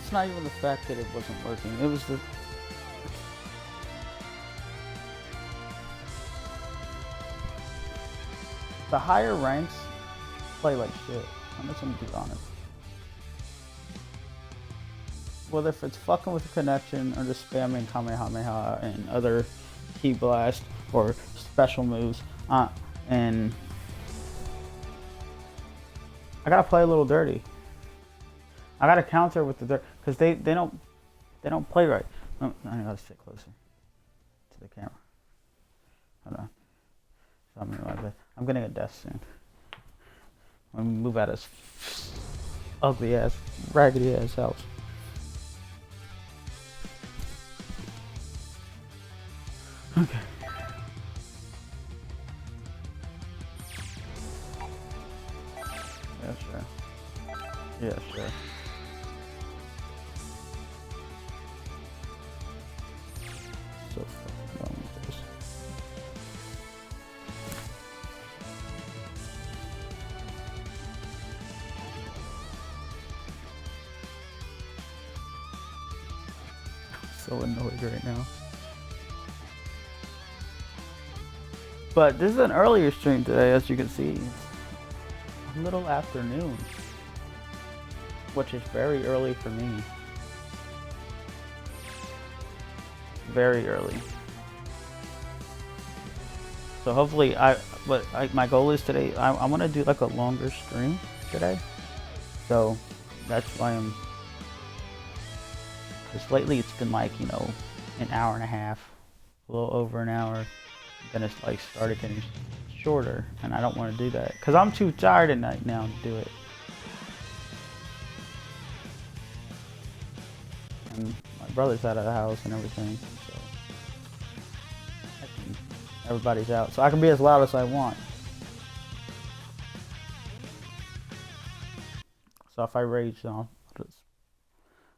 It's not even the fact that it wasn't working. It was the higher ranks play like shit. I'm just gonna be honest. Whether if it's fucking with the connection or just spamming Kamehameha and other Ki Blast or special moves, and I gotta play a little dirty. I gotta counter with the dirt because they don't play right. I gotta sit closer to the camera. Hold on. I'm getting a desk soon. I'm gonna move out of this ugly ass, raggedy ass house. Okay. Yeah, sure. Yeah, sure. So fucking done with this. I'm so annoyed right now. But this is an earlier stream today, as you can see. It's a little afternoon, which is very early for me. Very early. So hopefully, my goal is today. I want to do like a longer stream today. So that's why because lately it's been like, you know, an hour and a half, a little over an hour. Then it's like started getting shorter, and I don't want to do that because I'm too tired at night now to do it. And my brother's out of the house and everything, so everybody's out, so I can be as loud as I want. So if I rage, then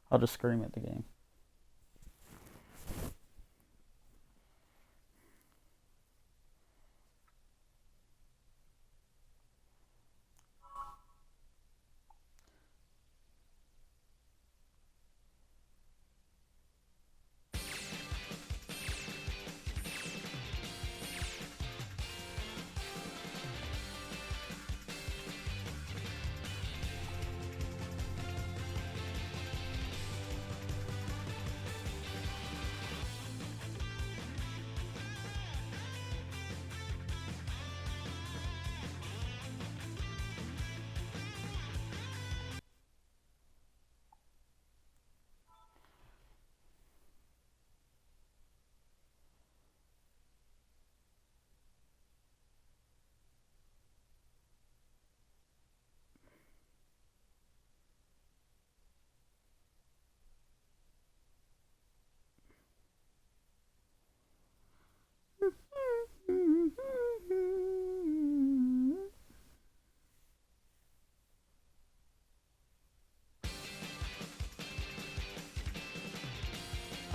I'll just scream at the game.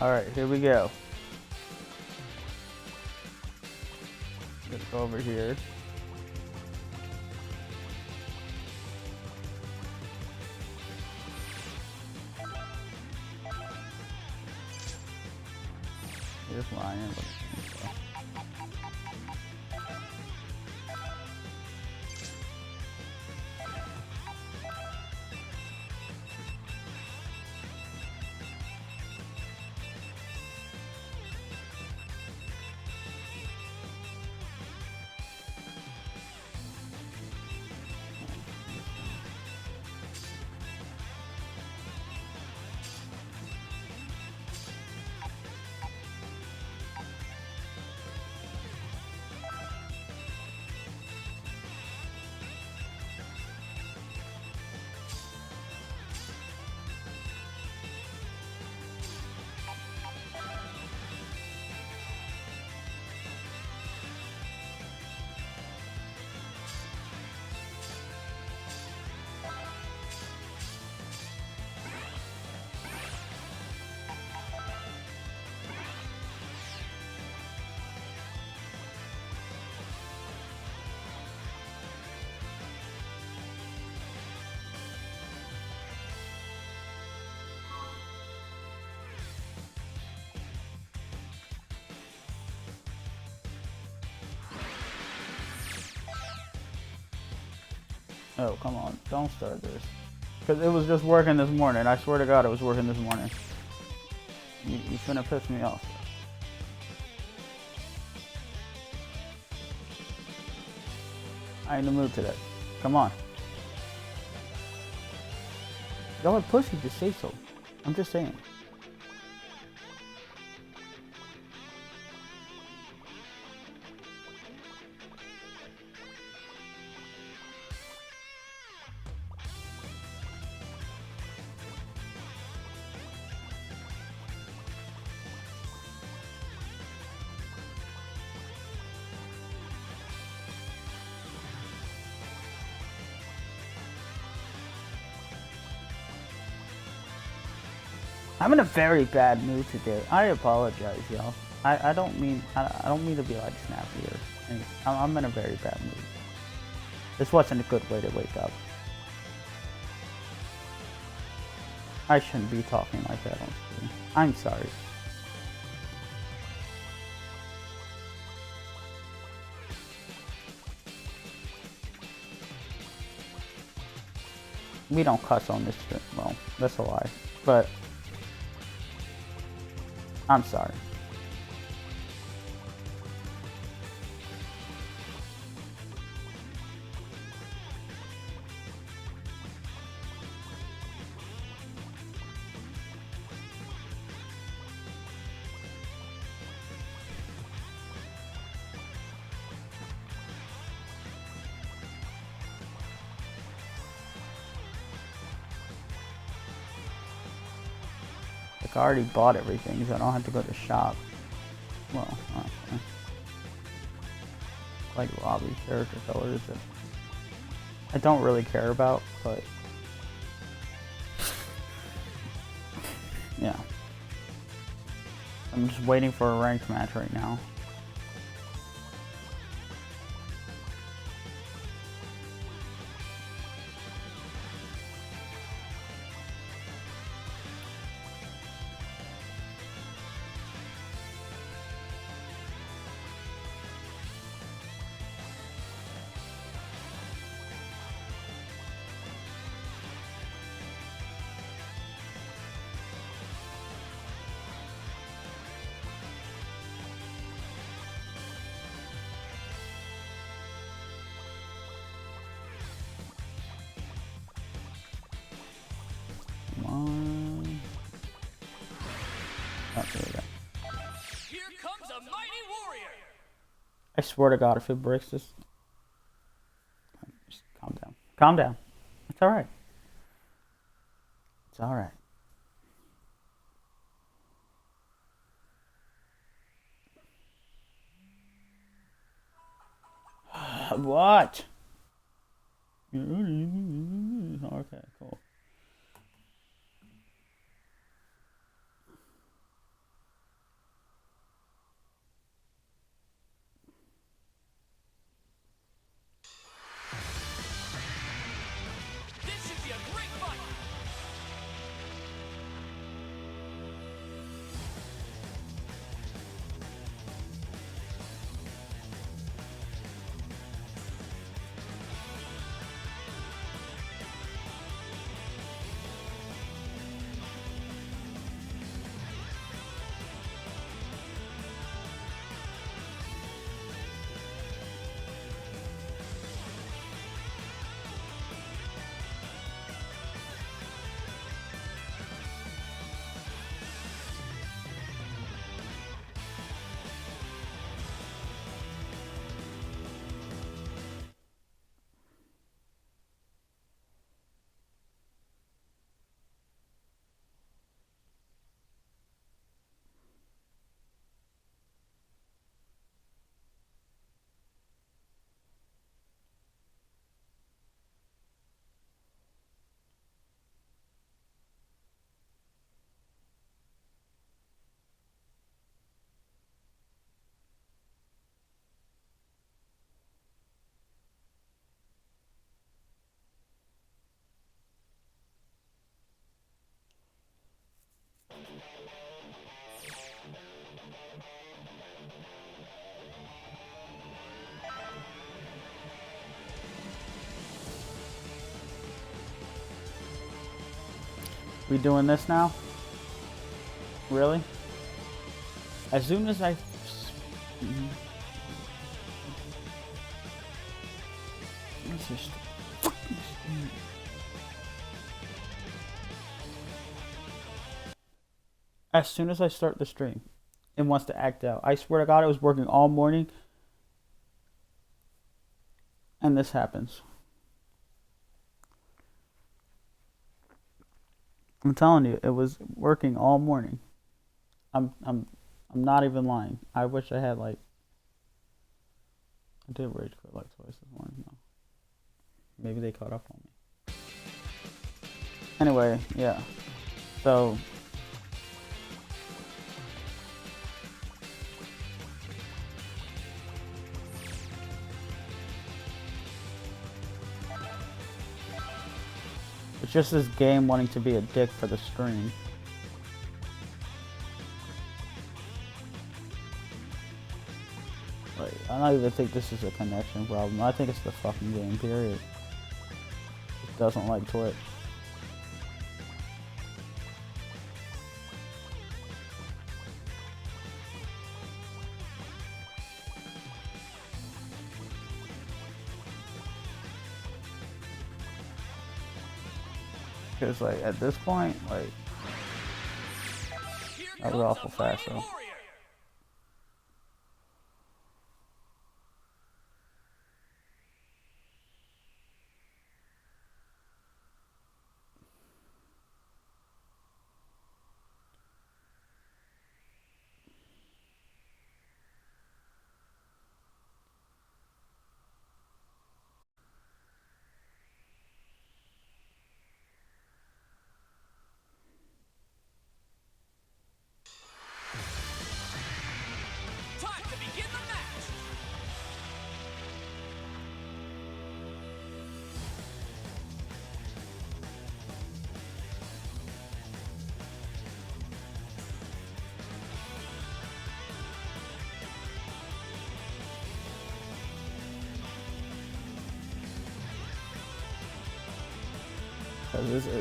Alright, here we go. Let's go over here. Here's Lion. Oh, come on. Don't start this. Because it was just working this morning. I swear to God, it was working this morning. You shouldn't have pissed me off. I ain't in the mood today. Come on. Y'all are pussy, just say so. I'm just saying. I'm in a very bad mood today. I apologize, y'all. I don't mean to be like snappy or anything. I'm in a very bad mood. This wasn't a good way to wake up. I shouldn't be talking like that on screen. I'm sorry. We don't cuss on this stream. Well, that's a lie. But I'm sorry. I already bought everything, so I don't have to go to the shop. Well, honestly. Like lobby character colors that I don't really care about, but yeah. I'm just waiting for a ranked match right now. I swear to God, if it breaks this, just calm down. Calm down. It's all right. It's all right. What? Okay, cool. We doing this now? Really? As soon as I... This is... As soon as I start the stream, it wants to act out. I swear to God, it was working all morning. And this happens. I'm telling you, it was working all morning. I'm not even lying. I wish I had like... I did rage quit like twice this morning. No. Maybe they caught up on me. Anyway, yeah. So... It's just this game wanting to be a dick for the stream. Like, I don't even think this is a connection problem. I think it's the fucking game, period. It doesn't like Twitch. Because, like, at this point, like, that was awful fast, though.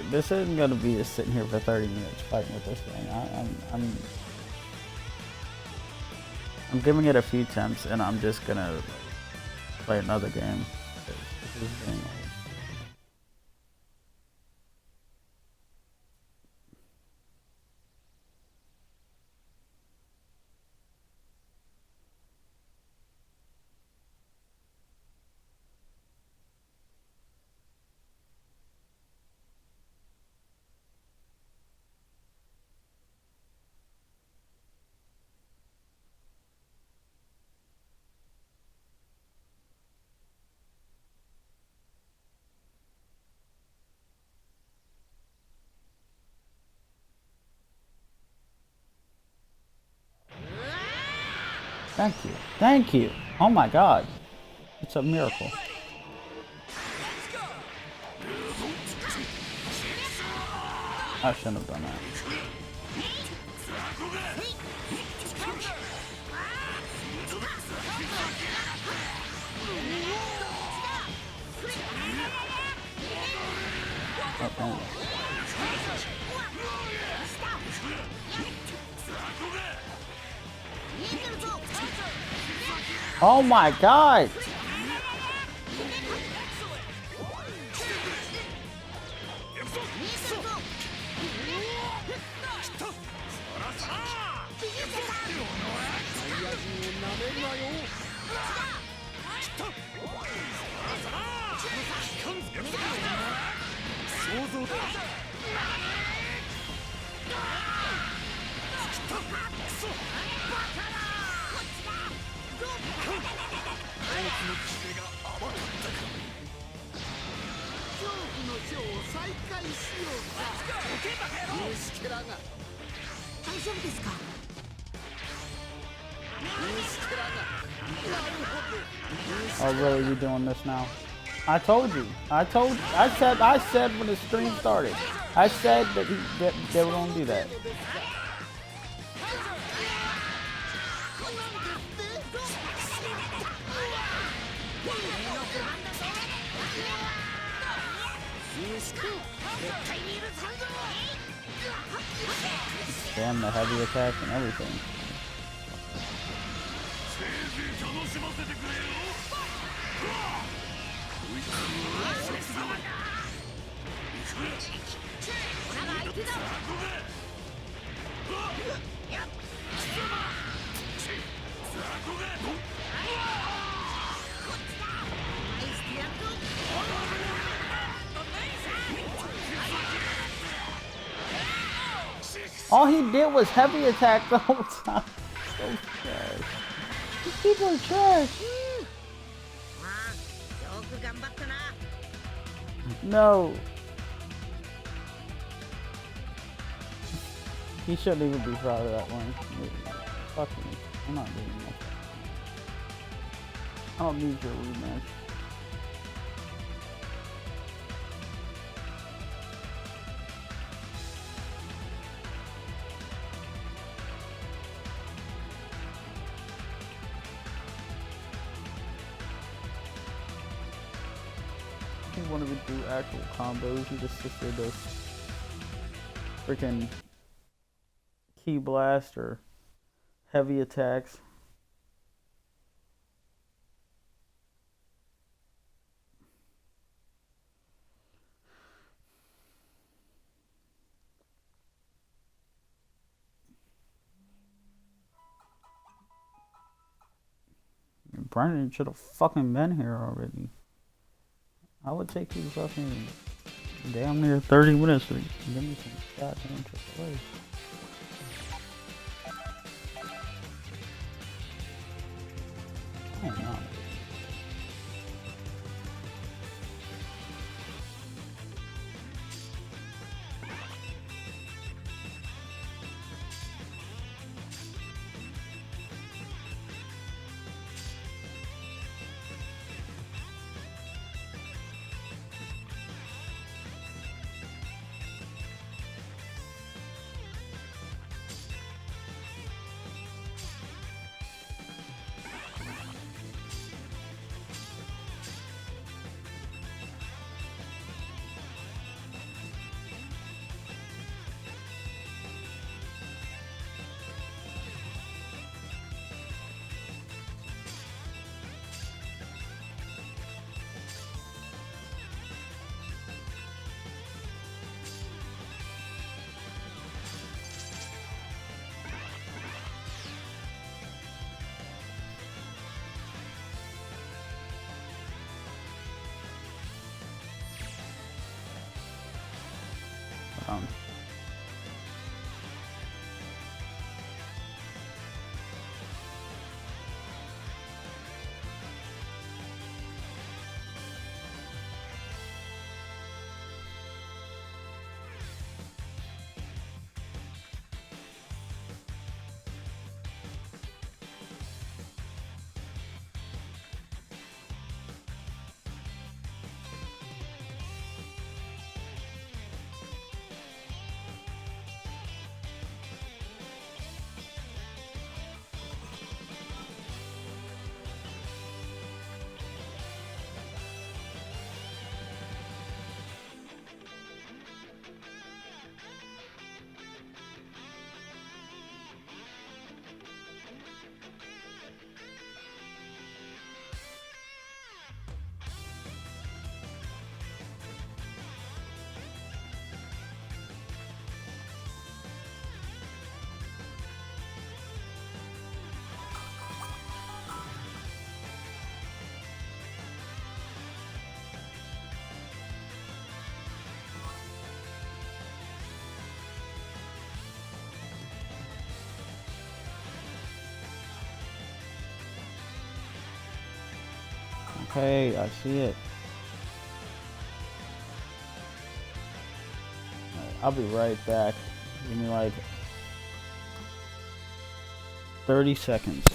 This isn't gonna be just sitting here for 30 minutes fighting with this thing. I'm giving it a few attempts, and I'm just gonna play another game. This is getting old. Thank you. Thank you. Oh my God. It's a miracle. I shouldn't have done that. Oh, oh my God! Oh, really? You doing this now? I told you. I said when the stream started. I said that they were gonna do that. Damn, the heavy attack and everything. All he did was heavy attack the whole time. So trash. These people are trash. No. He shouldn't even be proud of that one. Fuck me. I'm not doing that. I don't need your rematch. He wanted to do actual combos. He just sits there, does freaking key blast or heavy attacks. Brendan should have fucking been here already. I would take you fucking damn near 30 minutes to give me some goddamn AAA. Oh no. Um, okay, I see it. Alright, I'll be right back. Give me like 30 seconds.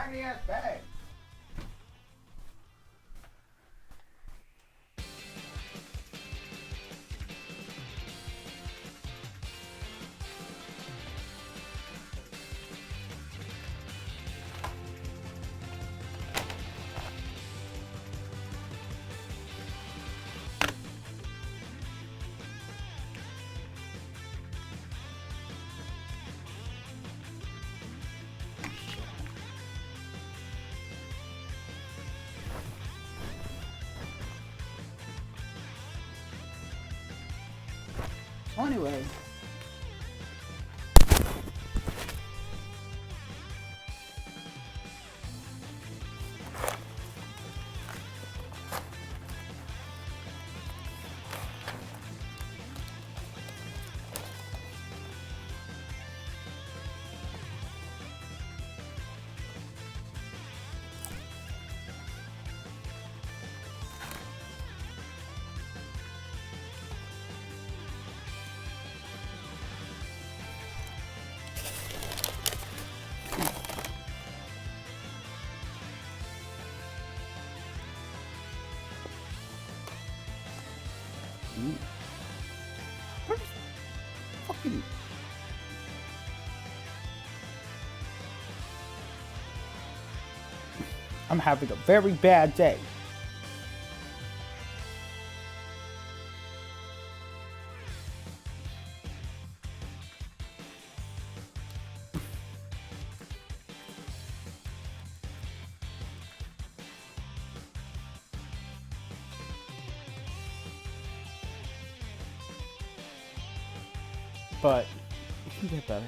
tiny ass bag. Anyway. Fucking. I'm having a very bad day. But it can get better.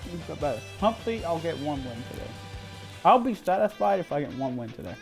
It can get better. Hopefully, I'll get one win today. I'll be satisfied if I get one win today.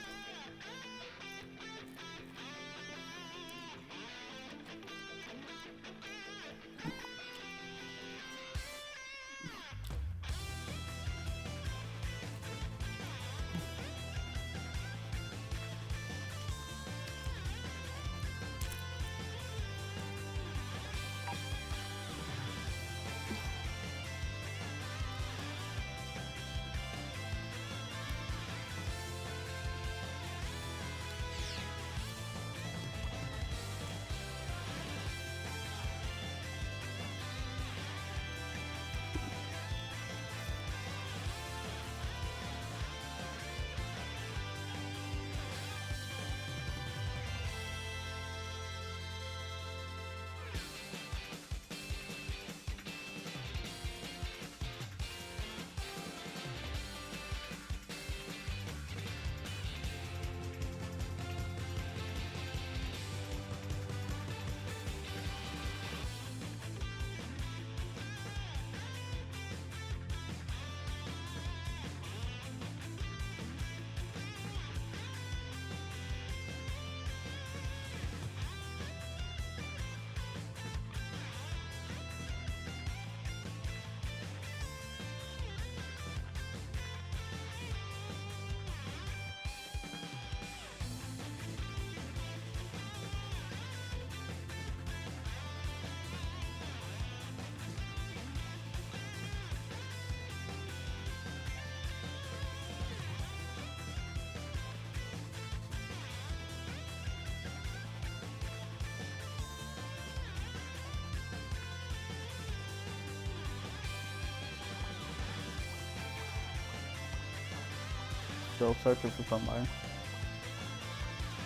Still searching for somebody.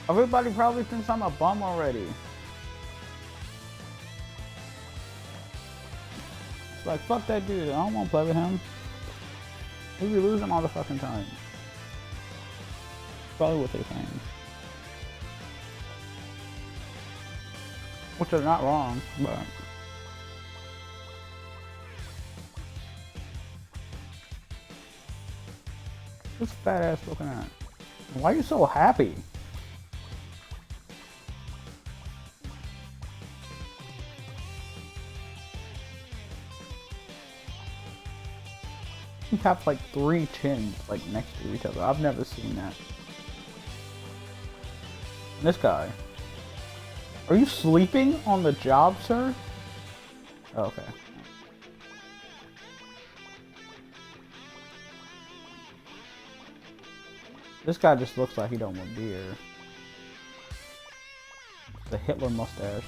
Everybody probably thinks I'm a bum already. It's like, fuck that dude. I don't want to play with him. He be losing all the fucking time. Probably what they're saying. Which is not wrong, but... What's fat ass looking at? Why are you so happy? You have like 3 chins like next to each other. I've never seen that. This guy. Are you sleeping on the job, sir? Oh, okay. This guy just looks like he don't want beer. The Hitler mustache.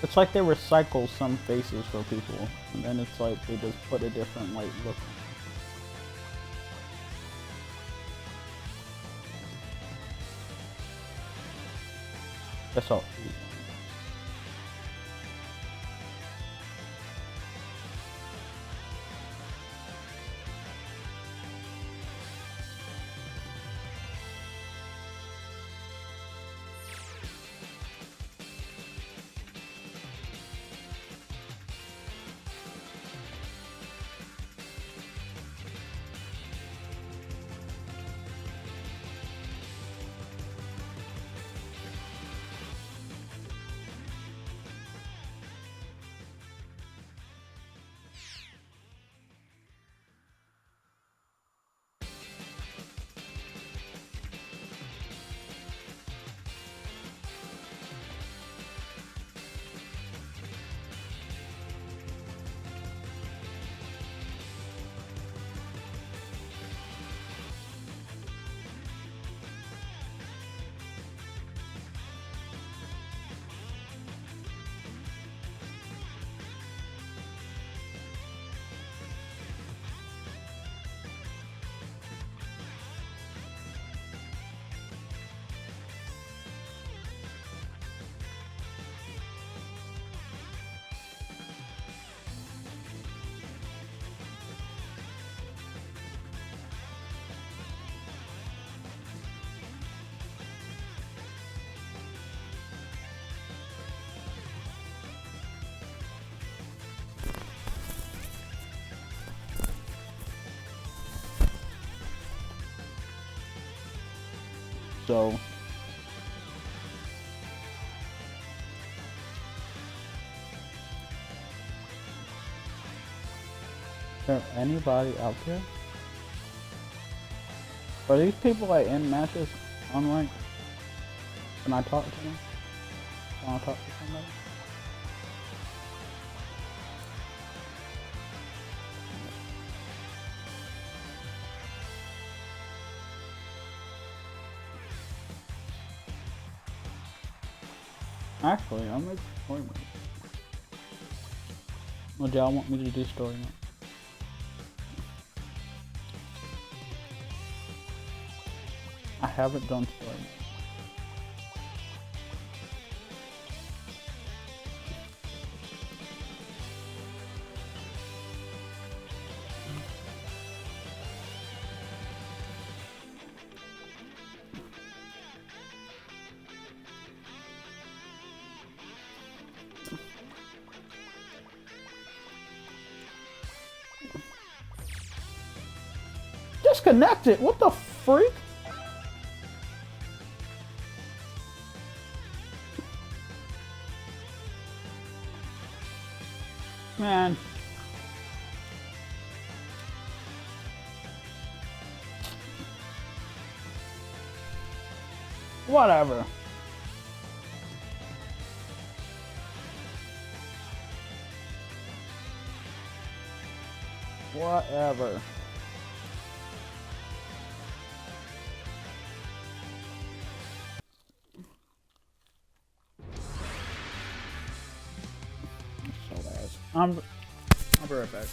It's like they recycle some faces for people, and then it's like they just put a different like look on. That's all. So is there anybody out there? Are these people like in matches on rank? Can I talk to them? Can I talk to somebody? Actually, I'll make story mode. Well, y'all want me to do story mode? I haven't done story mode. Disconnected? What the freak? Man. Whatever. Whatever. So ass. I'll be right back.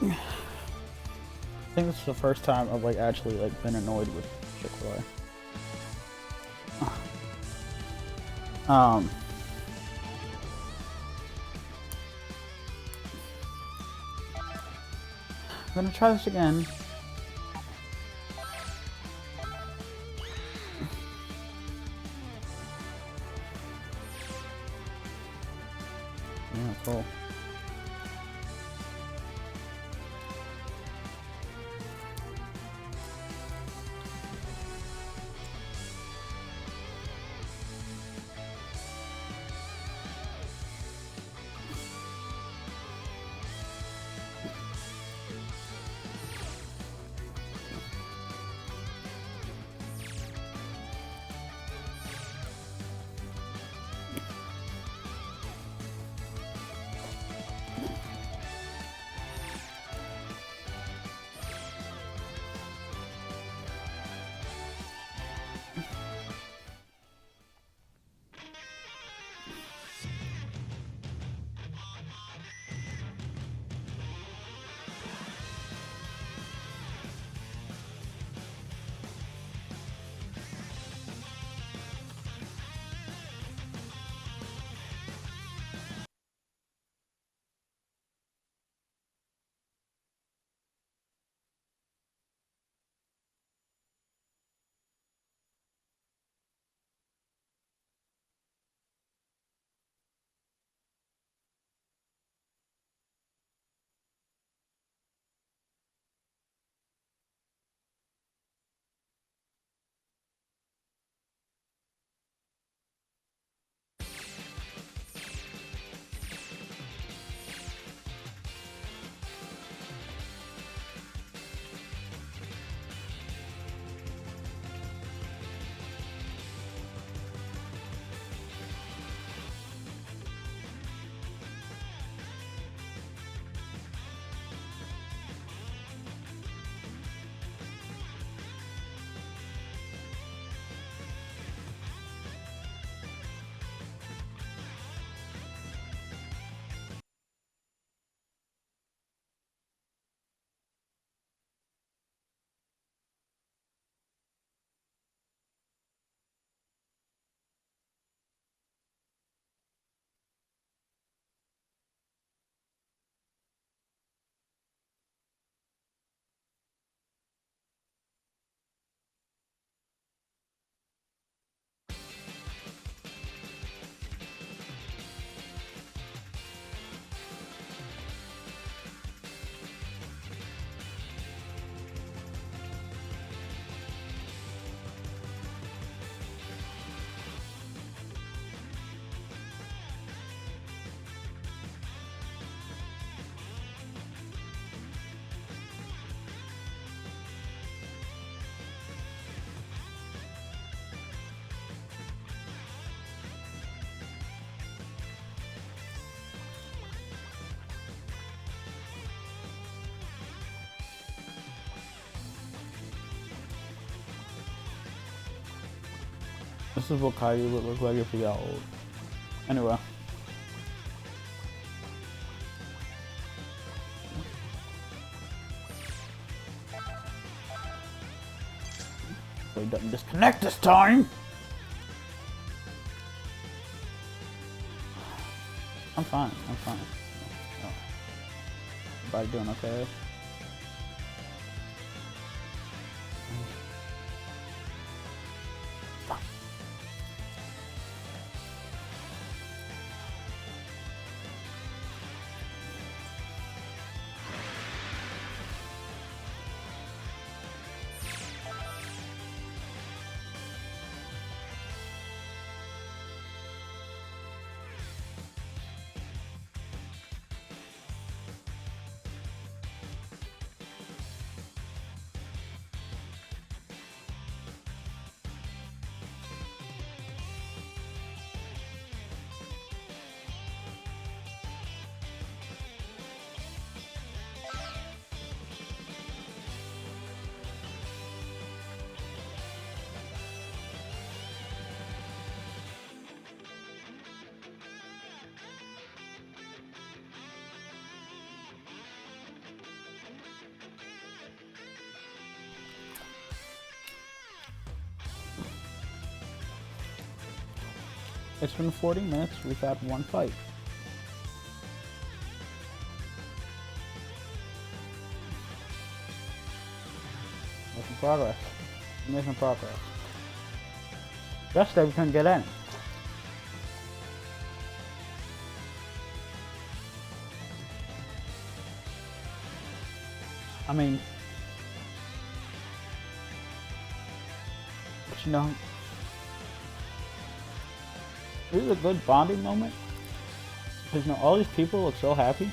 I think this is the first time I've like actually like been annoyed with Chick-fil-A. I'm gonna try this again. Yeah, cool. This is what Caillou would look like if he got old. Anyway. He doesn't disconnect this time! I'm fine, I'm fine. Oh. Everybody doing okay? It's been 40 minutes. We've had one fight. Making progress. Making progress. Yesterday we couldn't get any. I mean, but you know, this is a good bonding moment because you know all these people look so happy.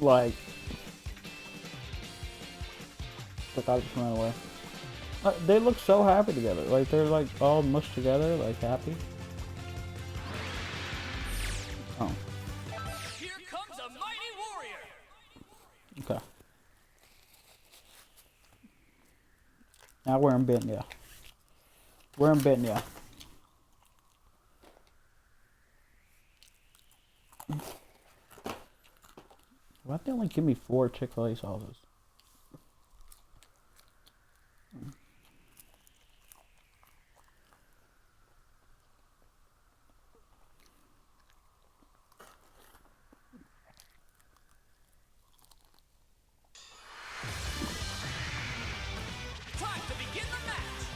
Like the guy just ran away. They look so happy together. Like they're like all mushed together, like happy. Oh. Here comes a mighty warrior. Okay. Now we're in Bitnya. We're in Bitnya. Why'd they only give me 4 Chick-fil-A sauces? Time to begin the match.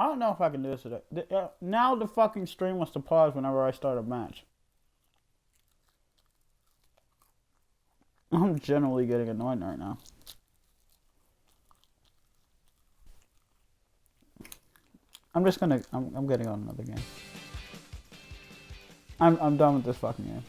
I don't know if I can do this today. Now the fucking stream wants to pause whenever I start a match. I'm generally getting annoyed right now. I'm just gonna. I'm getting on another game. I'm done with this fucking game.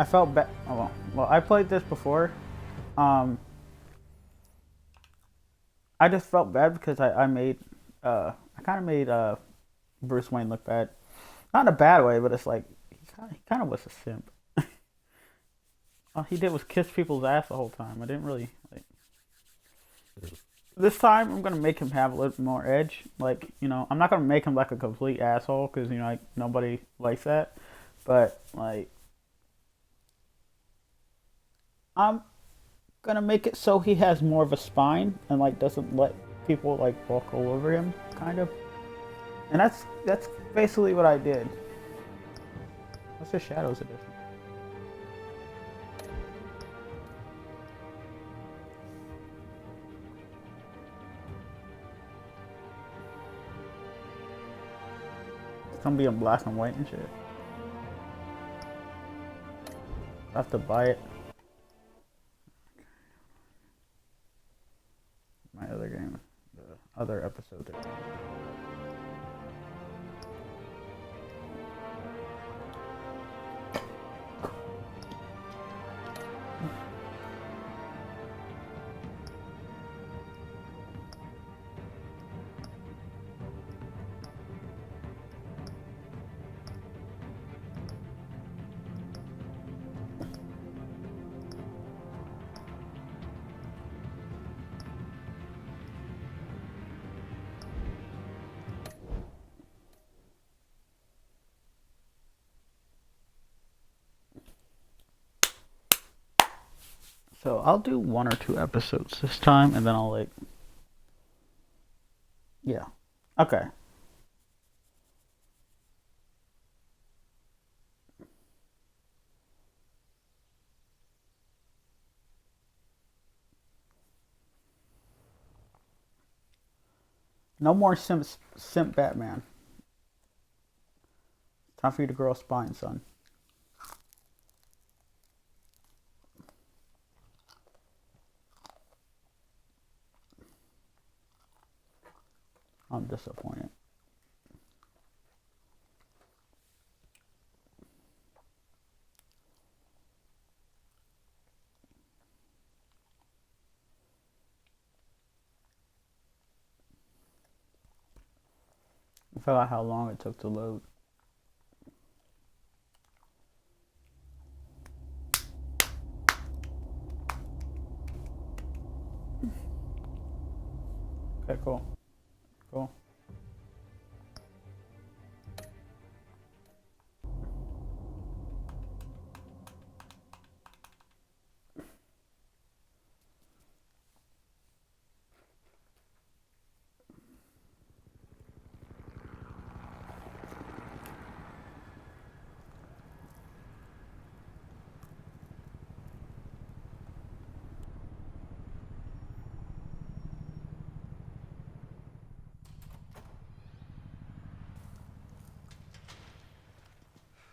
I felt bad. Oh, well, I played this before. I just felt bad because I made I kind of made Bruce Wayne look bad, not in a bad way, but it's like he kind of was a simp. All he did was kiss people's ass the whole time. I didn't really like. This time I'm gonna make him have a little more edge. Like, you know, I'm not gonna make him like a complete asshole because, you know, like nobody likes that. But like, I'm gonna make it so he has more of a spine and like doesn't let people like walk all over him, kind of. And that's basically what I did. What's the Shadows edition? It's gonna be in black and white and shit. I have to buy it. My other game, the other episode there. So I'll do 1 or 2 episodes this time, and then I'll like, yeah, okay. No more simp Batman. Time for you to grow a spine, son. I'm disappointed. I forgot how long it took to load. Okay, cool. Cool.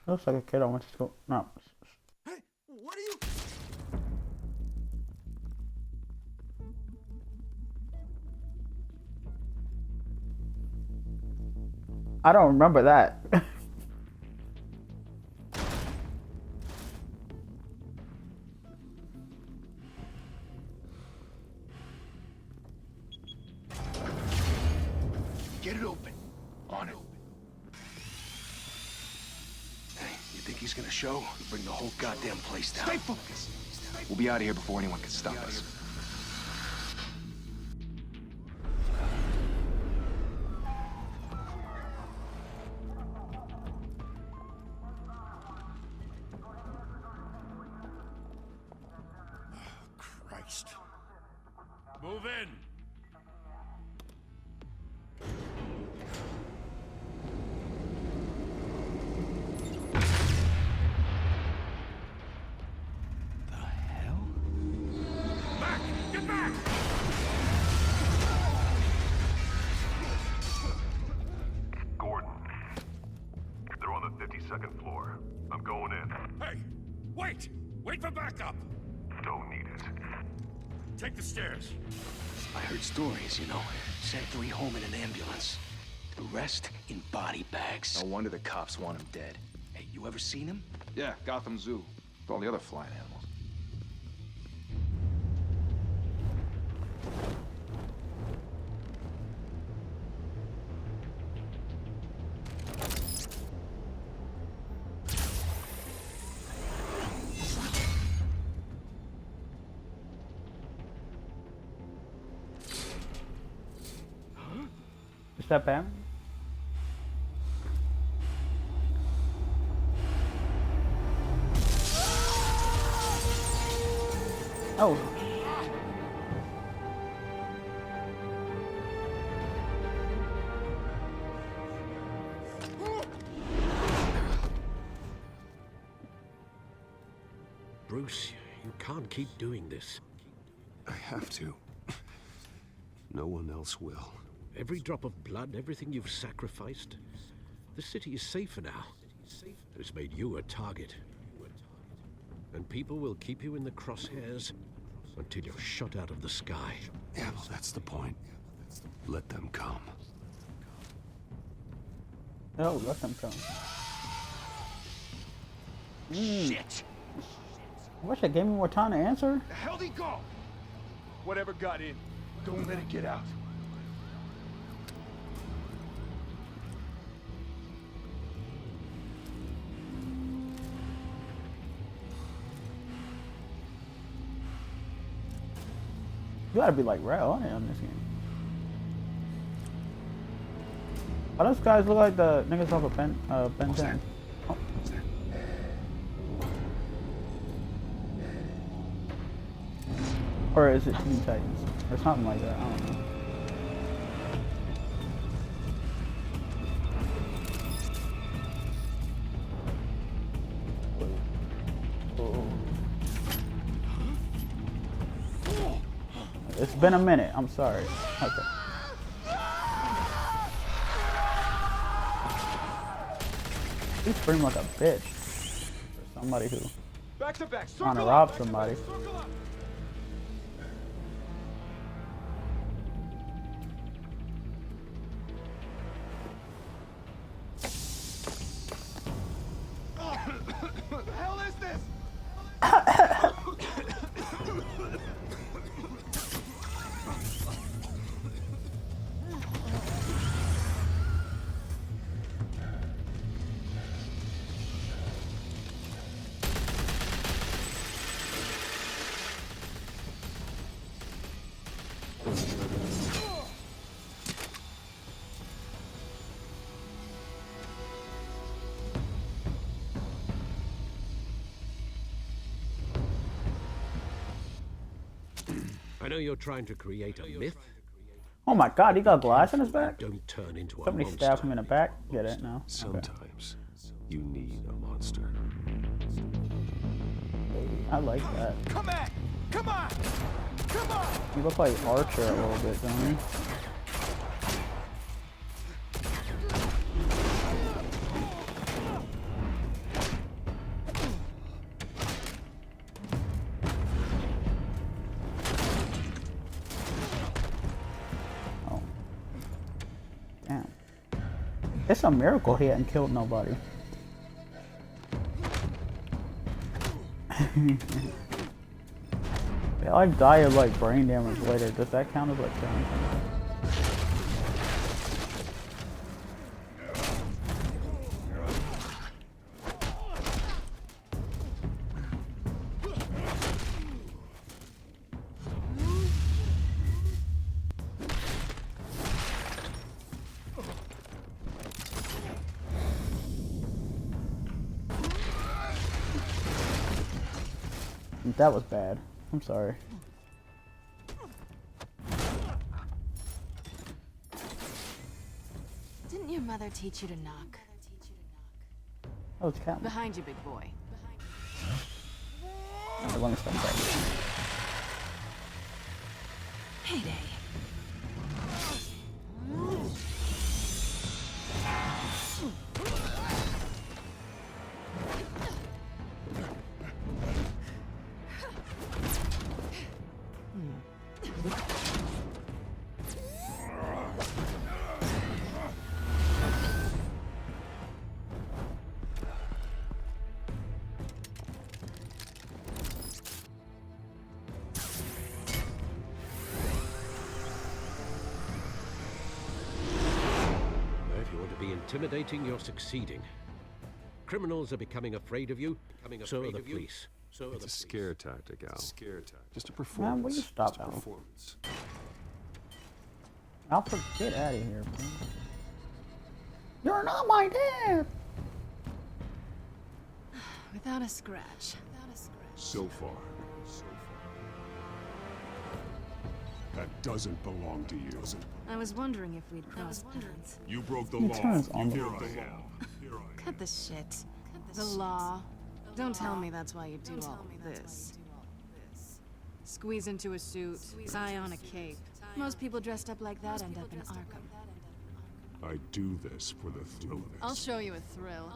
Looks like a kid I went to school. No. Hey, what are you? I don't remember that. Get it open. On it. Hey, you think he's gonna show? We'll bring the whole goddamn place down. Stay focused. We'll be out of here before anyone can stop us. Christ. Move in. The hell? Back! Get back! Gordon. They're on the 52nd floor. I'm going in. Hey! Wait! Wait for backup! Don't need it. Take the stairs. I heard stories, you know. Sent 3 home in an ambulance. The rest in body bags. No wonder the cops want him dead. Hey, you ever seen him? Yeah, Gotham Zoo. all the other flying animals. Is that Batman? Oh. Bruce, you can't keep doing this. I have to. No one else will. Every drop of blood, everything you've sacrificed. The city is safer now. It's made you a target. And people will keep you in the crosshairs until you're shot out of the sky. Yeah, well, that's the point. Let them come. Oh, let them come. Shit! I wish I gave me more time to answer. The hell'd he go? Whatever got in, don't let it get out. You gotta be like right on it on this game. Why those guys look like the niggas off of Ben 10? Oh. Or is it Teen Titans? Or something like that, I don't know. It's been a minute, I'm sorry. Okay. He's screaming like a bitch. For somebody who Back to back. trying to rob somebody. Circle up. What the hell is this? I know you're trying to create a myth. Oh my god, he got glass in his back? Don't turn into a Somebody monster. stabbed him in the back? Get it? No? Okay. Sometimes you need a monster. I like that. Come at! Come on! Come on! You look like Archer a little bit, don't you? Oh. Damn. It's a miracle he hadn't killed nobody. They like die of like brain damage later. Does that count as like killing somebody? That was bad. I'm sorry. Didn't your mother teach you to knock? Oh, it's Catwoman. Behind you, big boy. Let me stop that. Heyday. intimidating, you're succeeding. Criminals are becoming afraid of you. So are the police. It's a scare tactic, Al. Just a Man, performance. will you stop, Just a Al? performance. Alfred, get out of here, please. You're not my dad! Without a scratch. So far. That doesn't belong to you. I was wondering if we'd cross paths. You broke the He law. turns on Here the I am. Cut the shit. The law. Don't tell me that's why you do all of this. Squeeze into a suit, tie on a cape. Most people dressed up like that end up in Arkham. I do this for the thrill of it. I'll show you a thrill.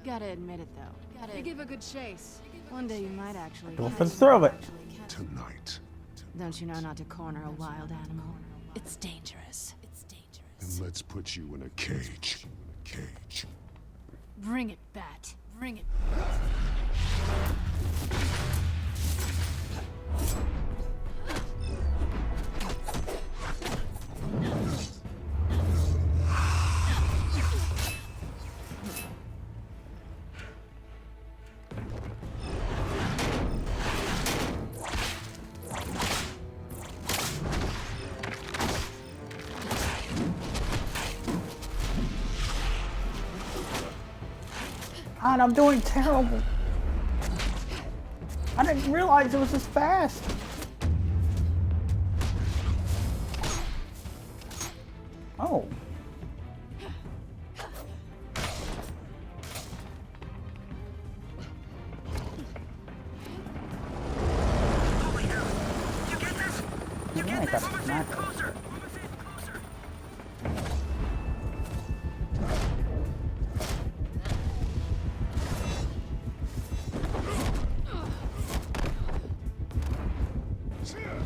Gotta admit it, though. You give a good chase. One day you might actually. Go for the thrill of it. Tonight. Don't you know not to corner a wild animal? It's dangerous. And let's put you in a cage. Bring it, Bat. Bring it. God, I'm doing terrible. I didn't realize it was this fast. Oh. Yeah, I got a smack.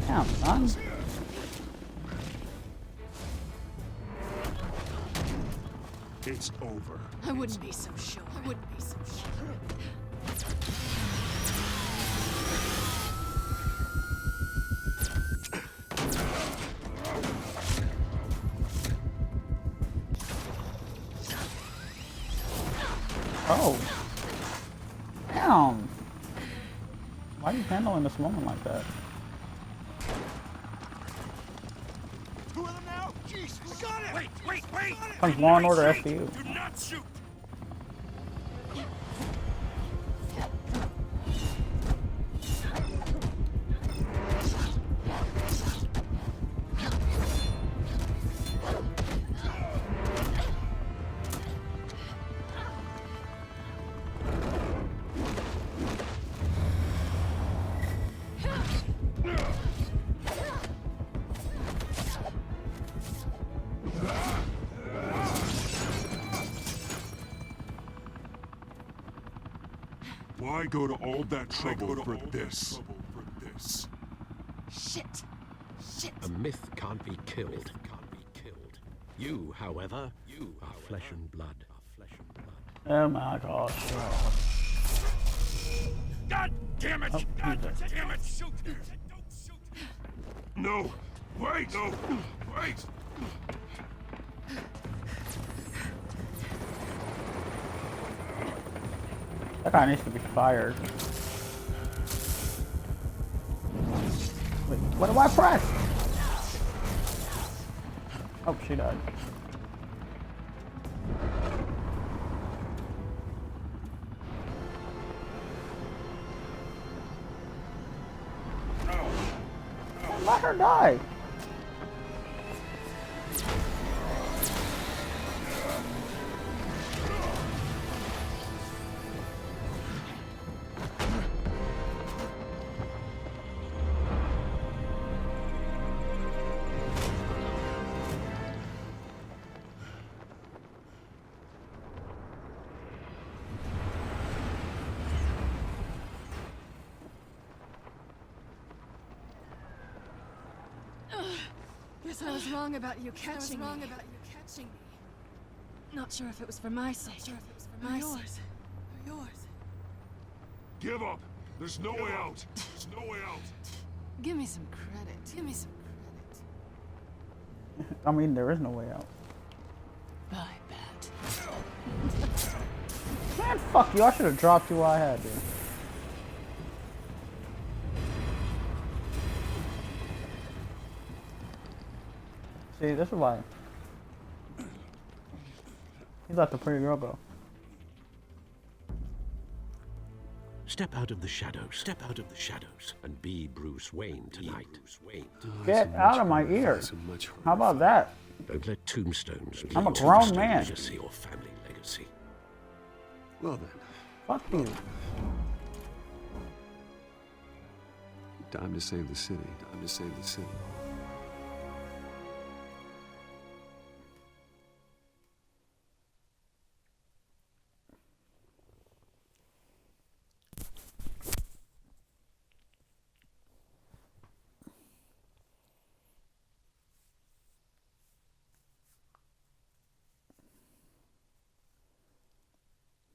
Damn, son. It's over. I wouldn't be so sure. Oh. Damn. Why are you handling this woman like that? Two of them now? Jeez, we got it! Wait! Comes Law and Order SVU. Do not shoot! Why go to all that trouble for this? Shit. A myth can't be killed. You, however, are flesh and blood. Oh my gosh. God damn it! Oh, God Jesus. damn it! Shoot! Don't shoot! No! Wait! No! Wait! That guy needs to be fired. Wait, what do I press? Oh, she died. Let her die. Guess I was wrong about you catching me. Not sure if it was for my sake. Or yours. Give up! There's no way out! There's no way out! Give me some credit. I mean, there is no way out. Bye, Bat. Man, fuck you. I should have dropped you while I had, dude. See, this is why. He let the pretty girl go. Step out of the shadows. Step out of the shadows and be Bruce Wayne tonight. Get out of my ear. How about that? Don't let tombstones. I'm a grown man. Legacy or family legacy. Well then, Fuck you. time to save the city. Time to save the city.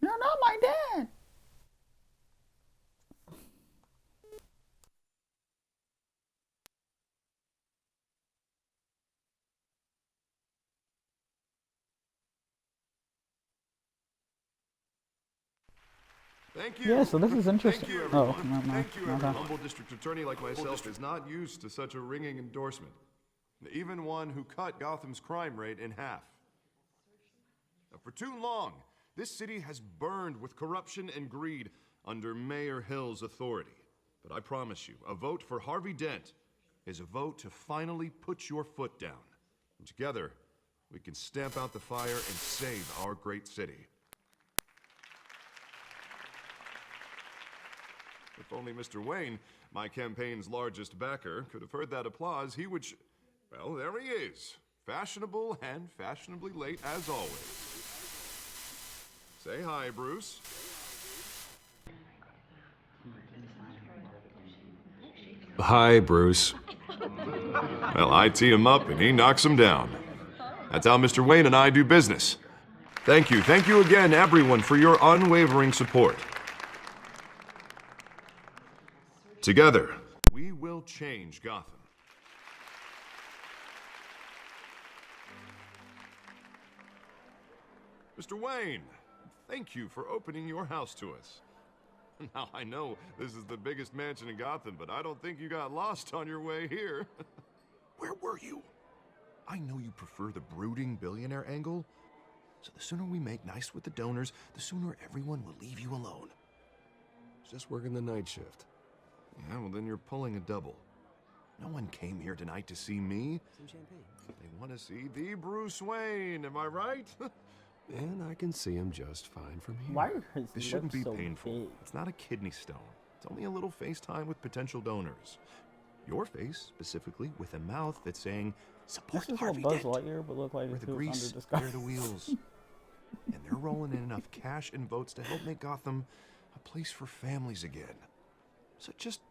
You're not my dad. Thank you. Yeah, so this is interesting. Thank you, Oh, everyone. no. Thank you, everyone. Okay. Humble district attorney like myself is not used to such a ringing endorsement. Even one who cut Gotham's crime rate in half. For too long, this city has burned with corruption and greed under Mayor Hill's authority. But I promise you, a vote for Harvey Dent is a vote to finally put your foot down. And together, we can stamp out the fire and save our great city. If only Mr. Wayne, my campaign's largest backer, could have heard that applause, he would well, there he is. Fashionable and fashionably late as always. Say hi, Bruce. Hi, Bruce. Well, I tee him up and he knocks him down. That's how Mr. Wayne and I do business. Thank you again, everyone, for your unwavering support. Together, we will change Gotham. Mr. Wayne, thank you for opening your house to us. Now, I know this is the biggest mansion in Gotham, but I don't think you got lost on your way here. Where were you? I know you prefer the brooding billionaire angle, so the sooner we make nice with the donors, the sooner everyone will leave you alone. Just working the night shift. Yeah, well, then you're pulling a double. No one came here tonight to see me. Some champagne. They want to see the Bruce Wayne, am I right? And I can see him just fine from here. Why are his This shouldn't be lips so painful. big? It's not a kidney stone. It's only a little FaceTime with potential donors. Your face, specifically, with a mouth that's saying, support This is Harvey what Buzz Dent. Lightyear would look like Where if the he was grease, under disguise. where the wheels. And they're rolling in enough cash and votes to help make Gotham a place for families again. So just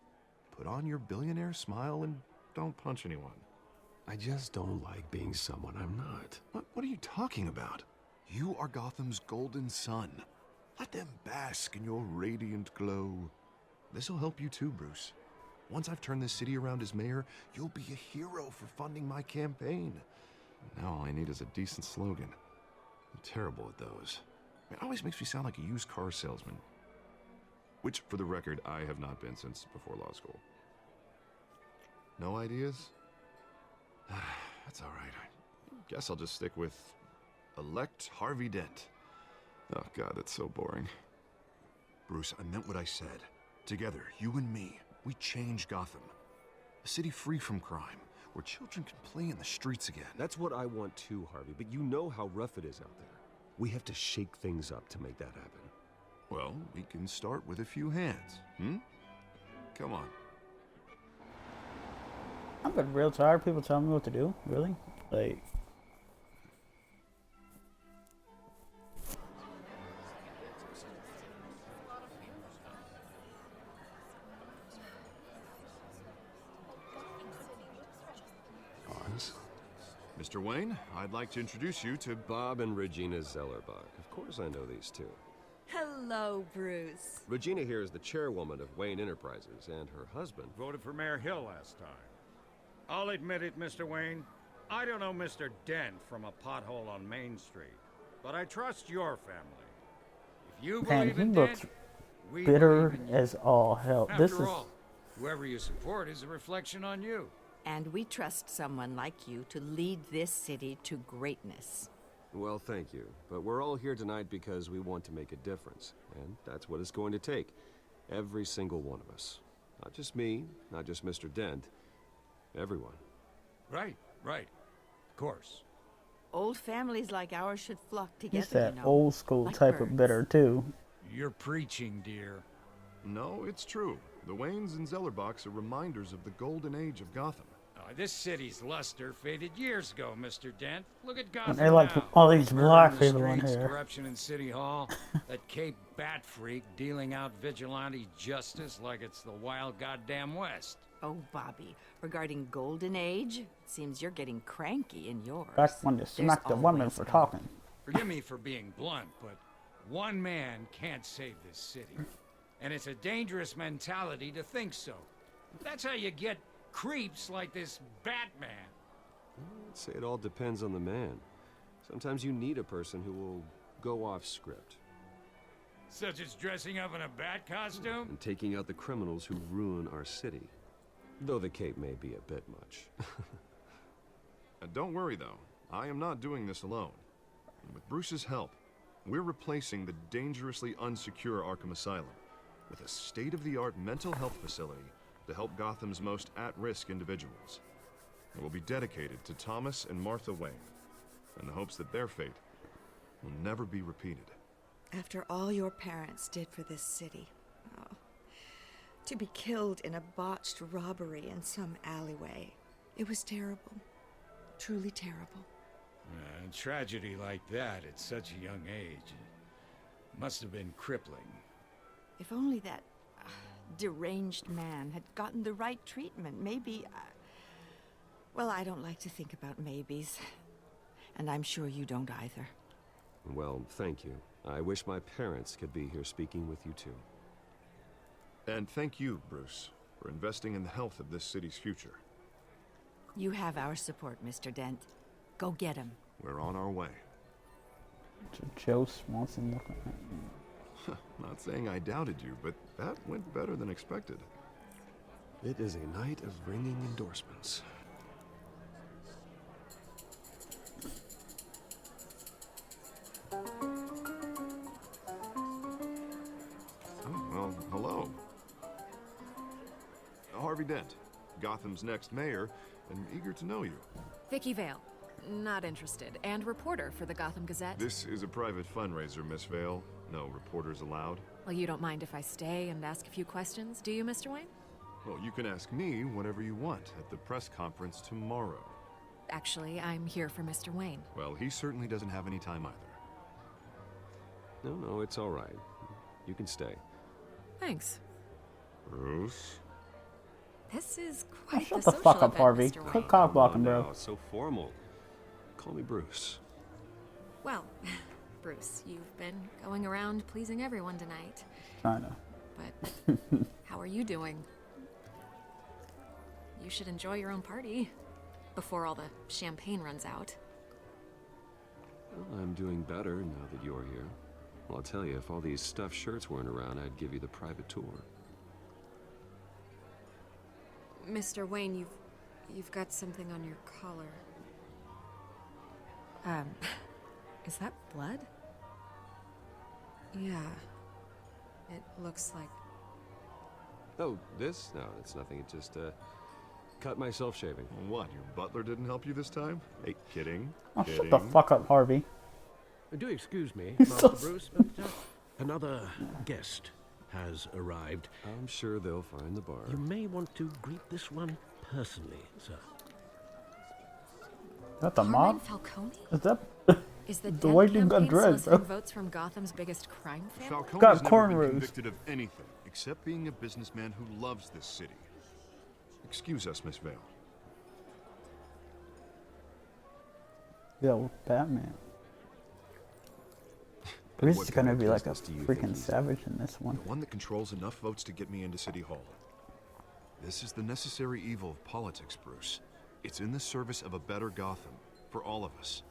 put on your billionaire smile and don't punch anyone. I just don't like being someone I'm not. What are you talking about? You are Gotham's golden sun. Let them bask in your radiant glow. This'll help you too, Bruce. Once I've turned this city around as mayor, you'll be a hero for funding my campaign. Now all I need is a decent slogan. I'm terrible at those. It always makes me sound like a used car salesman. Which, for the record, I have not been since before law school. No ideas? That's all right. I guess I'll just stick with elect Harvey Dent. Oh, God, that's so boring. Bruce, I meant what I said. Together, you and me, we change Gotham. A city free from crime, where children can play in the streets again. That's what I want too, Harvey, but you know how rough it is out there. We have to shake things up to make that happen. Well, we can start with a few hands, Come on. I'm getting real tired of people telling me what to do. Really? Like, Pause. Mr. Wayne, I'd like to introduce you to Bob and Regina Zellerbach. Of course I know these two. Hello, Bruce. Regina here is the chairwoman of Wayne Enterprises, and her husband... Voted for Mayor Hill last time. I'll admit it, Mr. Wayne. I don't know Mr. Dent from a pothole on Main Street. but I trust your family. If you Man, believe he in looks Dent, we bitter believe in you. as all hell. This After is all, whoever you support is a reflection on you. And we trust someone like you to lead this city to greatness. Well, thank you. But we're all here tonight because we want to make a difference. And that's what it's going to take. Every single one of us. Not just me, not just Mr. Dent. Everyone. Right, right. Of course. Old families like ours should flock together, he's that you know, old school like type birds. of bitter too. You're preaching, dear. No, it's true. The Waynes and Zellerbachs are reminders of the golden age of Gotham. Oh, this city's luster faded years ago, Mr. Dent. Look at Gotham And they like now. all these Murder black in the people in streets, here. corruption in City Hall, that Cape Bat freak dealing out vigilante justice like it's the wild goddamn West. Oh, Bobby, regarding Golden Age, it seems you're getting cranky in yours. Back when they There's smacked the woman always for gonna- talking. Forgive me for being blunt, but one man can't save this city. And it's a dangerous mentality to think so. That's how you get creeps like this Batman. I'd say it all depends on the man. Sometimes you need a person who will go off script. Such as dressing up in a bat costume? And taking out the criminals who ruin our city. Though the cape may be a bit much. Don't worry, though. I am not doing this alone. And with Bruce's help, we're replacing the dangerously unsecure Arkham Asylum with a state-of-the-art mental health facility to help Gotham's most at-risk individuals. It will be dedicated to Thomas and Martha Wayne, in the hopes that their fate will never be repeated. After all your parents did for this city, oh, to be killed in a botched robbery in some alleyway, it was terrible. Truly terrible. A tragedy like that at such a young age must have been crippling. If only that deranged man had gotten the right treatment, maybe... well, I don't like to think about maybes. And I'm sure you don't either. Well, thank you. I wish my parents could be here speaking with you too. And thank you, Bruce, for investing in the health of this city's future. You have our support, Mr. Dent. Go get him. We're on our way. Joe Swanson looking at me. Not saying I doubted you, but that went better than expected. It is a night of ringing endorsements. Oh, well, hello. Harvey Dent, Gotham's next mayor, and eager to know you. Vicky Vale. Not interested. And reporter for the Gotham Gazette. This is a private fundraiser, Miss Vale. No reporters allowed. Well, you don't mind if I stay and ask a few questions, do you, Mr. Wayne? Well, you can ask me whatever you want at the press conference tomorrow. Actually, I'm here for Mr. Wayne. Well, he certainly doesn't have any time either. No, it's all right. You can stay. Thanks. Bruce? This is quite Shut the the fuck social up, event, Harvey. Mr. Wayne. Quit cock blocking, Come on bro. now, it's so formal. Call me Bruce. Well, Bruce, you've been going around pleasing everyone tonight. Kinda. But how are you doing? You should enjoy your own party before all the champagne runs out. Well, I'm doing better now that you're here. Well, I'll tell you, if all these stuffed shirts weren't around, I'd give you the private tour. Mr. Wayne, you've got something on your collar. Is that blood? Yeah. It looks like... Oh, this? No, it's nothing. It just, cut myself shaving. What, your butler didn't help you this time? Hey, kidding. Oh, kidding. shut the fuck up, Harvey. Do excuse me, He's Master so Bruce, but another guest has arrived. I'm sure they'll find the bar. You may want to greet this one personally, sir. Is that the Carmine mob? Falcone? Is that Is the the Dent way you got campaign dressed, soliciting bro? votes from Gotham's biggest crime family? Falcone Got has never been cornrows. convicted of anything except being a businessman who loves this city. Excuse us, Miss Vale. Yo, Batman. And Bruce what is gonna kind of be like a business do you think freaking he's savage in this one. The one that controls enough votes to get me into City Hall. This is the necessary evil of politics, Bruce. It's in the service of a better Gotham, for all of us.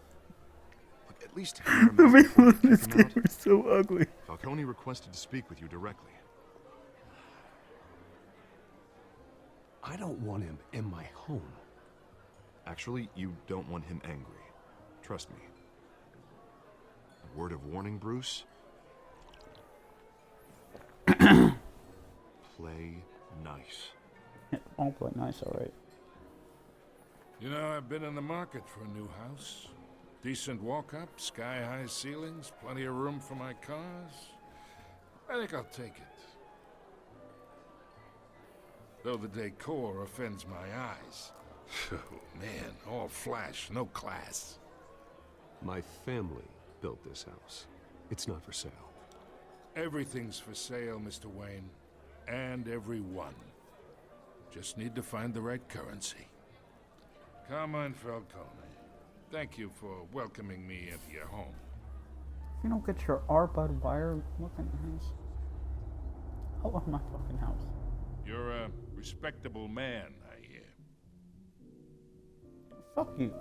But at least The people in this game are so ugly. Falcone requested to speak with you directly. I don't want him in my home. Actually, you don't want him angry. Trust me. A word of warning, Bruce. Play nice. I'll play nice, alright. You know, I've been in the market for a new house. Decent walk-up, sky-high ceilings, plenty of room for my cars. I think I'll take it. Though the decor offends my eyes. Oh, man, all flash, no class. My family built this house. It's not for sale. Everything's for sale, Mr. Wayne. And everyone. Just need to find the right currency. Carmine Falcone, thank you for welcoming me into your home. You don't get your R. Bud Wire looking house. I love my fucking house. You're a respectable man, I hear. Fuck you.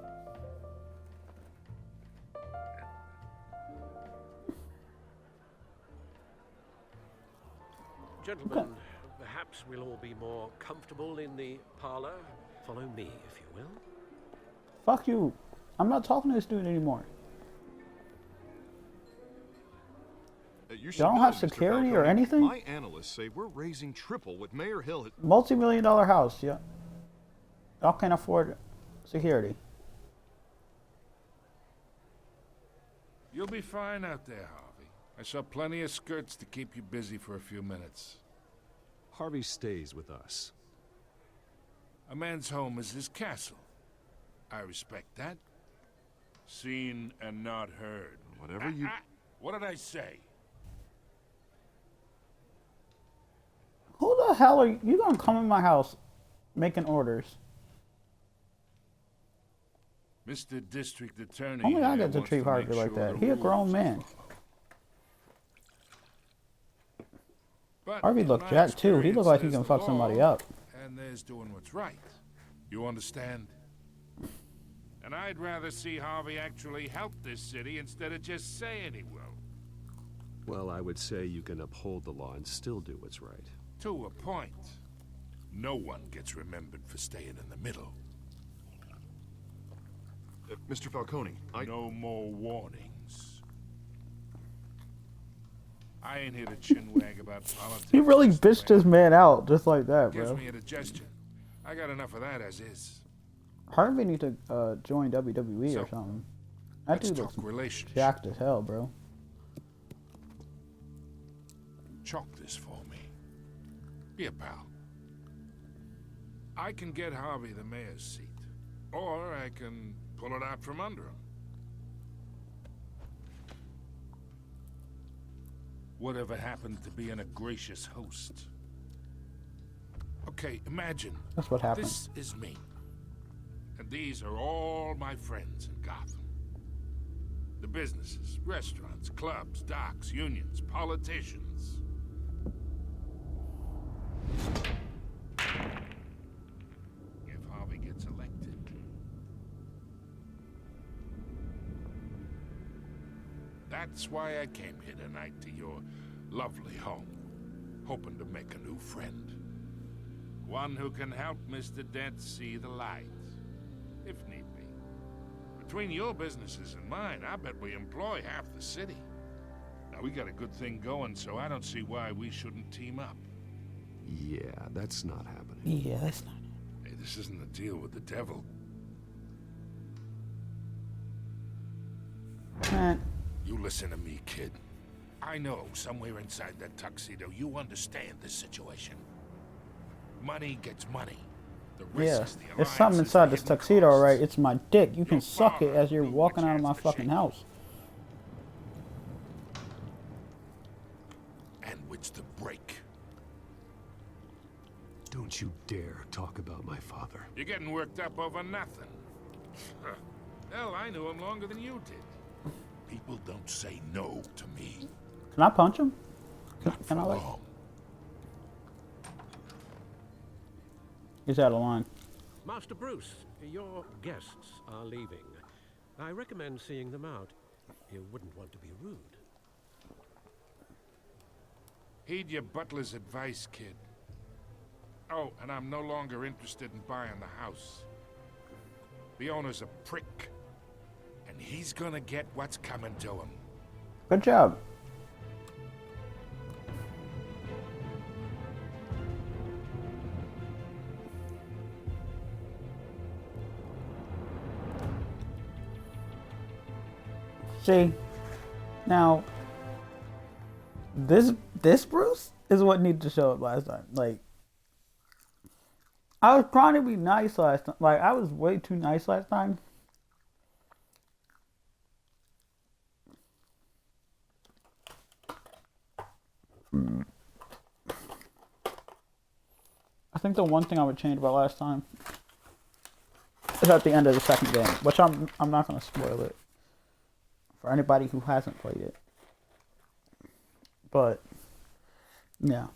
Gentlemen, perhaps we'll all be more comfortable in the parlor. Follow me, if you will. Fuck you. I'm not talking to this dude anymore. You Y'all don't have Mr. security Falcone, or anything? My analysts say we're raising triple what Mayor Hill has... Multi-million-dollar house, yeah. Y'all can't afford security. You'll be fine out there, Harvey. I saw plenty of skirts to keep you busy for a few minutes. Harvey stays with us. A man's home is his castle. I respect that. Seen and not heard. Whatever you... What did I say? Who the hell are you? You gonna come in my house making orders? Mr. District Attorney. Only I here get to wants treat make Harvey like sure that. the He a rules grown are man. But Harvey in look my jacked too. He look like he experience, can there's fuck the somebody law, up. And there's doing what's right. You understand? And I'd rather see Harvey actually help this city instead of just saying he will. Well, I would say you can uphold the law and still do what's right. To a point. No one gets remembered for staying in the middle. Mr. Falcone, No more warnings. I ain't here to chinwag about politics. He really bitched this man out just like that, Gives bro. me indigestion. I got enough of that as is. Harvey need to join WWE or So, something. That let's dude talk looks relationship. jacked as hell, bro. Chalk this for me. Be a pal. I can get Harvey the mayor's seat, or I can pull it out from under him. Whatever happened to being a gracious host? Okay, imagine. That's what happened. This is me. And these are all my friends in Gotham. The businesses, restaurants, clubs, docks, unions, politicians. If Harvey gets elected. That's why I came here tonight to your lovely home, hoping to make a new friend. One who can help Mr. Dent see the light, if need be. Between your businesses and mine, I bet we employ half the city. Now, we got a good thing going, so I don't see why we shouldn't team up. Yeah, that's not happening. Yeah, that's not. Hey, this isn't a deal with the devil. Man, You listen to me, kid. I know somewhere inside that tuxedo you understand this situation. Money gets money. The yeah. risks, the There's something alliances, inside the this hidden tuxedo, costs. alright? It's my dick. You can Your suck it father as you're knew walking which out of my hands to fucking shake. house. And which to break. Don't you dare talk about my father. You're getting worked up over nothing. Hell, I knew him longer than you did. People don't say no to me. Can I punch him? Can I For like? long. He's out of line. Master Bruce, your guests are leaving. I recommend seeing them out. You wouldn't want to be rude. Heed your butler's advice, kid. Oh, and I'm no longer interested in buying the house. The owner's a prick. And he's gonna get what's coming to him. Good job. See, now this Bruce is what needed to show up last time. Like, I was trying to be nice last time. Like, I was way too nice last time. I think the one thing I would change about last time is at the end of the second game, which I'm not gonna spoil it for anybody who hasn't played it. But yeah.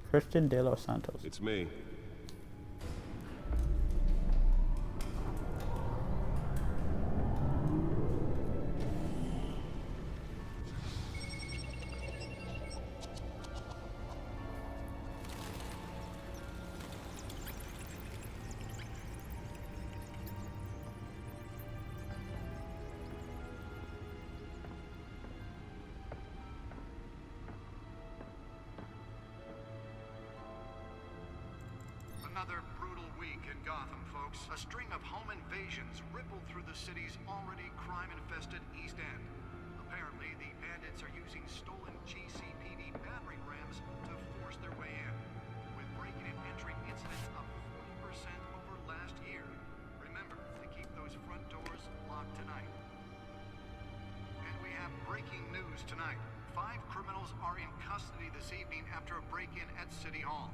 Christian De Los Santos. It's me. Another brutal week in Gotham, folks. A string of home invasions rippled through the city's already crime-infested East End. Apparently, the bandits are using stolen GCPD battering rams to force their way in, with breaking and entering incidents up 40% over last year. Remember to keep those front doors locked tonight. And we have breaking news tonight. 5 criminals are in custody this evening after a break-in at City Hall.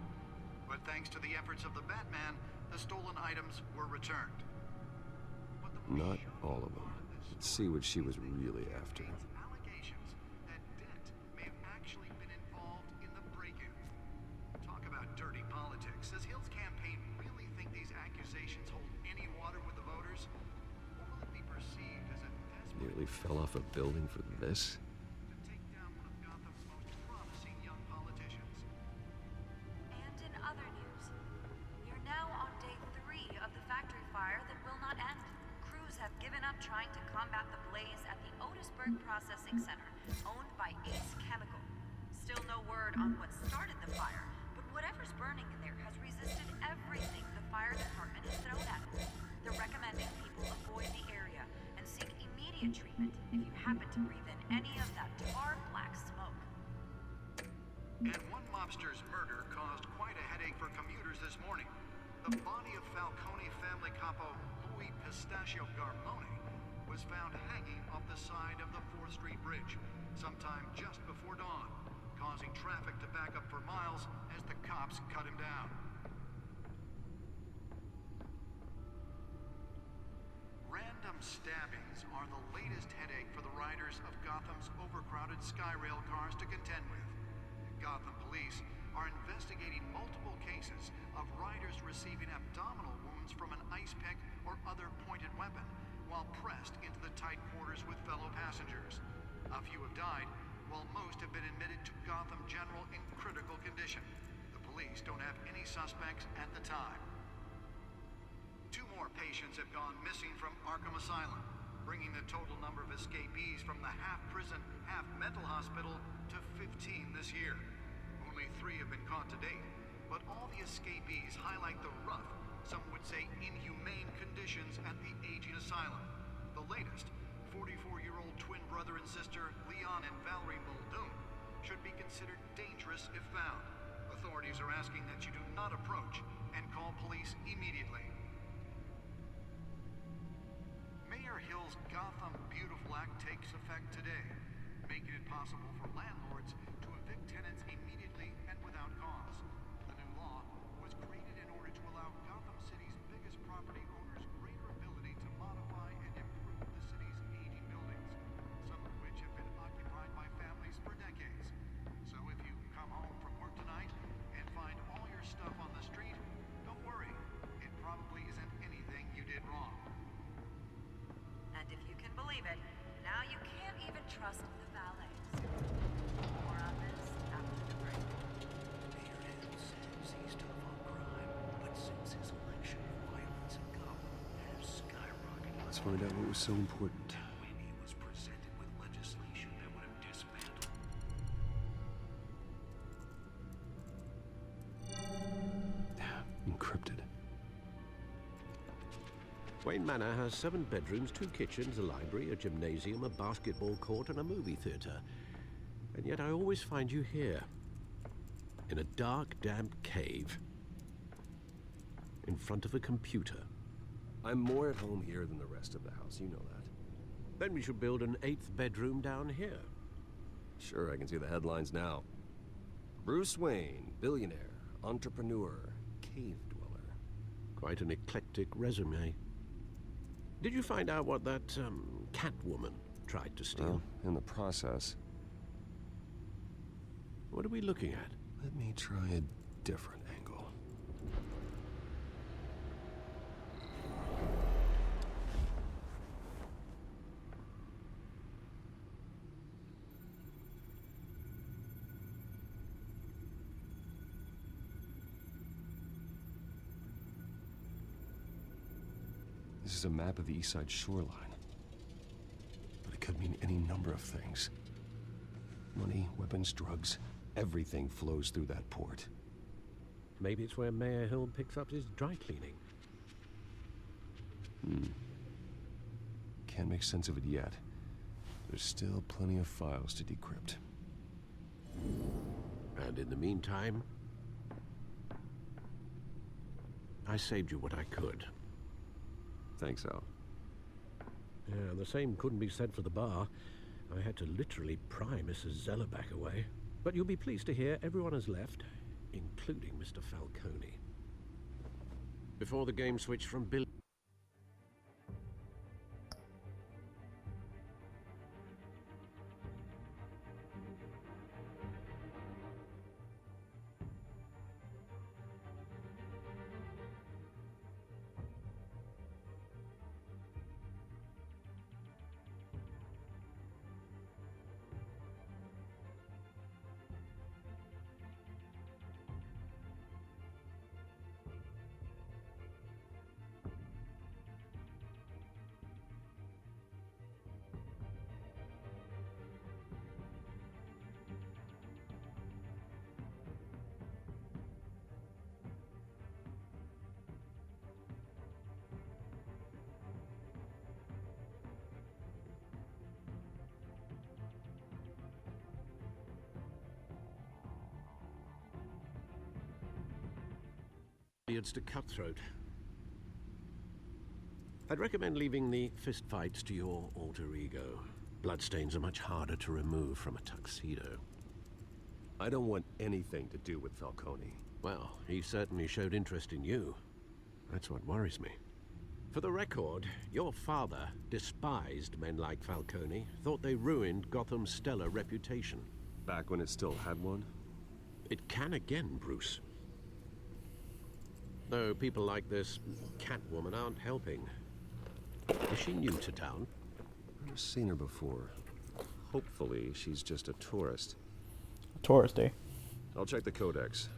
But thanks to the efforts of the Batman, the stolen items were returned. Not all of them. Let's see what she was really after. Allegations that Dent may have actually been involved in the break-in. Talk about dirty politics. Does Hill's campaign really think these accusations hold any water with the voters? Or will it be perceived as a desperate... Nearly fell off a building for this? Trying to combat the blaze at the Otisburg Processing Center, owned by Ace Chemical. Still no word on what started the fire, but whatever's burning in there has resisted everything the fire department has thrown at it. They're recommending people avoid the area and seek immediate treatment if you happen to breathe in any of that tar black smoke. And one mobster's murder caused quite a headache for commuters this morning. The body of Falcone family capo Louis Pistachio Garmone was found hanging off the side of the 4th Street Bridge sometime just before dawn, causing traffic to back up for miles as the cops cut him down. Random stabbings are the latest headache for the riders of Gotham's overcrowded Skyrail cars to contend with. Gotham police are investigating multiple cases of riders receiving abdominal wounds from an ice pick or other pointed weapon while pressed into the tight quarters with fellow passengers. A few have died, while most have been admitted to Gotham General in critical condition. The police don't have any suspects at the time. 2 more patients have gone missing from Arkham Asylum, bringing the total number of escapees from the half-prison, half-mental hospital to 15 this year. Only 3 have been caught to date, but all the escapees highlight the rough, some would say inhumane conditions at the aging asylum. The latest, 44-year-old twin brother and sister Leon and Valerie Muldoon, should be considered dangerous if found. Authorities are asking that you do not approach and call police immediately. Mayor Hill's Gotham Beautiful Act takes effect today. making it possible for landlords to evict tenants immediately and without cause. The new law was created in order to allow Gotham City's biggest property owners greater ability to modify and improve the city's aging buildings, some of which have been occupied by families for decades. So if you come home from work tonight and find all your stuff on the street, don't worry. It probably isn't anything you did wrong. And if you can believe it, now you can't even trust the valets. More on this after the break. Mayor Hill says he's tough on crime, but since his election, violence in Gotham has skyrocketed. Let's find out what was so important. When he was presented with legislation that would have dismantled. Encrypted. Wayne Manor has 7 bedrooms, 2 kitchens, a library, a gymnasium, a basketball court, and a movie theater. And yet I always find you here, in a dark, damp cave, in front of a computer. I'm more at home here than the rest of the house, you know that. Then we should build an 8th bedroom down here. Sure, I can see the headlines now. Bruce Wayne, billionaire, entrepreneur, cave dweller. Quite an eclectic resume. Did you find out what that, Catwoman tried to steal? Well, in the process. What are we looking at? Let me try a different angle. This is a map of the East Side shoreline. But it could mean any number of things. Money, weapons, drugs, everything flows through that port. Maybe it's where Mayor Hill picks up his dry cleaning. Can't make sense of it yet. There's still plenty of files to decrypt. And in the meantime, I saved you what I could. Thanks, Al. Yeah, the same couldn't be said for the bar. I had to literally pry Mrs. Zellerback away. But you'll be pleased to hear everyone has left, including Mr. Falcone. Before the game switched from Bill... to Cutthroat. I'd recommend leaving the fistfights to your alter ego. Bloodstains are much harder to remove from a tuxedo. I don't want anything to do with Falcone. Well, he certainly showed interest in you. That's what worries me. For the record, your father despised men like Falcone, thought they ruined Gotham's stellar reputation. Back when it still had one? It can again, Bruce. Though people like this Catwoman aren't helping. Is she new to town? I've seen her before. Hopefully, she's just a tourist. A tourist, eh? I'll check the codex.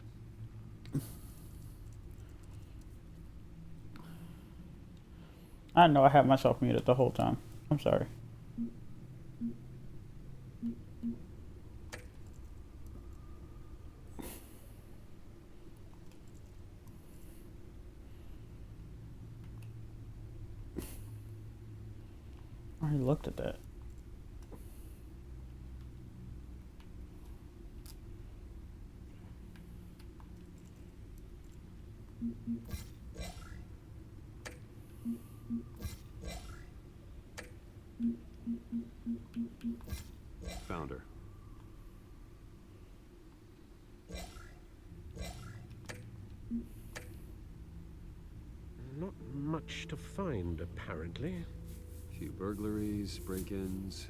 I know I had myself muted the whole time. I'm sorry. I already looked at that. Found her. Not much to find, apparently. Few burglaries, break-ins.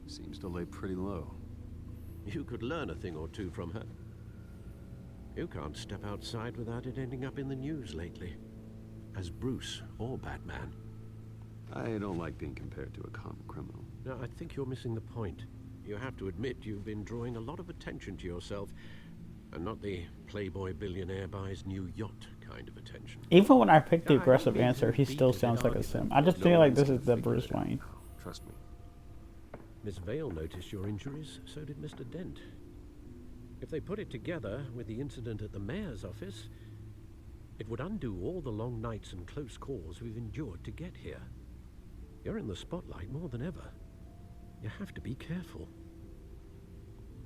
Seems to lay pretty low. You could learn a thing or two from her. You can't step outside without it ending up in the news lately. As Bruce or Batman. I don't like being compared to a common criminal. No, I think you're missing the point. You have to admit you've been drawing a lot of attention to yourself, and not the playboy billionaire buys new yacht kind of attention. Even when I pick the aggressive answer, he still sounds like a sim. I just feel like this is the Bruce Wayne. Trust me. Miss Vale noticed your injuries, so did Mr. Dent. If they put it together with the incident at the mayor's office, it would undo all the long nights and close calls we've endured to get here. You're in the spotlight more than ever. You have to be careful.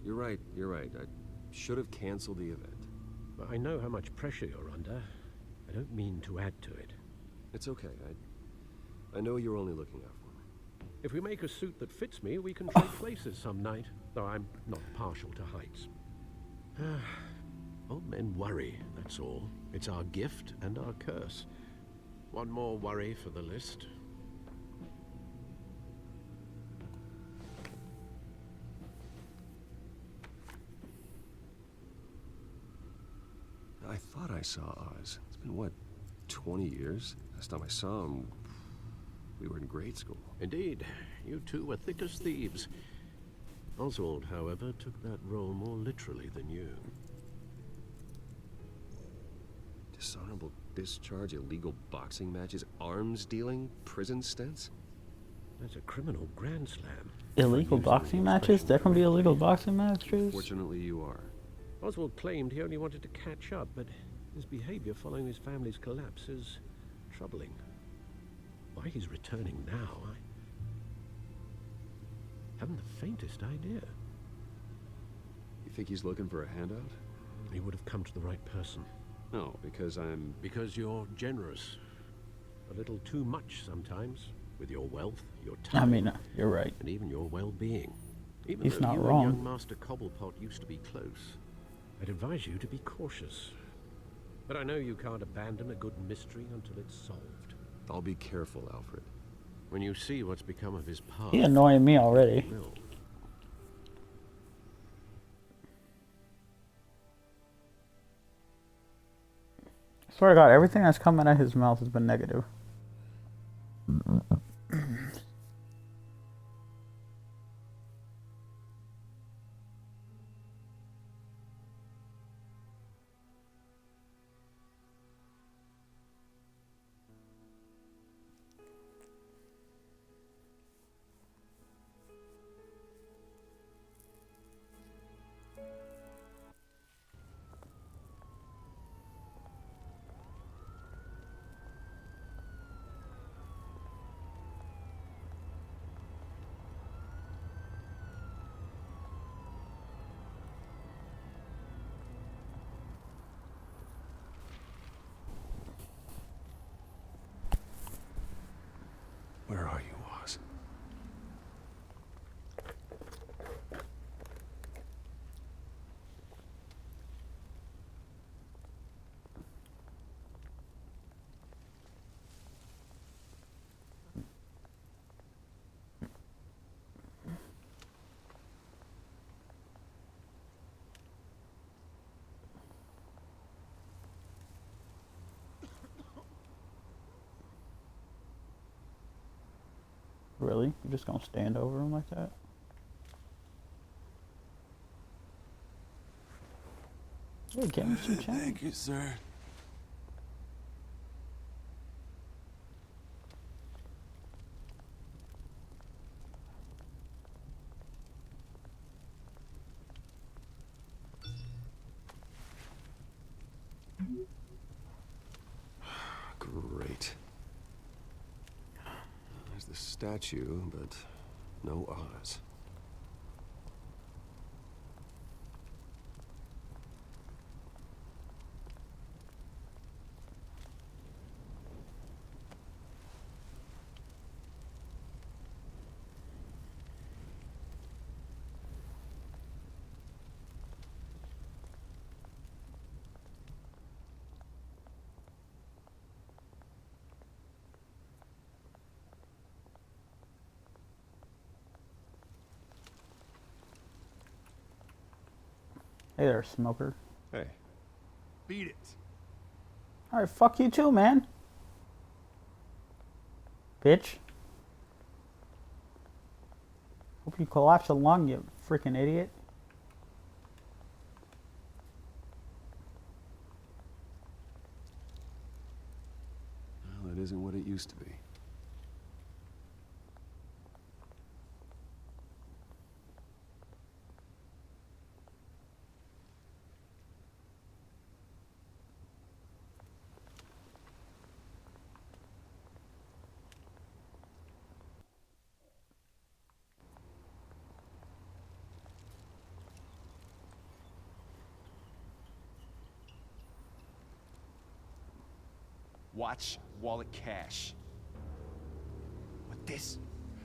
You're right. I should have canceled the event. But I know how much pressure you're under. I don't mean to add to it. It's okay. I know you're only looking out for me. If we make a suit that fits me, we can trade places some night, though I'm not partial to heights. Old men worry, that's all. It's our gift and our curse. One more worry for the list. I thought I saw Oz. It's been, what, 20 years? Last time I saw him, we were in grade school. Indeed. You two were thick as thieves. Oswald, however, took that role more literally than you. Dishonorable discharge, illegal boxing matches, arms dealing, prison stints? That's a criminal grand slam. Illegal boxing matches? There can be illegal boxing matches? Fortunately, you are. Oswald claimed he only wanted to catch up, but his behavior following his family's collapse is troubling. Why he's returning now, I haven't the faintest idea. You think he's looking for a handout? He would have come to the right person. No, because I'm... Because you're generous. A little too much sometimes, with your wealth, your time. I mean, you're right. And even your well-being. Even He's though not you wrong. and young Master Cobblepot used to be close, I'd advise you to be cautious. But I know you can't abandon a good mystery until it's solved. I'll be careful, Alfred. When you see what's become of his past... He's annoying me already. you will. I swear to God, everything that's coming out of his mouth has been negative. Where are you, Oz? Really? You're just gonna stand over him like that? Hey, get him some change. Thank you, sir. Great. There's the statue, but no Oz. Hey there, smoker. Hey. Beat it. All right, fuck you too, man. Bitch. Hope you collapse a lung, you freaking idiot. Well, it isn't what it used to be. Watch wallet cash. But this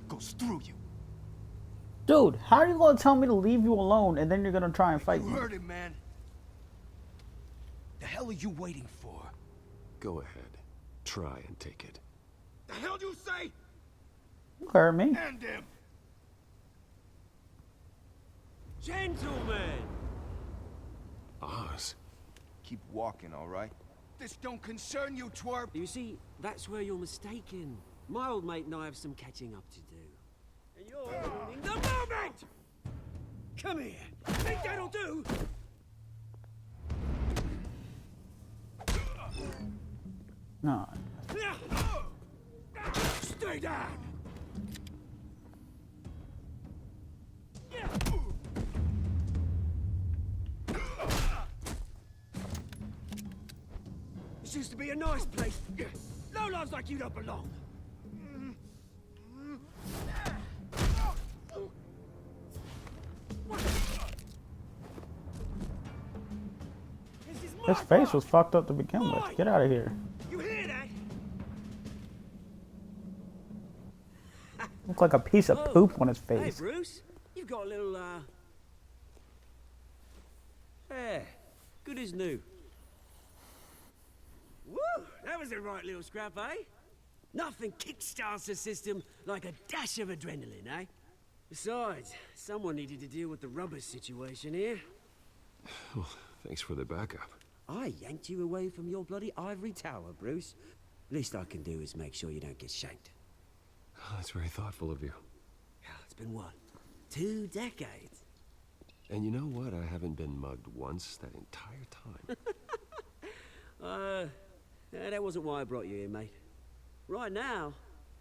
goes through you. Dude, how are you gonna tell me to leave you alone and then you're gonna try and fight You me? heard him, man. The hell are you waiting for? Go ahead. Try and take it. The hell do you say? Hurt me. End him. Gentlemen! Oz. Keep walking, all right? This don't concern you, twerp. You see, that's where you're mistaken. My old mate and I have some catching up to do. And you're ruining the moment! Come here. Think that'll do? No. Stay down! This used to be a nice place. No lives like you don't belong. His face was fucked up to begin with. Get out of here. You hear that? Look like a piece of poop on his Hey, face. Bruce. You've got a little, hair. Good as new. Woo! That was a right little scrap, eh? Nothing kickstarts the system like a dash of adrenaline, eh? Besides, someone needed to deal with the rubber situation here. Well, thanks for the backup. I yanked you away from your bloody ivory tower, Bruce. Least I can do is make sure you don't get shanked. Oh, that's very thoughtful of you. It's been what? 2 decades? And you know what? I haven't been mugged once that entire time. That wasn't why I brought you here, mate. Right now,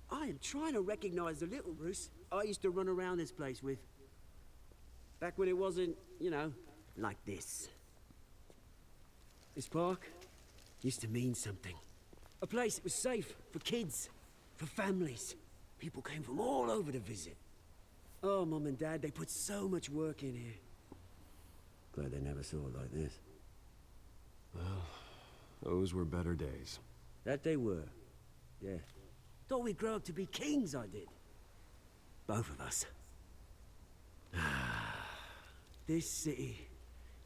I am trying to recognize the little Bruce I used to run around this place with. Back when it wasn't, you know, like this. This park used to mean something. A place that was safe for kids, for families. People came from all over to visit. Oh, Mum and Dad, they put so much work in here. Glad they never saw it like this. Well, those were better days. That they were. Yeah. Thought we'd grow up to be kings, I did. Both of us. This city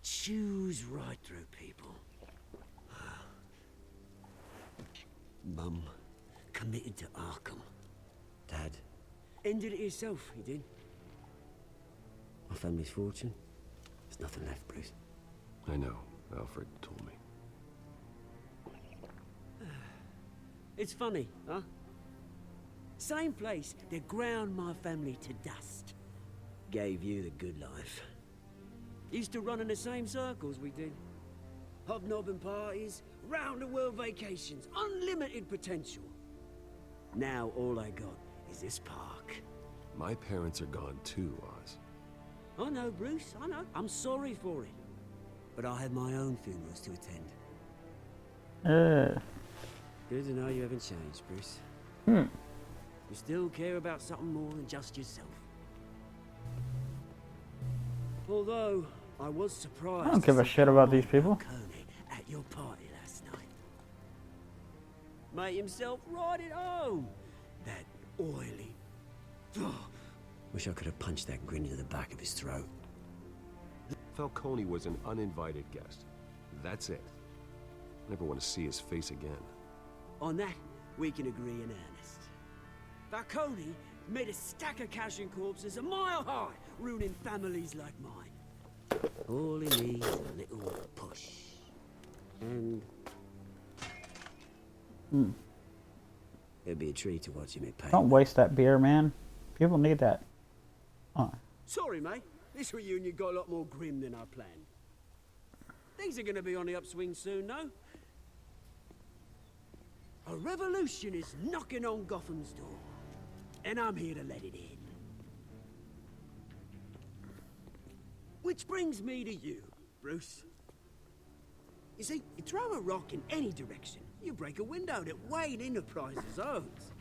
chews right through people. Mum committed to Arkham. Dad ended it himself, he did. My family's fortune. There's nothing left, Bruce. I know. Alfred told me. It's funny, huh? Same place that ground my family to dust. Gave you the good life. Used to run in the same circles we did. Hobnobbing parties, round-the-world vacations, unlimited potential. Now all I got is this park. My parents are gone too, Oz. I know, Bruce, I know. I'm sorry for it. But I have my own funerals to attend. Good to know you haven't changed, Bruce. You still care about something more than just yourself. Although, I was surprised. I don't give a shit about these people. At your party last night. Made himself right at home. That oily. Wish I could have punched that grin into the back of his throat. Falcone was an uninvited guest. That's it. Never want to see his face again. On that, we can agree in earnest. Falcone made a stack of cash and corpses a mile high, ruining families like mine. All he needs is a little push. And it'd be a treat to watch him in pain. Don't waste that beer, man. People need that. Sorry, mate. This reunion got a lot more grim than I planned. Things are gonna be on the upswing soon, though. A revolution is knocking on Gotham's door, and I'm here to let it in. Which brings me to you, Bruce. You see, you throw a rock in any direction, you break a window that Wayne Enterprises owns.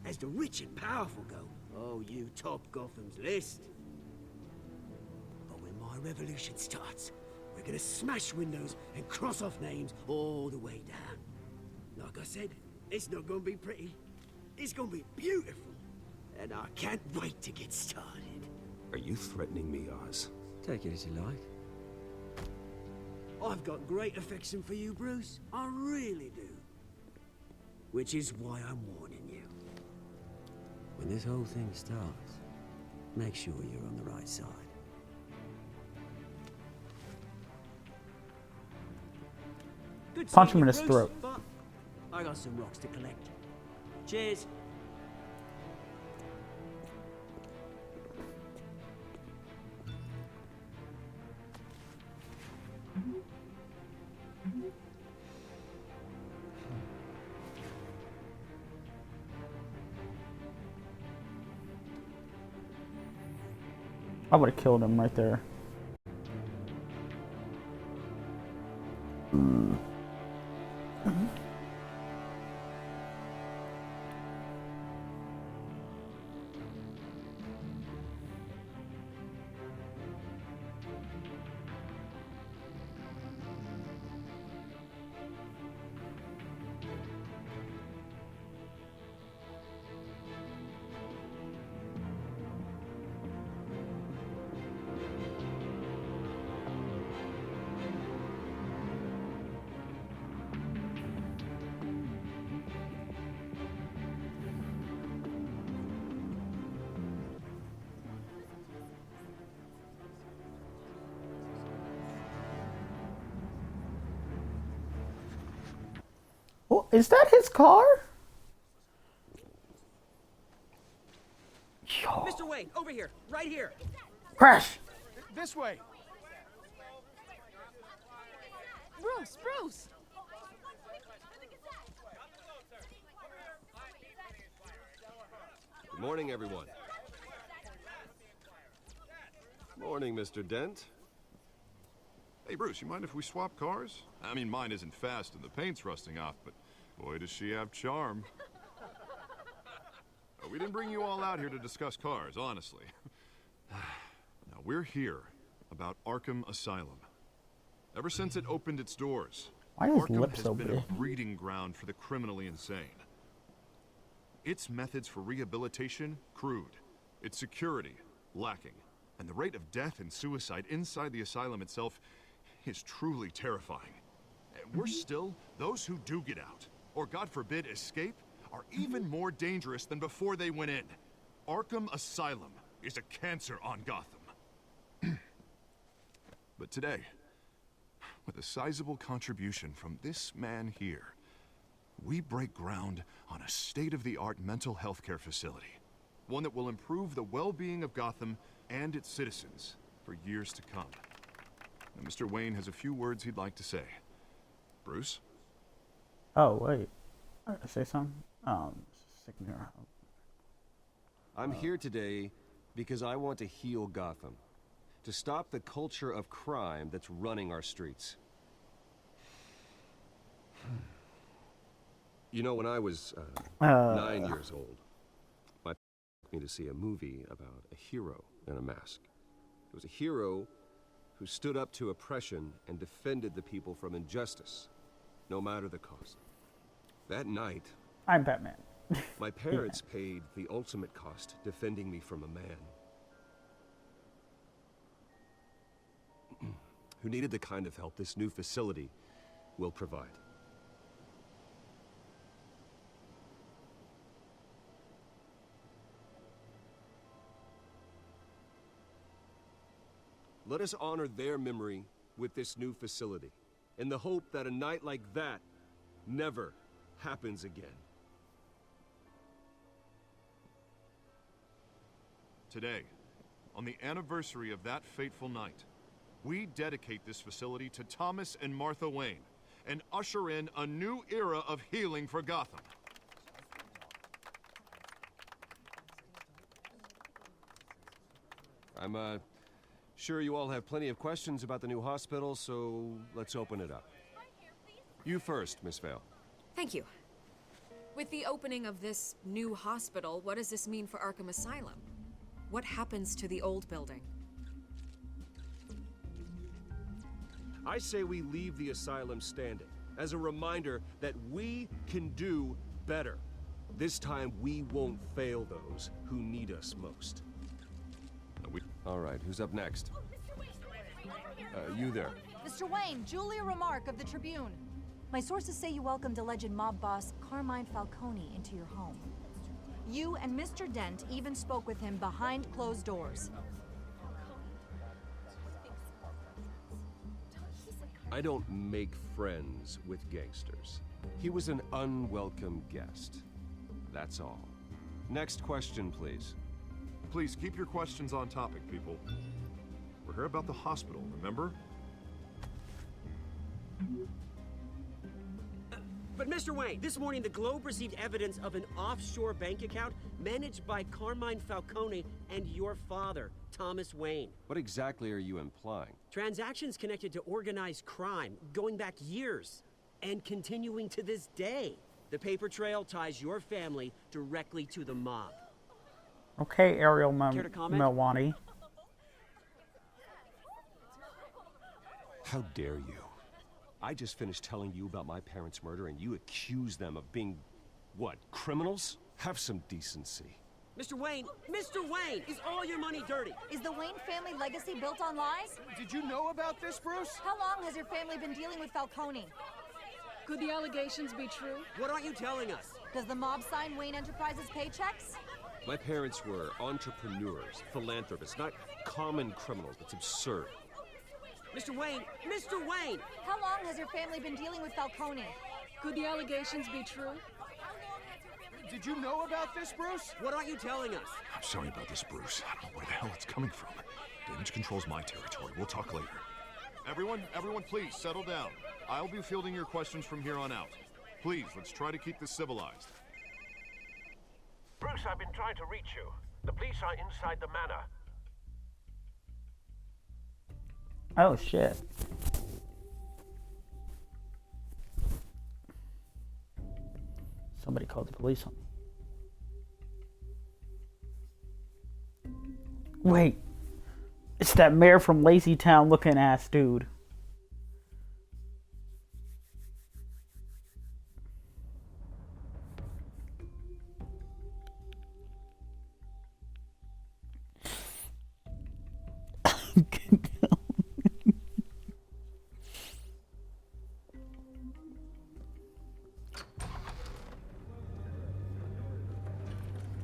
As the rich and powerful go, oh, you top Gotham's list. But when my revolution starts, we're gonna smash windows and cross off names all the way down. Like I said, it's not gonna be pretty. It's gonna be beautiful. And I can't wait to get started. Are you threatening me, Oz? Take it as you like. I've got great affection for you, Bruce. I really do. Which is why I'm warning you. When this whole thing starts, make sure you're on the right side. Good Punch seeing him in you, his Bruce, throat. But I got some rocks to collect. Cheers. I would have killed him right there. Oh, is that his car? Yo. Mr. Wayne, over here, right here. Crash! This way. Bruce! Good morning, everyone. Morning, Mr. Dent. Hey, Bruce, you mind if we swap cars? I mean, mine isn't fast and the paint's rusting off, but boy, does she have charm. We didn't bring you all out here to discuss cars, honestly. Now, we're here about Arkham Asylum. Ever since it opened its doors, Why is Arkham lip has so been big? a breeding ground for the criminally insane. Its methods for rehabilitation, crude. Its security, lacking. And the rate of death and suicide inside the asylum itself is truly terrifying. And worse still, those who do get out, or God forbid escape, are even more dangerous than before they went in. Arkham Asylum is a cancer on Gotham. But today, with a sizable contribution from this man here, we break ground on a state-of-the-art mental health care facility. One that will improve the well-being of Gotham and its citizens for years to come. Now, Mr. Wayne has a few words he'd like to say. Bruce? Oh, wait. Say something? I'm here today because I want to heal Gotham. To stop the culture of crime that's running our streets. You know, when I was 9 years old, my parents took me to see a movie about a hero in a mask. It was a hero who stood up to oppression and defended the people from injustice, no matter the cost. That night, I'm Batman. my parents paid the ultimate cost defending me from a man who needed the kind of help this new facility will provide. Let us honor their memory with this new facility, in the hope that a night like that never happens again. Today, on the anniversary of that fateful night, we dedicate this facility to Thomas and Martha Wayne and usher in a new era of healing for Gotham. I'm, sure you all have plenty of questions about the new hospital, so let's open it up. You first, Miss Vale. Thank you. With the opening of this new hospital, what does this mean for Arkham Asylum? What happens to the old building? I say we leave the asylum standing, as a reminder that we can do better. This time, we won't fail those who need us most. All right, who's up next? You there. Mr. Wayne, Julia Remark of the Tribune. My sources say you welcomed alleged mob boss Carmine Falcone into your home. You and Mr. Dent even spoke with him behind closed doors. I don't make friends with gangsters. He was an unwelcome guest. That's all. Next question, please. Please keep your questions on topic, people. We're here about the hospital, remember? But Mr. Wayne, this morning the Globe received evidence of an offshore bank account managed by Carmine Falcone and your father, Thomas Wayne. What exactly are you implying? Transactions connected to organized crime, going back years, and continuing to this day. The paper trail ties your family directly to the mob. Okay, Ariel Care to comment? Melwani. How dare you? I just finished telling you about my parents' murder and you accuse them of being, what, criminals? Have some decency. Mr. Wayne, is all your money dirty? Is the Wayne family legacy built on lies? Did you know about this, Bruce? How long has your family been dealing with Falcone? Could the allegations be true? What aren't you telling us? Does the mob sign Wayne Enterprises paychecks? My parents were entrepreneurs, philanthropists, not common criminals. That's absurd. Mr. Wayne! How long has your family been dealing with Falcone? Could the allegations be true? Did you know about this, Bruce? What aren't you telling us? I'm sorry about this, Bruce. I don't know where the hell it's coming from. Damage control's my territory. We'll talk later. Everyone, please, settle down. I'll be fielding your questions from here on out. Please, let's try to keep this civilized. Bruce, I've been trying to reach you. The police are inside the manor. Oh shit. Somebody called the police on me. Wait. It's that mayor from Lazy Town looking ass dude.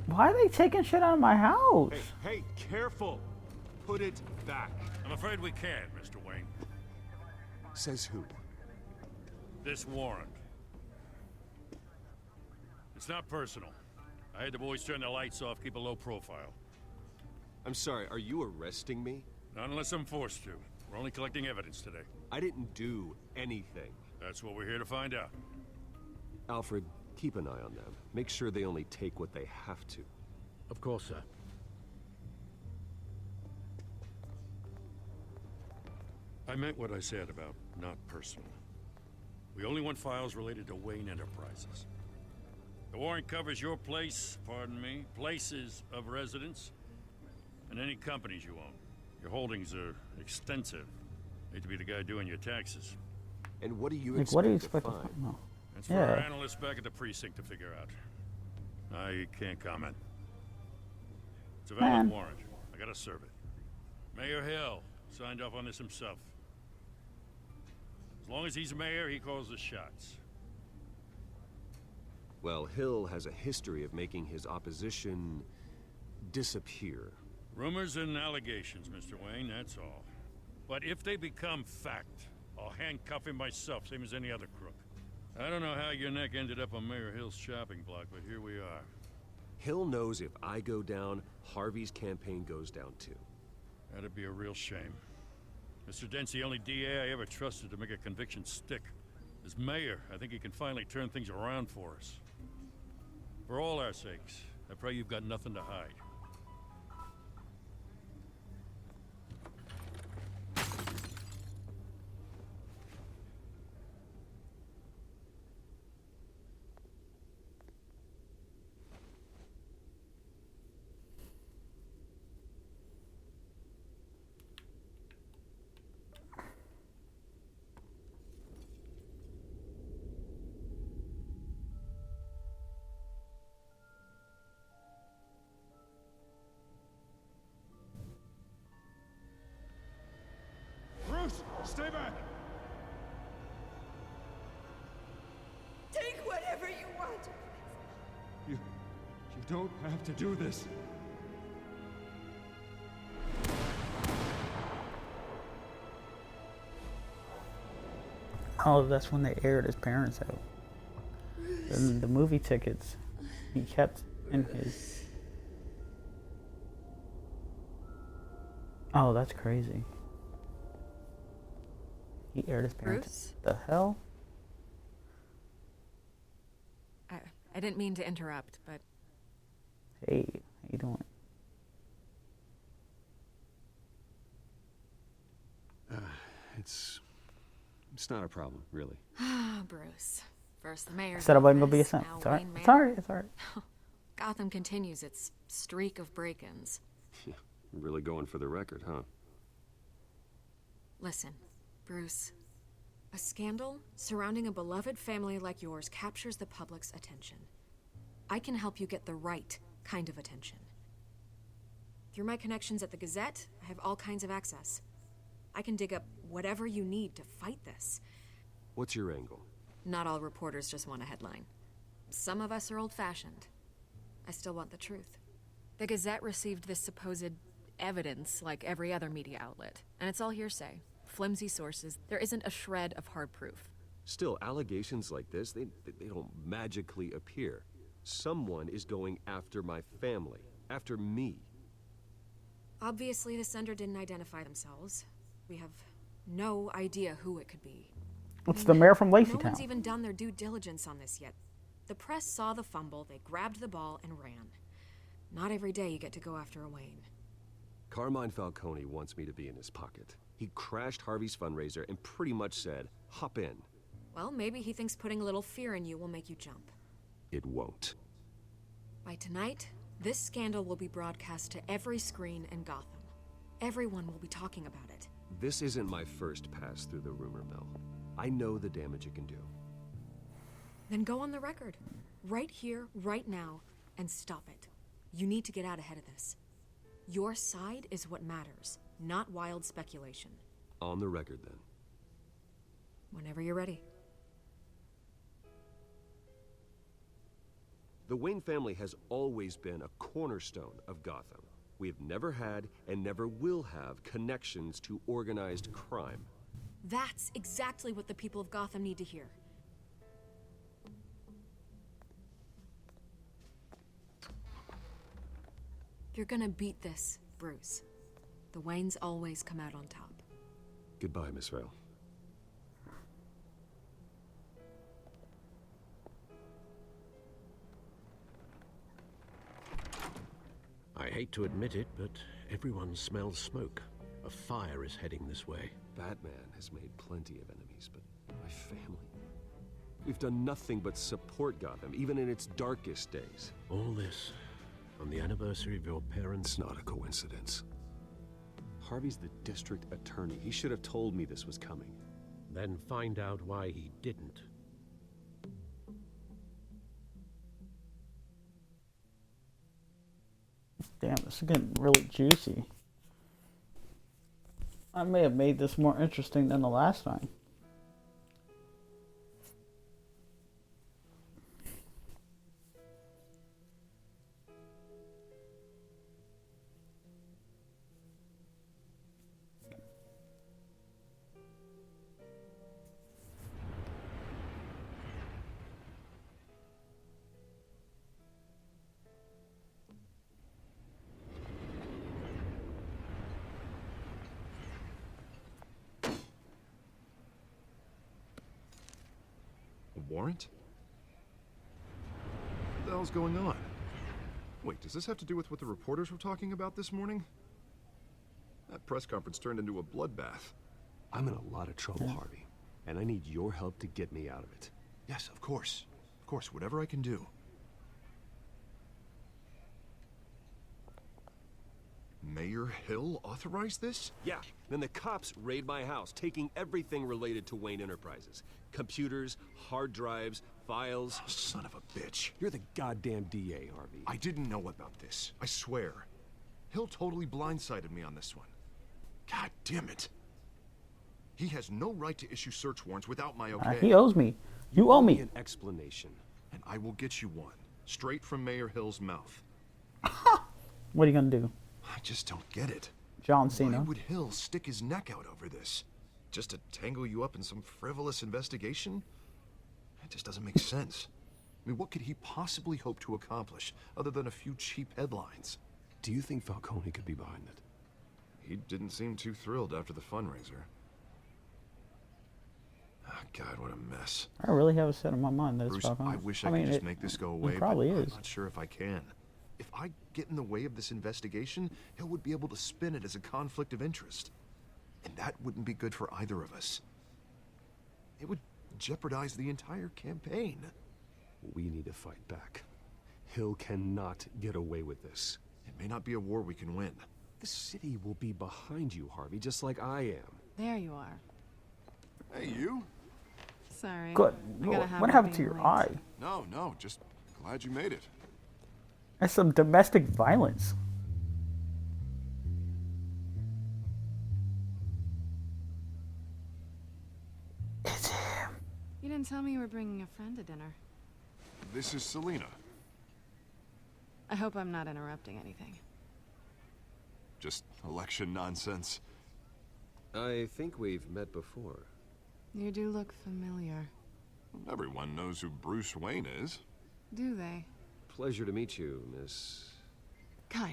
Why are they taking shit out of my house? Hey, careful! Put it back. I'm afraid we can't, Mr. Wayne. Says who? This warrant. It's not personal. I had the boys turn the lights off, keep a low profile. I'm sorry, are you arresting me? Not unless I'm forced to. We're only collecting evidence today. I didn't do anything. That's what we're here to find out. Alfred, keep an eye on them. Make sure they only take what they have to. Of course, sir. I meant what I said about not personal. We only want files related to Wayne Enterprises. The warrant covers your place, pardon me, places of residence, and any companies you own. Your holdings are extensive. Hate to be the guy doing your taxes. And what do you Like, what do you expect to find? No. That's for our analysts back at the precinct to figure out. I can't comment. It's a valid warrant. I gotta serve it. Mayor Hill signed off on this himself. As long as he's mayor, he calls the shots. Well, Hill has a history of making his opposition disappear. Rumors and allegations, Mr. Wayne, that's all. But if they become fact, I'll handcuff him myself, same as any other crook. I don't know how your neck ended up on Mayor Hill's shopping block, but here we are. Hill knows if I go down, Harvey's campaign goes down too. That'd be a real shame. Mr. Dent's the only DA I ever trusted to make a conviction stick. As mayor, I think he can finally turn things around for us. For all our sakes, I pray you've got nothing to hide. Bruce, stay back! Take whatever you want. You don't have to do this. Oh, that's when they aired his parents out. And the movie tickets he kept in his. Oh, that's crazy. He aired his parents. Bruce? The hell? I didn't mean to interrupt, but Hey, how you doing? It's not a problem, really. Bruce. First the mayor's I said I wasn't gonna be a office, son. now It's alright. Wayne It's Manor. alright. It's alright. Gotham continues its streak of break-ins. Really going for the record, huh? Listen, Bruce. A scandal surrounding a beloved family like yours captures the public's attention. I can help you get the right kind of attention. Through my connections at the Gazette, I have all kinds of access. I can dig up whatever you need to fight this. What's your angle? Not all reporters just want a headline. Some of us are old-fashioned. I still want the truth. The Gazette received this supposed evidence like every other media outlet, and it's all hearsay. Flimsy sources. There isn't a shred of hard proof. Still, allegations like this, they don't magically appear. Someone is going after my family, after me. Obviously, the sender didn't identify themselves. We have no idea who it could be. It's the mayor from No Lazytown. one's even done their due diligence on this yet. The press saw the fumble, they grabbed the ball and ran. Not every day you get to go after a Wayne. Carmine Falcone wants me to be in his pocket. He crashed Harvey's fundraiser and pretty much said, hop in. Well, maybe he thinks putting a little fear in you will make you jump. It won't. By tonight, this scandal will be broadcast to every screen in Gotham. Everyone will be talking about it. This isn't my first pass through the rumor mill. I know the damage it can do. Then go on the record. Right here, right now, and stop it. You need to get out ahead of this. Your side is what matters, not wild speculation. On the record, then. Whenever you're ready. The Wayne family has always been a cornerstone of Gotham. We have never had and never will have connections to organized crime. That's exactly what the people of Gotham need to hear. You're gonna beat this, Bruce. The Waynes always come out on top. Goodbye, Miss Vale. I hate to admit it, but everyone smells smoke. A fire is heading this way. Batman has made plenty of enemies, but my family... We've done nothing but support Gotham, even in its darkest days. All this on the anniversary of your parents'... It's not a coincidence. Harvey's the district attorney. He should have told me this was coming. Then find out why he didn't. Damn, this is getting really juicy. I may have made this more interesting than the last time. warrant? What the hell's going on? Wait, does this have to do with what the reporters were talking about this morning? That press conference turned into a bloodbath. I'm in a lot of trouble, Harvey, and I need your help to get me out of it. Yes, of course. Of course, whatever I can do. Mayor Hill authorized this? Yeah, then the cops raid my house, taking everything related to Wayne Enterprises. Computers, hard drives, files. Oh, son of a bitch. You're the goddamn DA, Harvey. I didn't know about this. I swear. Hill totally blindsided me on this one. God damn it. He has no right to issue search warrants without my okay. He owes me. You owe me an explanation. And I will get you one. Straight from Mayor Hill's mouth. What are you gonna do? I just don't get it. John Cena. Why would Hill stick his neck out over this? Just to tangle you up in some frivolous investigation? It just doesn't make sense. I mean, what could he possibly hope to accomplish other than a few cheap headlines? Do you think Falcone could be behind it? He didn't seem too thrilled after the fundraiser. Oh, God, what a mess. I really have a set in my mind that it's Bruce, Falcone. I wish I could just make this go away, It probably but is. I'm not sure if I can. If I get in the way of this investigation, Hill would be able to spin it as a conflict of interest. And that wouldn't be good for either of us. It would jeopardize the entire campaign. We need to fight back. Hill cannot get away with this. It may not be a war we can win. The city will be behind you, Harvey, just like I am. There you are. Hey, you? Sorry. Good. I got a habit What of happened to being your late. eye? No, just glad you made it. That's some domestic violence. It's him. You didn't tell me you were bringing a friend to dinner. This is Selina. I hope I'm not interrupting anything. Just election nonsense. I think we've met before. You do look familiar. Everyone knows who Bruce Wayne is. Do they? Pleasure to meet you, Miss... Kyle.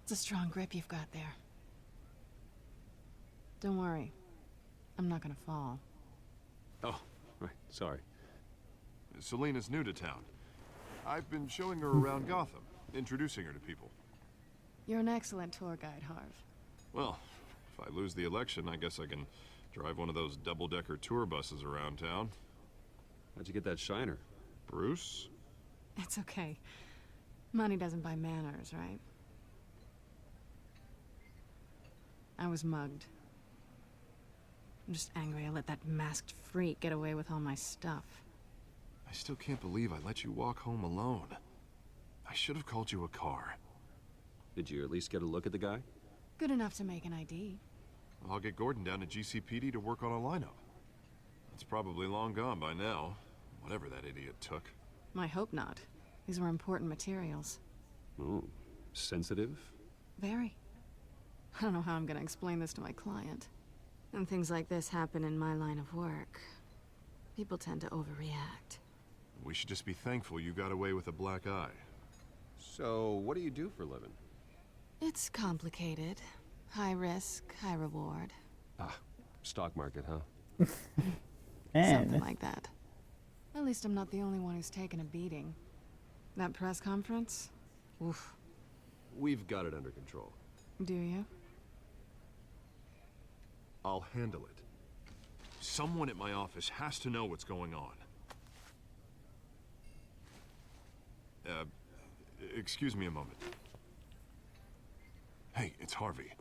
It's a strong grip you've got there. Don't worry. I'm not gonna fall. Oh, right, sorry. Selina's new to town. I've been showing her around Gotham, introducing her to people. You're an excellent tour guide, Harv. Well, if I lose the election, I guess I can drive one of those double-decker tour buses around town. How'd you get that shiner? Bruce? It's okay. Money doesn't buy manners, right? I was mugged. I'm just angry I let that masked freak get away with all my stuff. I still can't believe I let you walk home alone. I should have called you a car. Did you at least get a look at the guy? Good enough to make an ID. I'll get Gordon down to GCPD to work on a lineup. It's probably long gone by now, whatever that idiot took. I hope not. These were important materials. Ooh, sensitive? Very. I don't know how I'm gonna explain this to my client. And things like this happen in my line of work. People tend to overreact. We should just be thankful you got away with a black eye. So, what do you do for a living? It's complicated. High risk, high reward. Ah, stock market, huh? Something like that. At least I'm not the only one who's taken a beating. That press conference? Oof. We've got it under control. Do you? I'll handle it. Someone at my office has to know what's going on. Excuse me a moment. Hey, it's Harvey.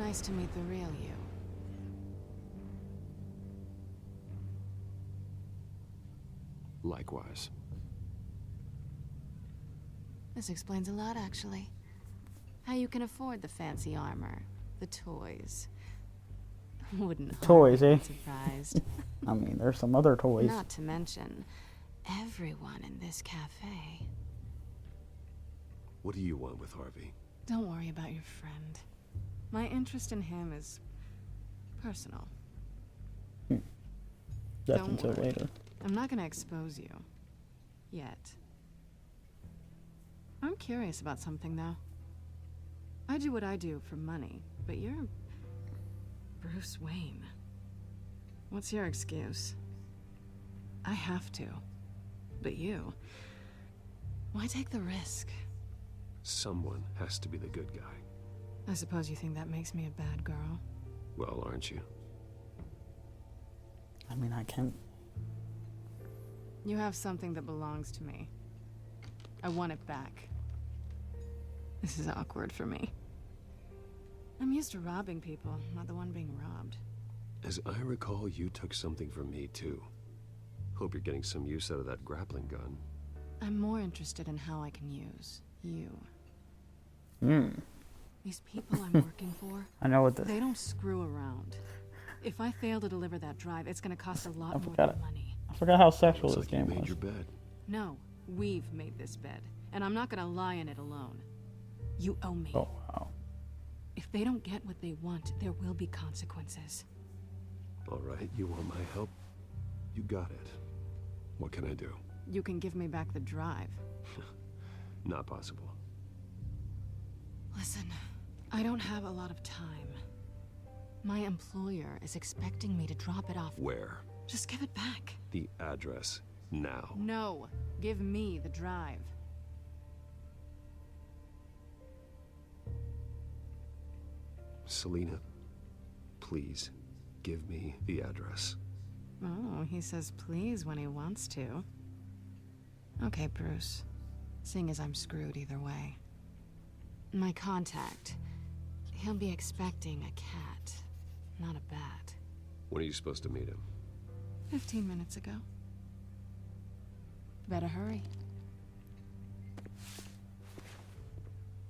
Nice to meet the real you. Likewise. This explains a lot, actually. How you can afford the fancy armor, the toys. Wouldn't Toys, hardly eh? be surprised. I mean, there's some other toys. Not to mention, everyone in this cafe. What do you want with Harvey? Don't worry about your friend. My interest in him is personal. That's Don't until worry. later. I'm not gonna expose you. Yet. I'm curious about something, though. I do what I do for money, but you're Bruce Wayne. What's your excuse? I have to. But you... why take the risk? Someone has to be the good guy. I suppose you think that makes me a bad girl. Well, aren't you? I mean, I can. You have something that belongs to me. I want it back. This is awkward for me. I'm used to robbing people, not the one being robbed. As I recall, you took something from me, too. Hope you're getting some use out of that grappling gun. I'm more interested in how I can use you. These people I'm working for, I know what the... they don't screw around. If I fail to deliver that drive, it's gonna cost a lot more forgot than money. I forgot how sexual Looks this like you game made was. your bed. No, we've made this bed, and I'm not gonna lie in it alone. You owe me. Oh, wow. If they don't get what they want, there will be consequences. All right, you want my help? You got it. What can I do? You can give me back the drive. Not possible. Listen, I don't have a lot of time. My employer is expecting me to drop it off. Where? Just give it back. The address. Now. No, give me the drive. Selina, please, give me the address. Oh, he says please when he wants to. Okay, Bruce. Seeing as I'm screwed either way. My contact. He'll be expecting a cat, not a bat. When are you supposed to meet him? 15 minutes ago. Better hurry.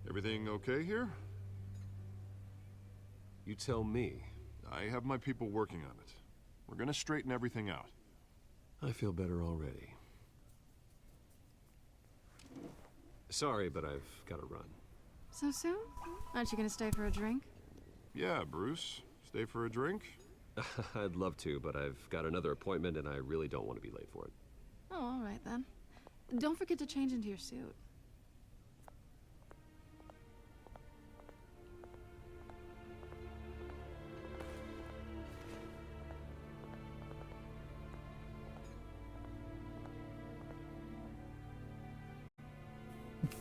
Everything okay here? You tell me. I have my people working on it. We're gonna straighten everything out. I feel better already. Sorry, but I've got to run. So soon? Aren't you gonna stay for a drink? Yeah, Bruce. Stay for a drink? I'd love to, but I've got another appointment and I really don't want to be late for it. Oh, all right then. Don't forget to change into your suit.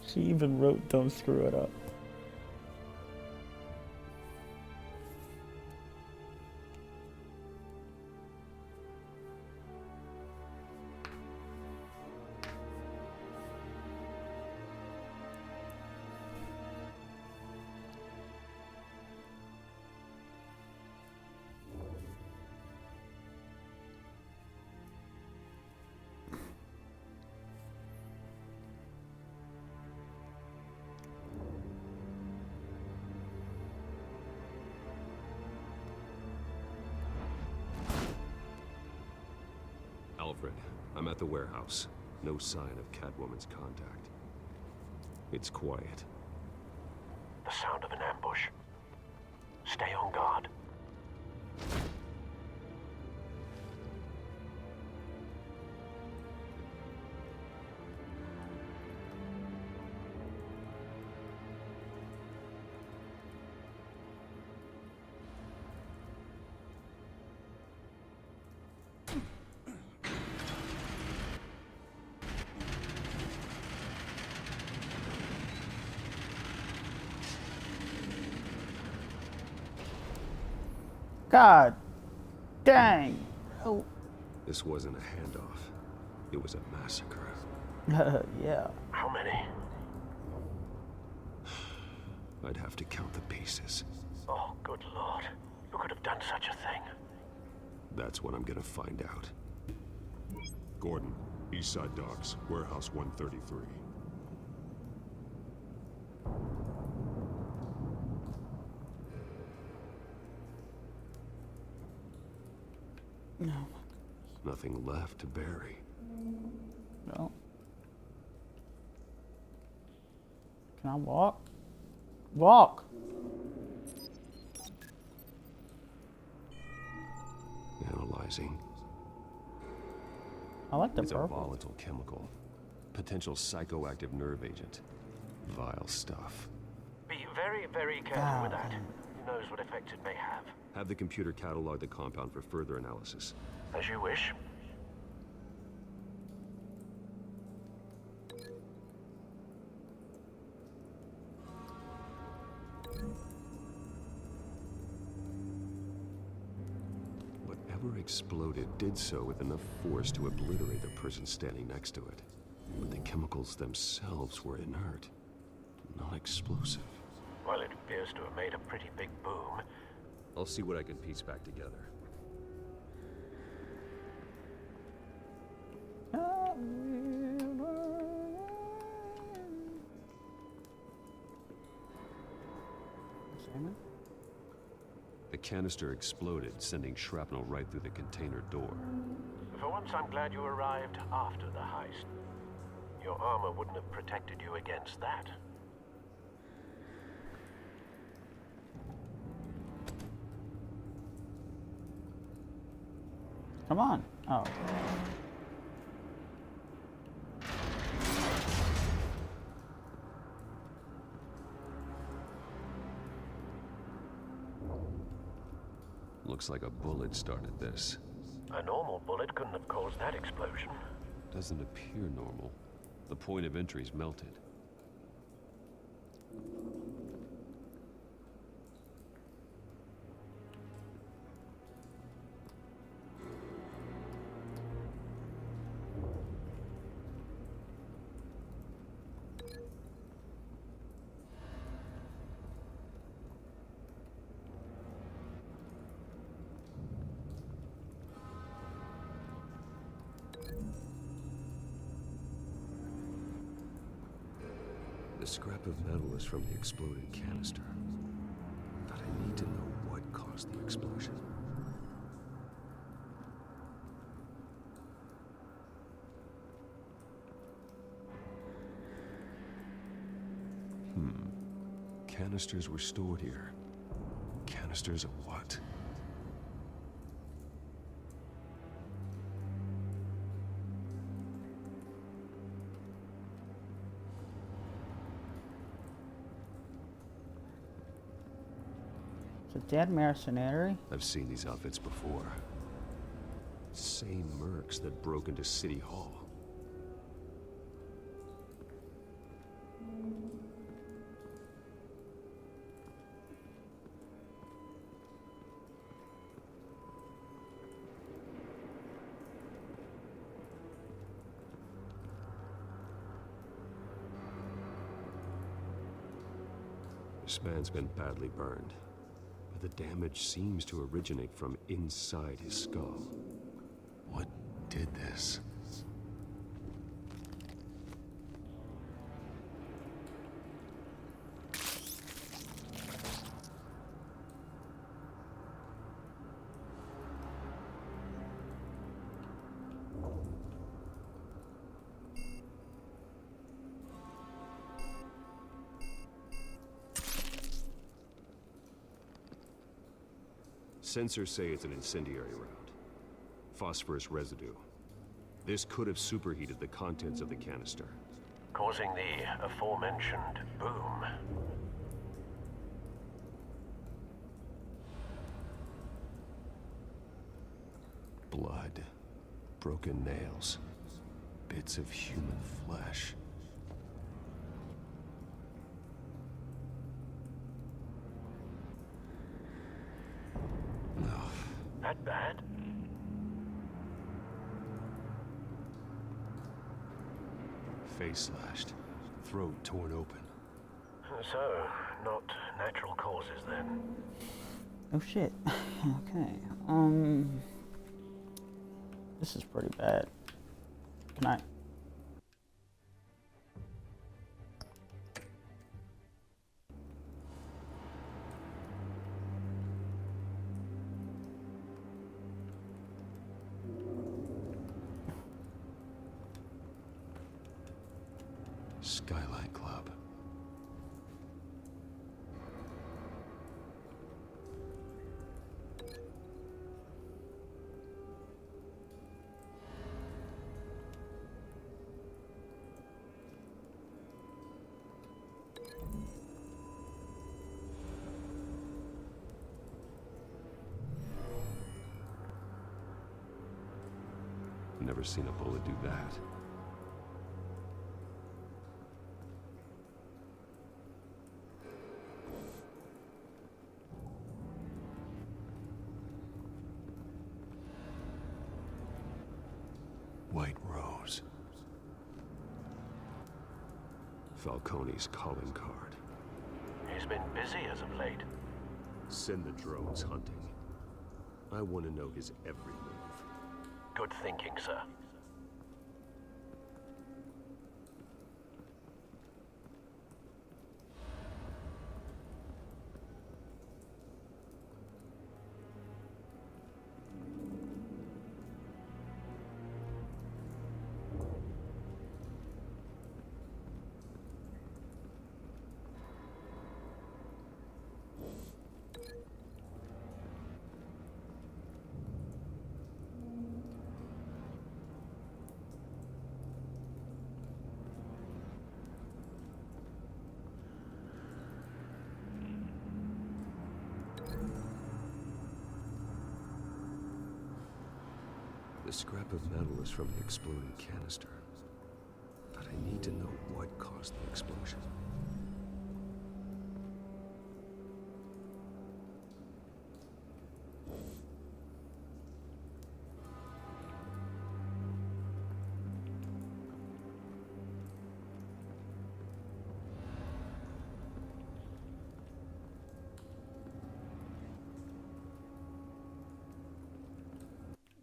She even wrote, "Don't screw it up." Alfred, I'm at the warehouse. No sign of Catwoman's contact. It's quiet. The sound of an ambush. Stay on guard. God dang. Oh. This wasn't a handoff. It was a massacre. Yeah. How many? I'd have to count the pieces. Oh, good lord. Who could have done such a thing? That's what I'm gonna find out. Gordon, Eastside Docks, Warehouse 133. No. Nothing left to bury. No. Can I walk? Walk! Analyzing. I like the It's purple. a volatile chemical. Potential psychoactive nerve agent. Vile stuff. Be very, very careful with that. Who knows what effects it may have. Have the computer catalog the compound for further analysis. As you wish. Whatever exploded did so with enough force to obliterate the person standing next to it. But the chemicals themselves were inert, not explosive. Well, it appears to have made a pretty big boom. I'll see what I can piece back together. The canister exploded, sending shrapnel right through the container door. For once, I'm glad you arrived after the heist. Your armor wouldn't have protected you against that. Come on. Oh. Looks like a bullet started this. A normal bullet couldn't have caused that explosion. Doesn't appear normal. The point of entry's melted. The scrap of metal is from the exploded canister. But I need to know what caused the explosion. Canisters were stored here. Canisters of what? It's a dead mercenary. I've seen these outfits before. Same mercs that broke into City Hall. This man's been badly burned, but the damage seems to originate from inside his skull. What did this? Sensors say it's an incendiary round. Phosphorus residue. This could have superheated the contents of the canister, Causing the aforementioned boom. Blood, broken nails, bits of human flesh. That bad? Face slashed, throat torn open. So, not natural causes then. Oh shit. Okay. This is pretty bad. Can I? Skyline Club. Never seen a bullet do that. White Rose. Falcone's calling card. He's been busy as of late. Send the drones hunting. I want to know his every move. Good thinking, sir. The scrap of metal is from the exploding canister. But I need to know what caused the explosion.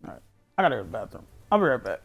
Alright, I gotta go to the bathroom. I'll be right back.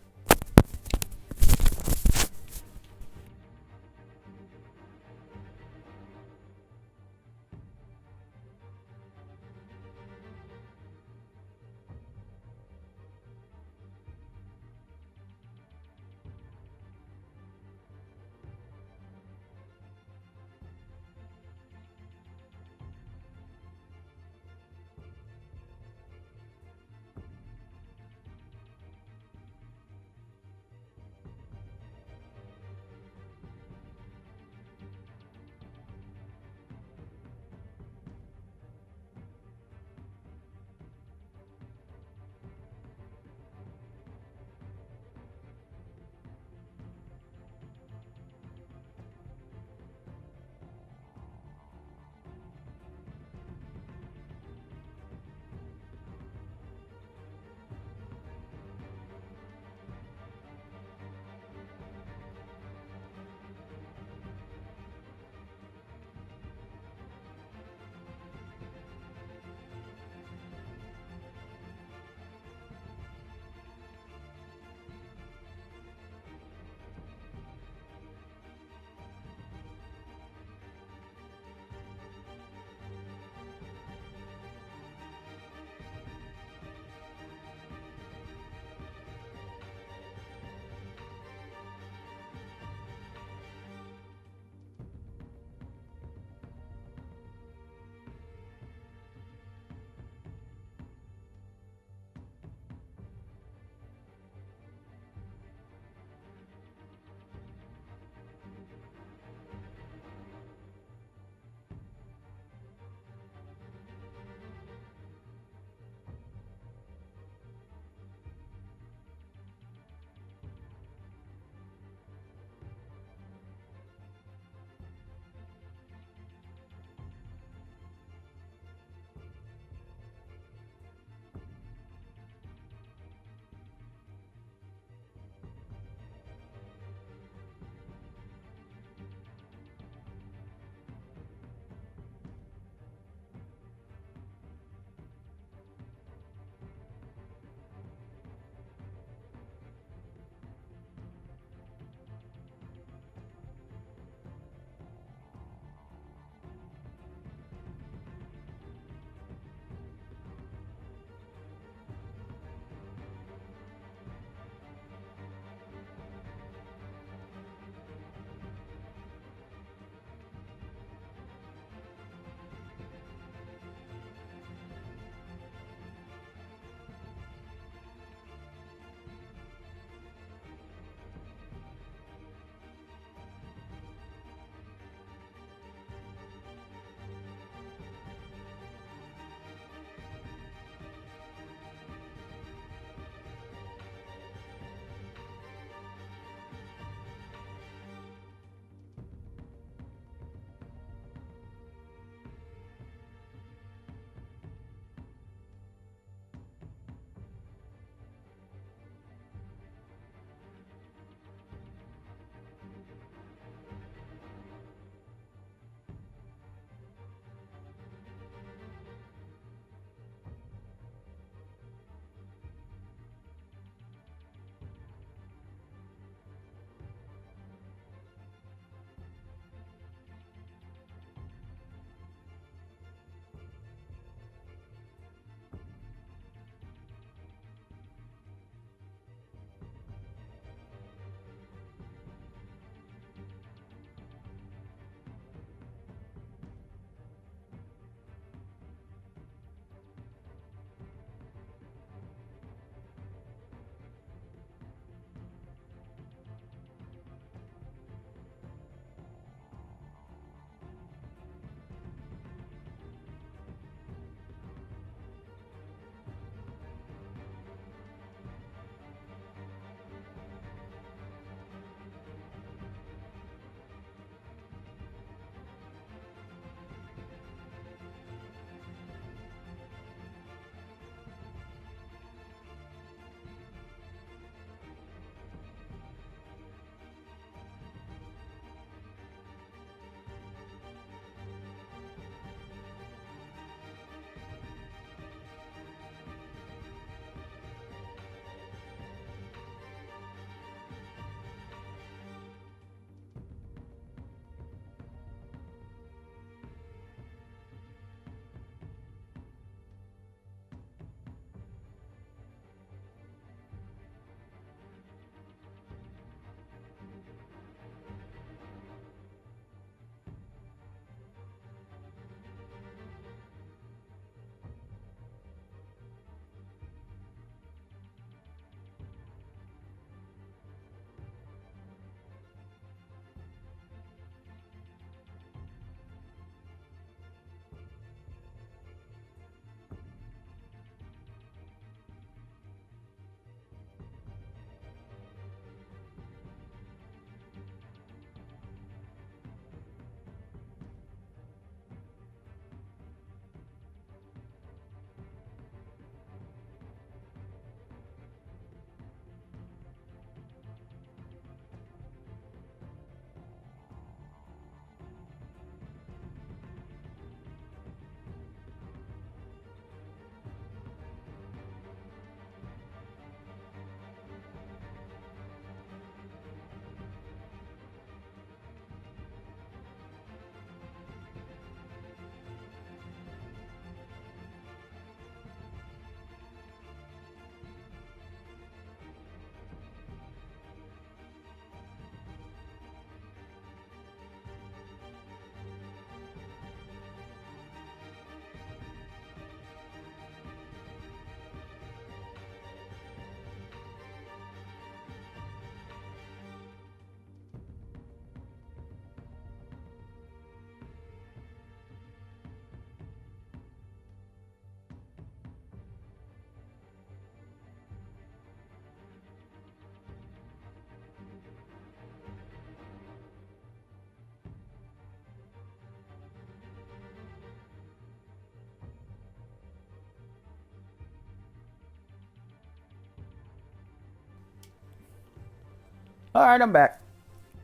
Alright, I'm back.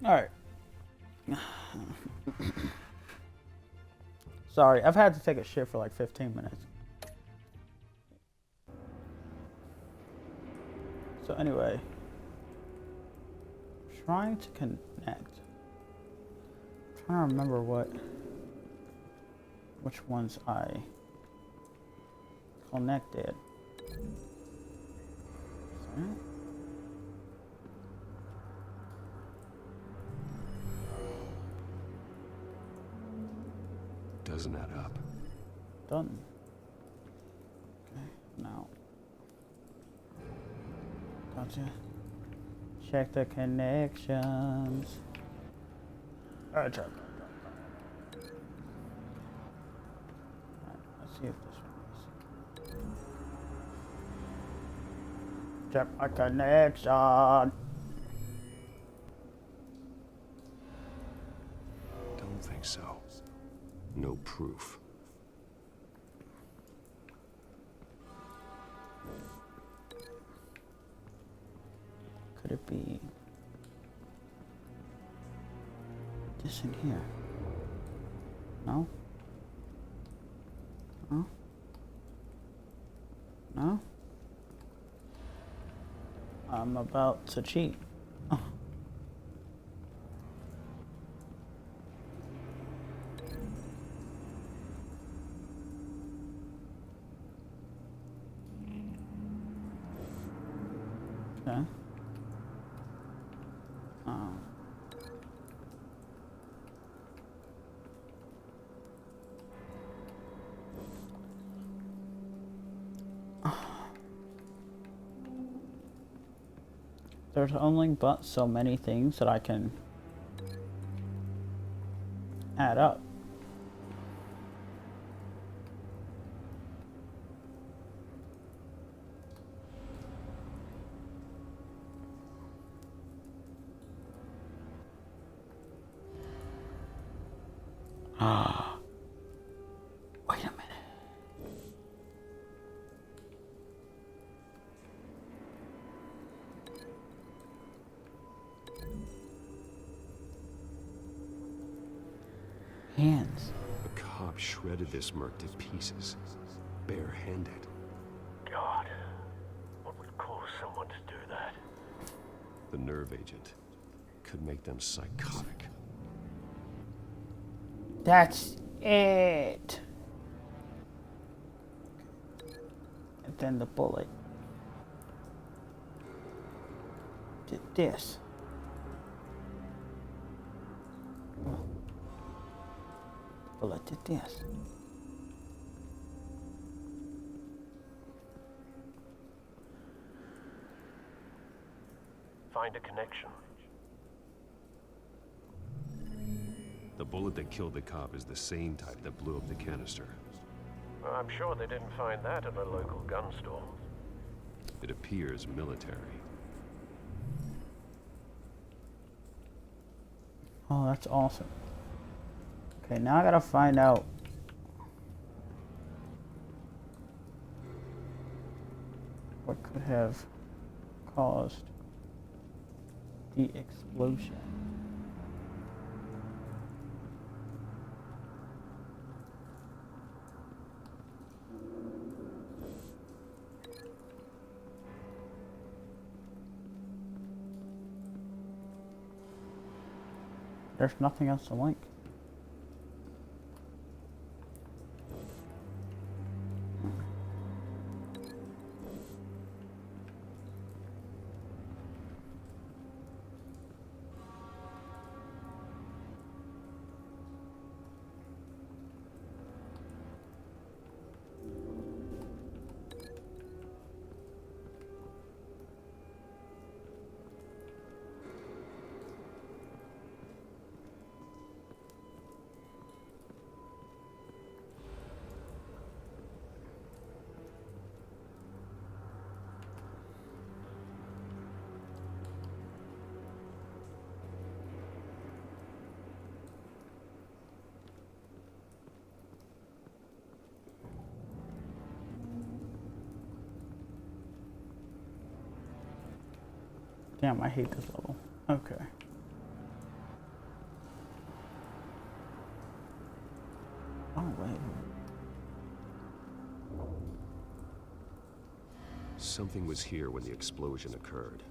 Alright. Sorry, I've had to take a shit for like 15 minutes. So anyway. Trying to connect. Trying to remember which ones I connected. Doesn't add up. Done. Okay, now. Gotcha. Check the connections. Alright, check. Alright, let's see if this one is. Check my connection. Don't think so. No proof. Could it be this in here? No? No? No? I'm about to cheat. Oh. Okay. There's only but so many things that I can add up. Wait a minute. Hands. A cop shredded this merc to pieces, bare-handed. God, what would cause someone to do that? The nerve agent could make them psychotic. That's it. And then the bullet did this. Bullet did this. Find a connection. The bullet that killed the cop is the same type that blew up the canister. I'm sure they didn't find that at a local gun store. It appears military. Oh, that's awesome. Okay, now I gotta find out what could have caused the explosion. There's nothing else to link. Damn, I hate this level. Okay. Oh, wait. Something was here when the explosion occurred.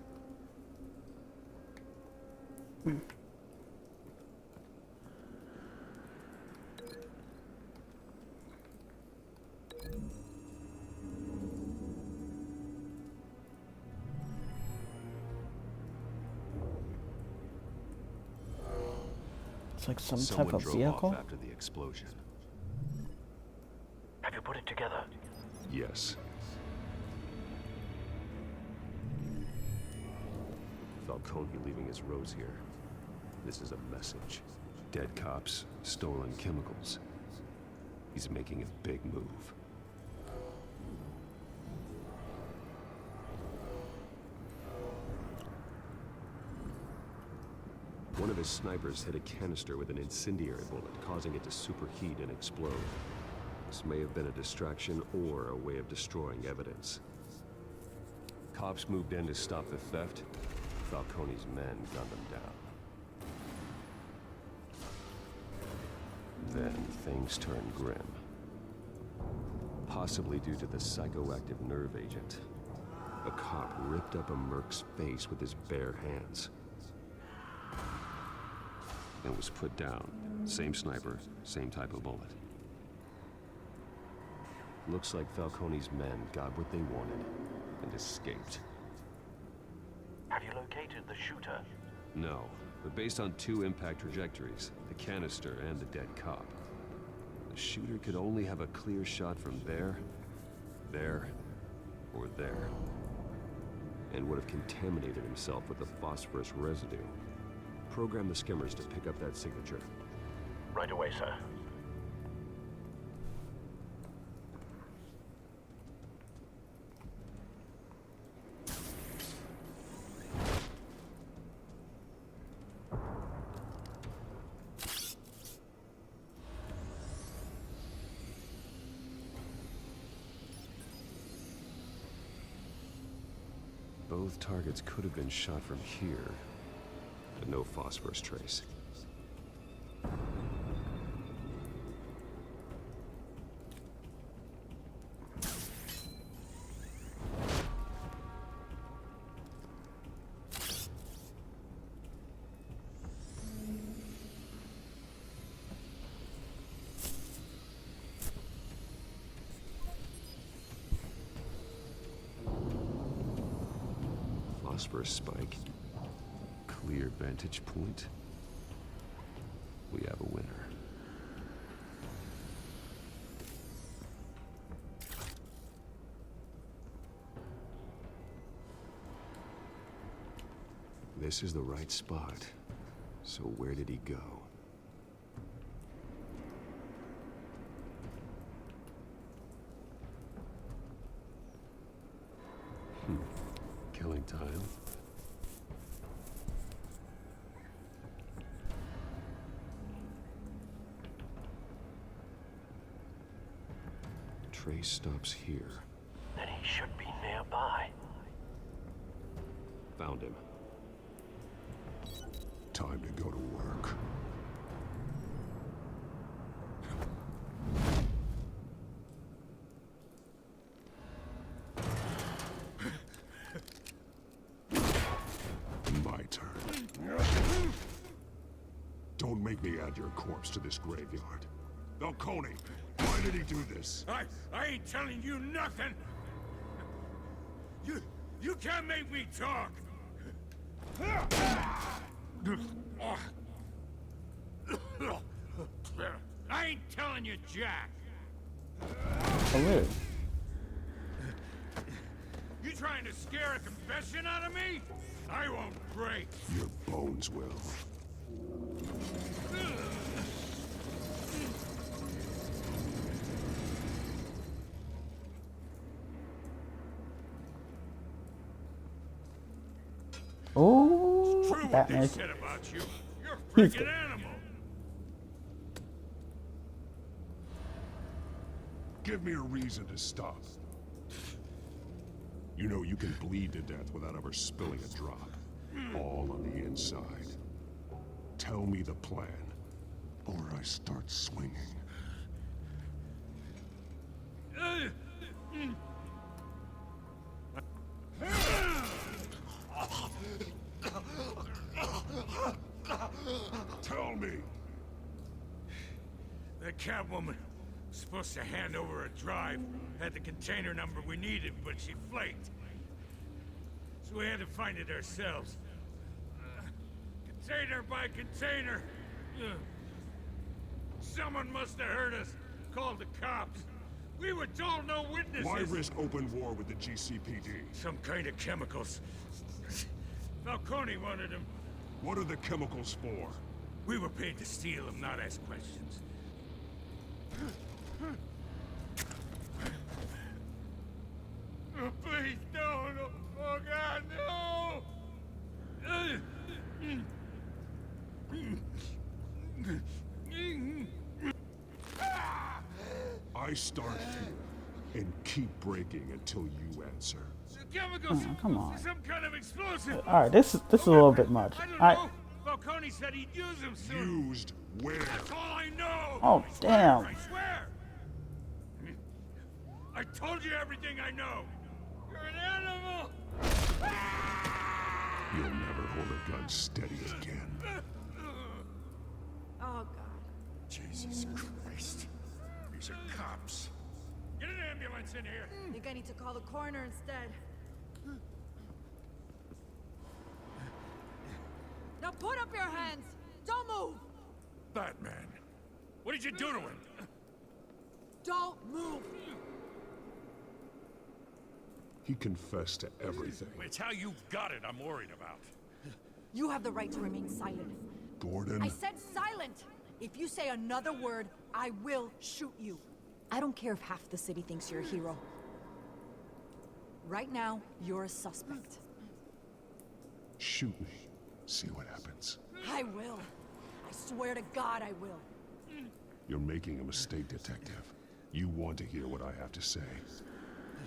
It's like some Someone type of drove vehicle. off after the explosion. Have you put it together? Yes. Falcone leaving his rose here. This is a message. Dead cops, stolen chemicals. He's making a big move. One of his snipers hit a canister with an incendiary bullet, causing it to superheat and explode. This may have been a distraction or a way of destroying evidence. Cops moved in to stop the theft. Falcone's men gunned them down. Then things turned grim. Possibly due to the psychoactive nerve agent. A cop ripped up a merc's face with his bare hands. And was put down. Same sniper, same type of bullet. Looks like Falcone's men got what they wanted and escaped. Have you located the shooter? No, but based on two impact trajectories, the canister and the dead cop, the shooter could only have a clear shot from there, or there, and would have contaminated himself with the phosphorus residue. Program the skimmers to pick up that signature. Right away, sir. Both targets could have been shot from here, but no phosphorus trace. Phosphorus spike. Clear vantage point. We have a winner. This is the right spot. So where did he go? Killing time. Trace stops here. Then he should be nearby. Found him. Time to go to work. My turn. Don't make me add your corpse to this graveyard. Falcone, why did he do this? I ain't telling you nothing. You can't make me talk. I ain't telling you, Jack. Oh, weird. You trying to scare a confession out of me? I won't break. Your bones will. Oh, True what Batman. they said about you. You're a He's freaking good. animal. Give me a reason to stop. You know you can bleed to death without ever spilling a drop. all on the inside. Tell me the plan, or I start swinging. Tell me. The Catwoman was supposed to hand over a drive, had the container number we needed, but she flaked. So we had to find it ourselves. Container by container. Someone must have heard us, called the cops. We were told no witnesses. Why risk open war with the GCPD? Some kind of chemicals. Falcone wanted them. What are the chemicals for? We were paid to steal them, not ask questions. Oh, please, no, no. Oh, God, no! I start here and keep breaking until you answer. Chemicals! Oh, come on. Some kind of explosive! All right, this is a little bit much. I don't know. Falcone said he'd use them soon. Used where? That's all I know! Oh, damn. I swear! I told you everything I know! You're an animal! You'll never hold a gun steady again. Oh, God. Jesus Christ. These are cops. Get an ambulance in here! I think I need to call the coroner instead. Now put up your hands! Don't move! Batman, what did you do to him? Don't move! He confessed to everything. It's how you got it I'm worried about. You have the right to remain silent. Gordon? I said silent! If you say another word, I will shoot you. I don't care if half the city thinks you're a hero. Right now, you're a suspect. Shoot me. See what happens. I will. I swear to God I will. You're making a mistake, Detective. You want to hear what I have to say.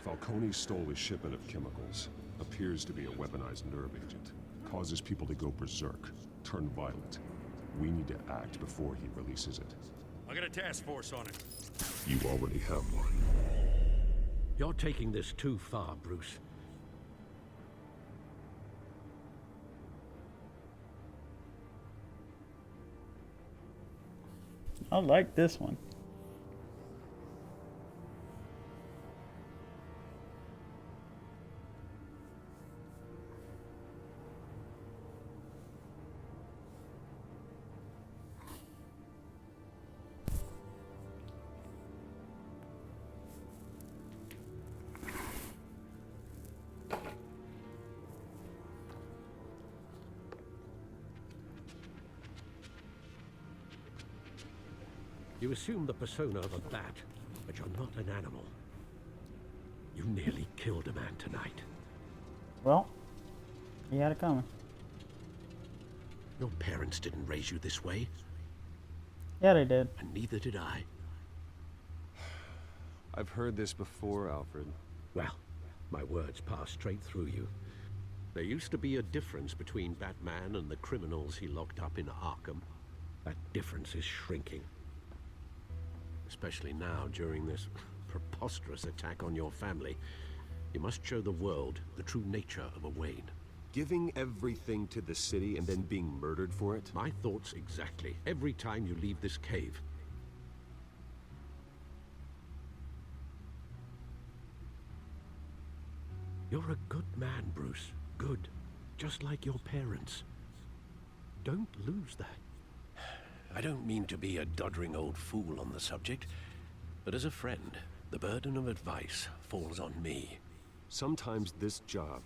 Falcone stole a shipment of chemicals. Appears to be a weaponized nerve agent. Causes people to go berserk, turn violent. We need to act before he releases it. I got a task force on it. You already have one. You're taking this too far, Bruce. I like this one. You assume the persona of a bat, but you're not an animal. You nearly killed a man tonight. Well, he had it coming. Your parents didn't raise you this way. Yeah, they did. And neither did I. I've heard this before, Alfred. Well, my words pass straight through you. There used to be a difference between Batman and the criminals he locked up in Arkham. That difference is shrinking. Especially now, during this preposterous attack on your family. You must show the world the true nature of a Wayne. Giving everything to the city and then being murdered for it? My thoughts exactly. Every time you leave this cave. You're a good man, Bruce. Good. Just like your parents. Don't lose that. I don't mean to be a doddering old fool on the subject, but as a friend, the burden of advice falls on me. Sometimes this job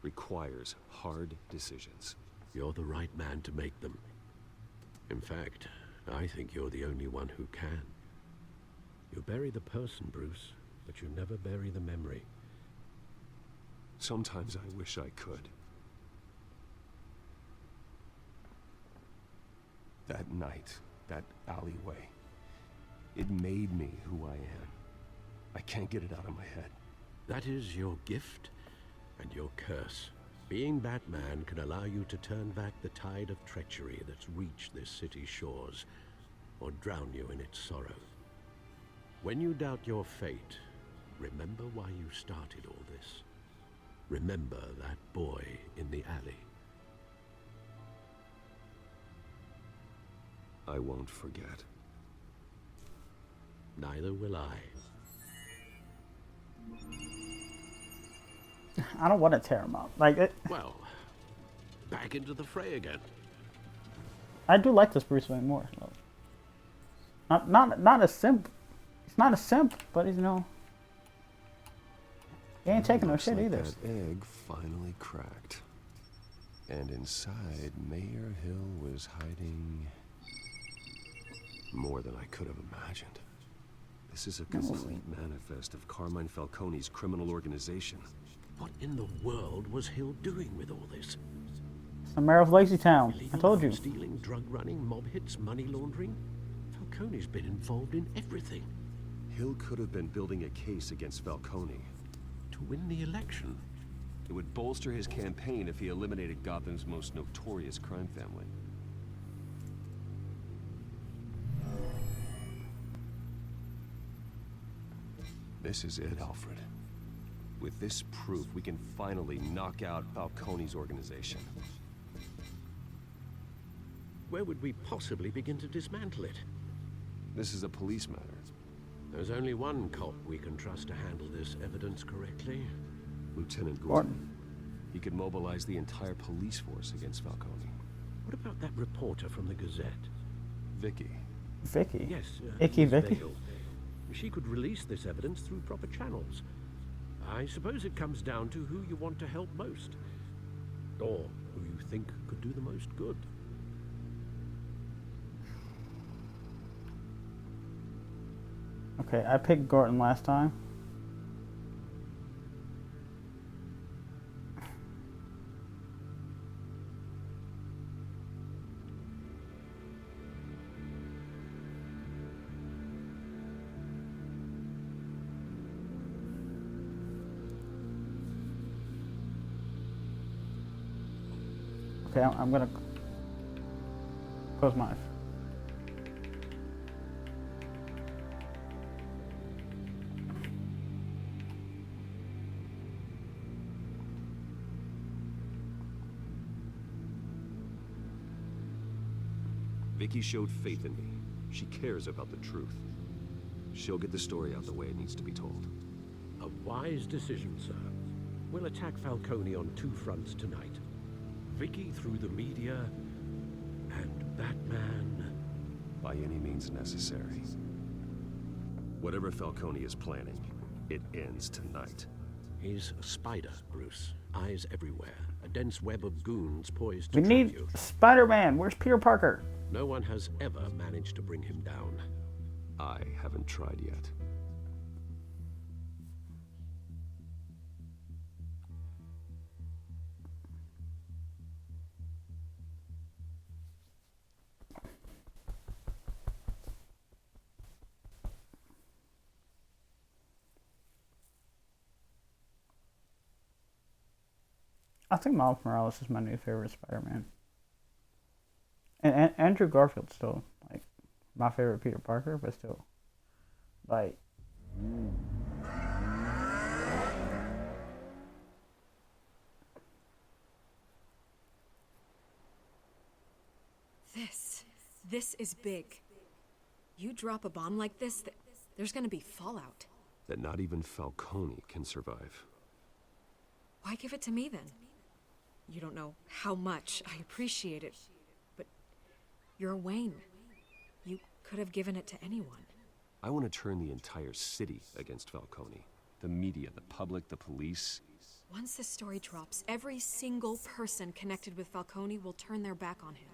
requires hard decisions. You're the right man to make them. In fact, I think you're the only one who can. You bury the person, Bruce, but you never bury the memory. Sometimes I wish I could. That night, that alleyway, it made me who I am. I can't get it out of my head. That is your gift and your curse. Being Batman can allow you to turn back the tide of treachery that's reached this city's shores, or drown you in its sorrow. When you doubt your fate, remember why you started all this. Remember that boy in the alley. I won't forget. Neither will I. I don't want to tear him up. Like it. Well, back into the fray again. I do like this Bruce Wayne more. So. Not a simp. He's not a simp, but he's he ain't taking no shit like either. That egg finally cracked, and inside Mayor Hill was hiding more than I could have imagined. This is a complete manifest of Carmine Falcone's criminal organization. What in the world was Hill doing with all this? The mayor of Lazy Town. I told you. Stealing, drug running, mob hits, money laundering. Falcone's been involved in everything. Hill could have been building a case against Falcone. To win the election. It would bolster his campaign if he eliminated Gotham's most notorious crime family. This is it, Alfred. With this proof, we can finally knock out Falcone's organization. Where would we possibly begin to dismantle it? This is a police matter. There's only one cop we can trust to handle this evidence correctly. Lieutenant Gordon. He could mobilize the entire police force against Falcone. What about that reporter from the Gazette? Vicky. Vicky? Yes. Icky Miss Vicky? Vale. She could release this evidence through proper channels. I suppose it comes down to who you want to help most. Or who you think could do the most good. Okay, I picked Gordon last time. Okay, I'm gonna close my eyes. Vicky showed faith in me. She cares about the truth. She'll get the story out the way it needs to be told. A wise decision, sir. We'll attack Falcone on two fronts tonight. Vicky through the media, and Batman... by any means necessary. Whatever Falcone is planning, it ends tonight. He's a spider, Bruce. Eyes everywhere. A dense web of goons poised to We trap need you. Spider-Man. Where's Peter Parker? No one has ever managed to bring him down. I haven't tried yet. I think Miles Morales is my new favorite Spider-Man. And Andrew Garfield's still, like, my favorite Peter Parker, but still, like... This is big. You drop a bomb like this, there's gonna be fallout. That not even Falcone can survive. Why give it to me then? You don't know how much I appreciate it, but you're Wayne. You could have given it to anyone. I want to turn the entire city against Falcone. The media, the public, the police. Once this story drops, every single person connected with Falcone will turn their back on him.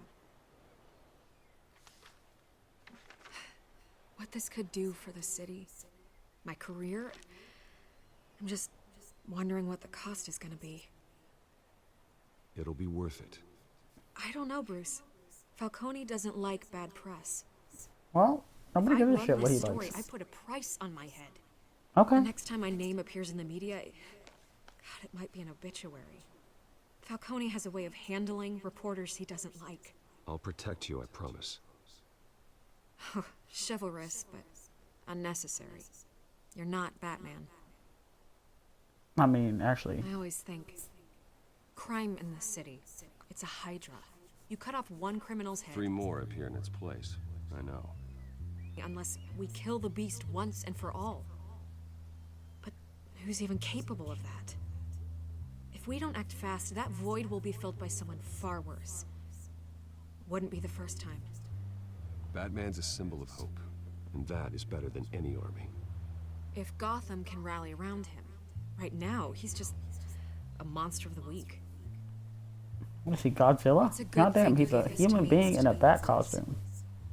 What this could do for the city, my career, I'm just wondering what the cost is gonna be. It'll be worth it. I don't know, Bruce. Falcone doesn't like bad press. Well, nobody gives a If I shit run what he this story, likes. I put a price on my head. Okay. The next time my name appears in the media, God, it might be an obituary. Falcone has a way of handling reporters he doesn't like. I'll protect you, I promise. Chivalrous, but unnecessary. You're not Batman. I mean, actually. I always think, crime in the city, it's a hydra. You cut off one criminal's head. 3 more appear in its place. I know. Unless we kill the beast once and for all. But who's even capable of that? If we don't act fast, that void will be filled by someone far worse. Wouldn't be the first time. Batman's a symbol of hope, and that is better than any army. If Gotham can rally around him, right now, he's just a monster of the week. What is he, Godzilla? Goddamn, he's a human being in a bat costume.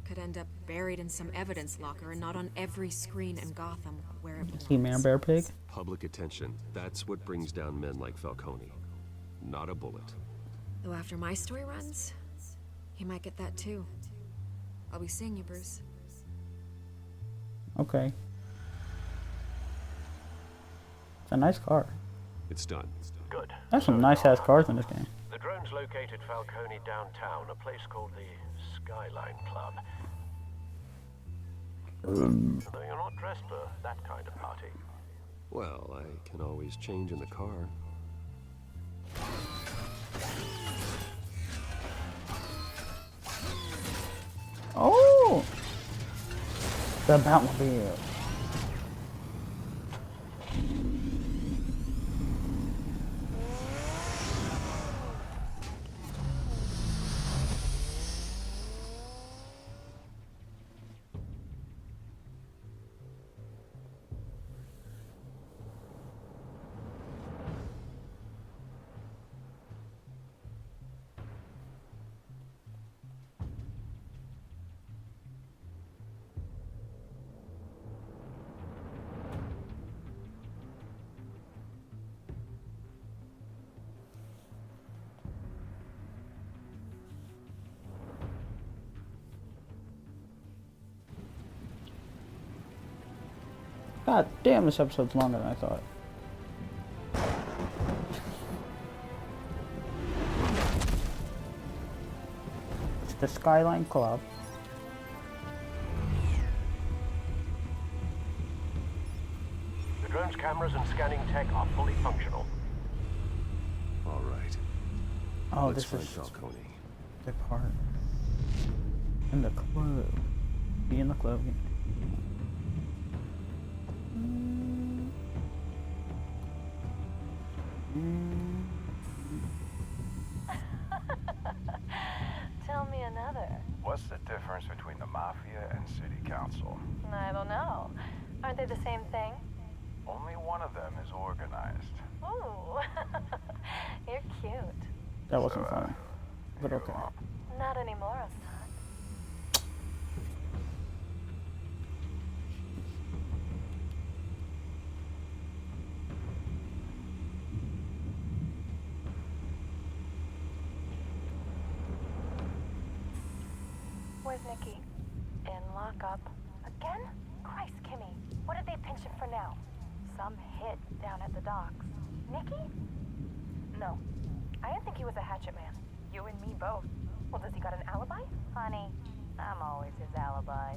Could end up buried in some evidence locker and not on every screen in Gotham where it belongs. He Man Bear Pig? Public attention. That's what brings down men like Falcone. Not a bullet. Though after my story runs, he might get that too. I'll be seeing you, Bruce. Okay. It's a nice car. It's done. Good. There's some nice-ass cars in this game. The drones located Falcone downtown, a place called the Skyline Club. Though you're not dressed for that kind of party. Well, I can always change in the car. Oh! The Batmobile. God damn, this episode's longer than I thought. It's the Skyline Club. The drone's cameras and scanning tech are fully functional. All right. Oh, Let's this find is Falcone. the part. In the club. Be in the club. Tell me another. What's the difference between the Mafia and City Council? I don't know. Aren't they the same thing? Only one of them is organized. Ooh. You're cute. That wasn't funny. But okay. Not anymore, son. Where's Nikki? In lockup. Again? Christ, Kimmy. What did they pinch him for now? Some hit down at the docks. Nikki? No. I didn't think he was a hatchet man. You and me both. Well, does he got an alibi? Honey, I'm always his alibi.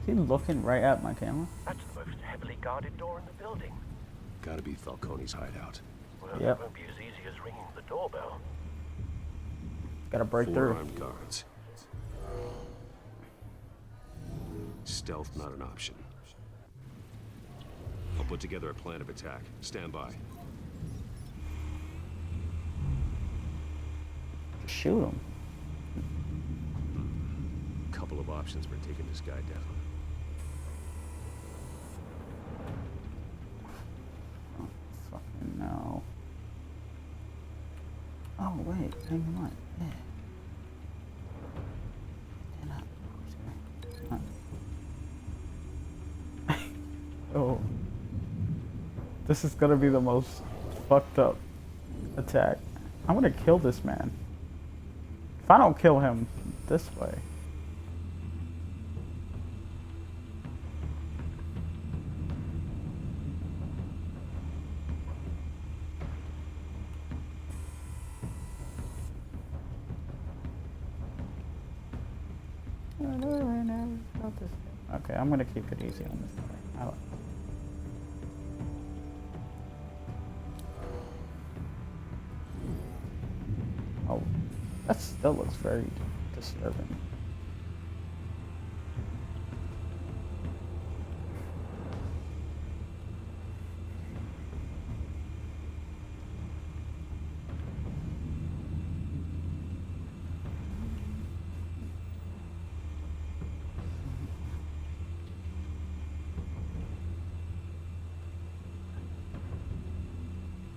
Is he looking right at my camera? That's the most heavily guarded door in the building. Gotta be Falcone's hideout. Well, Yep. that won't be as easy as ringing the doorbell. Gotta break 4 through. armed guards. Stealth not an option. I'll put together a plan of attack. Stand by. Shoot him. Couple of options for taking this guy down. Oh, fucking no. Oh, wait. Hang on. Yeah. Oh. This is gonna be the most fucked up attack. I'm gonna kill this man. If I don't kill him this way. Okay, I'm gonna keep it easy on this guy. Oh, that still looks very disturbing.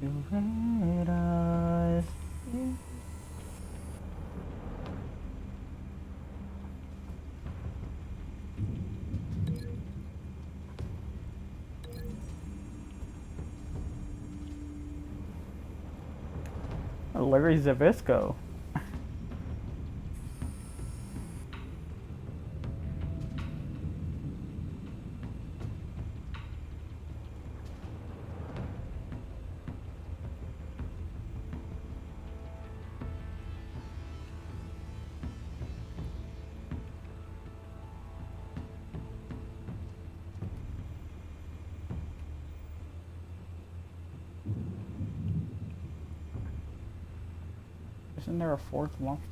Your red eyes. Larry Zabisco. Isn't there a fourth monster?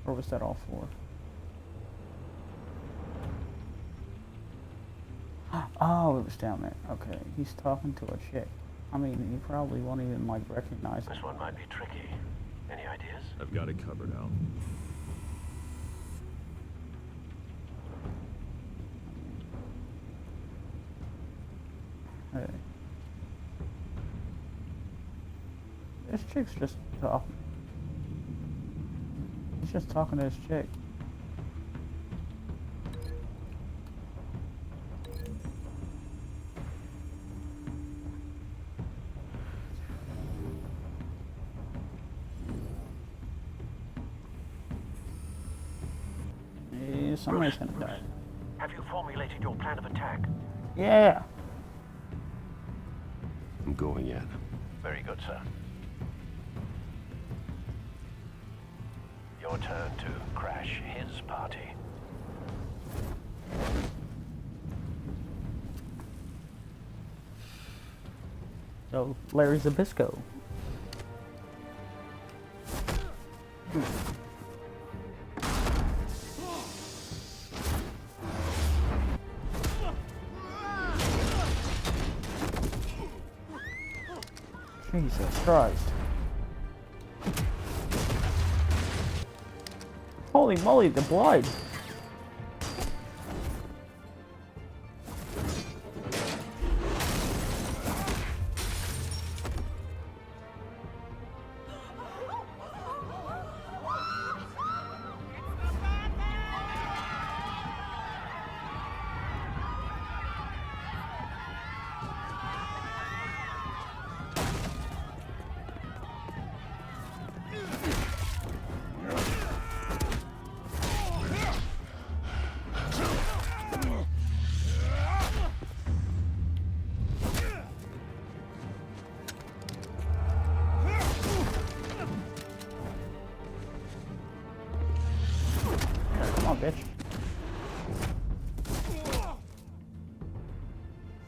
Or was that all four? Oh, it was down there. Okay, he's talking to a chick. I mean, he probably won't even, like, recognize it. This one might be tricky. Any ideas? I've got it covered, Al. Hey. This chick's just talking. He's just talking to this chick. Somebody's gonna die. Have you formulated your plan of attack? Yeah. I'm going in. Very good, sir. Your turn to crash his party. So, Larry Zabisco. Jesus Christ. Holy moly, the blood. Come on, bitch.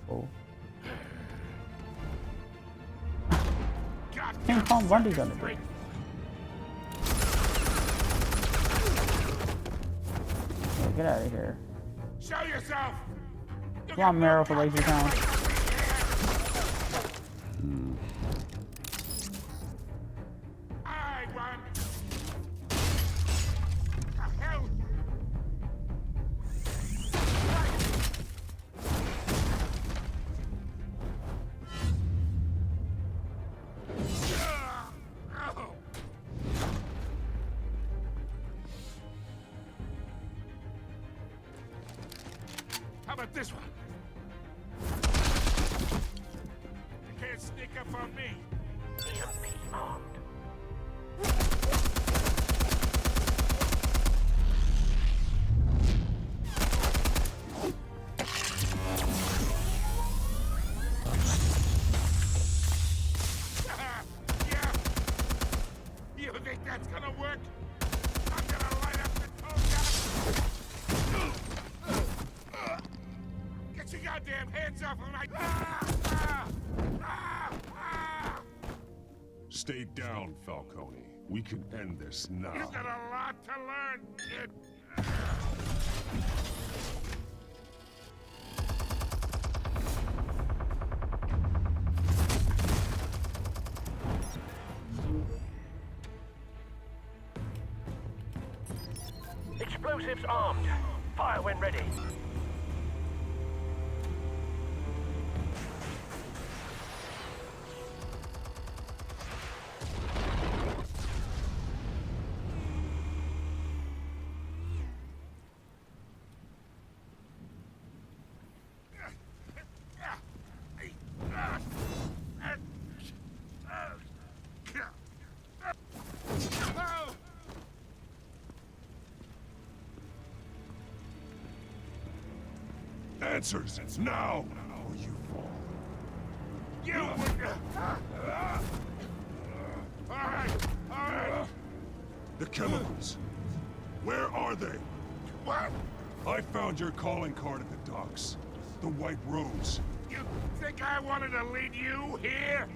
Oh. King Kong Bundy gonna do? Yeah, get out of here. Show yourself. Come on, Meryl for Lazy Town. I want. The hell? about this one? You can't sneak up on me. EMP armed. Yeah. You think that's gonna work? I'm gonna light up the toga. Get your goddamn hands off of my... Stay down, Falcone. We can end this now. You've got a lot to learn, kid. Explosives armed. Fire when ready. Answers now, or you fall. You All right. The chemicals. Where are they? What? I found your calling card at the docks. The White Rose. You think I wanted to lead you here?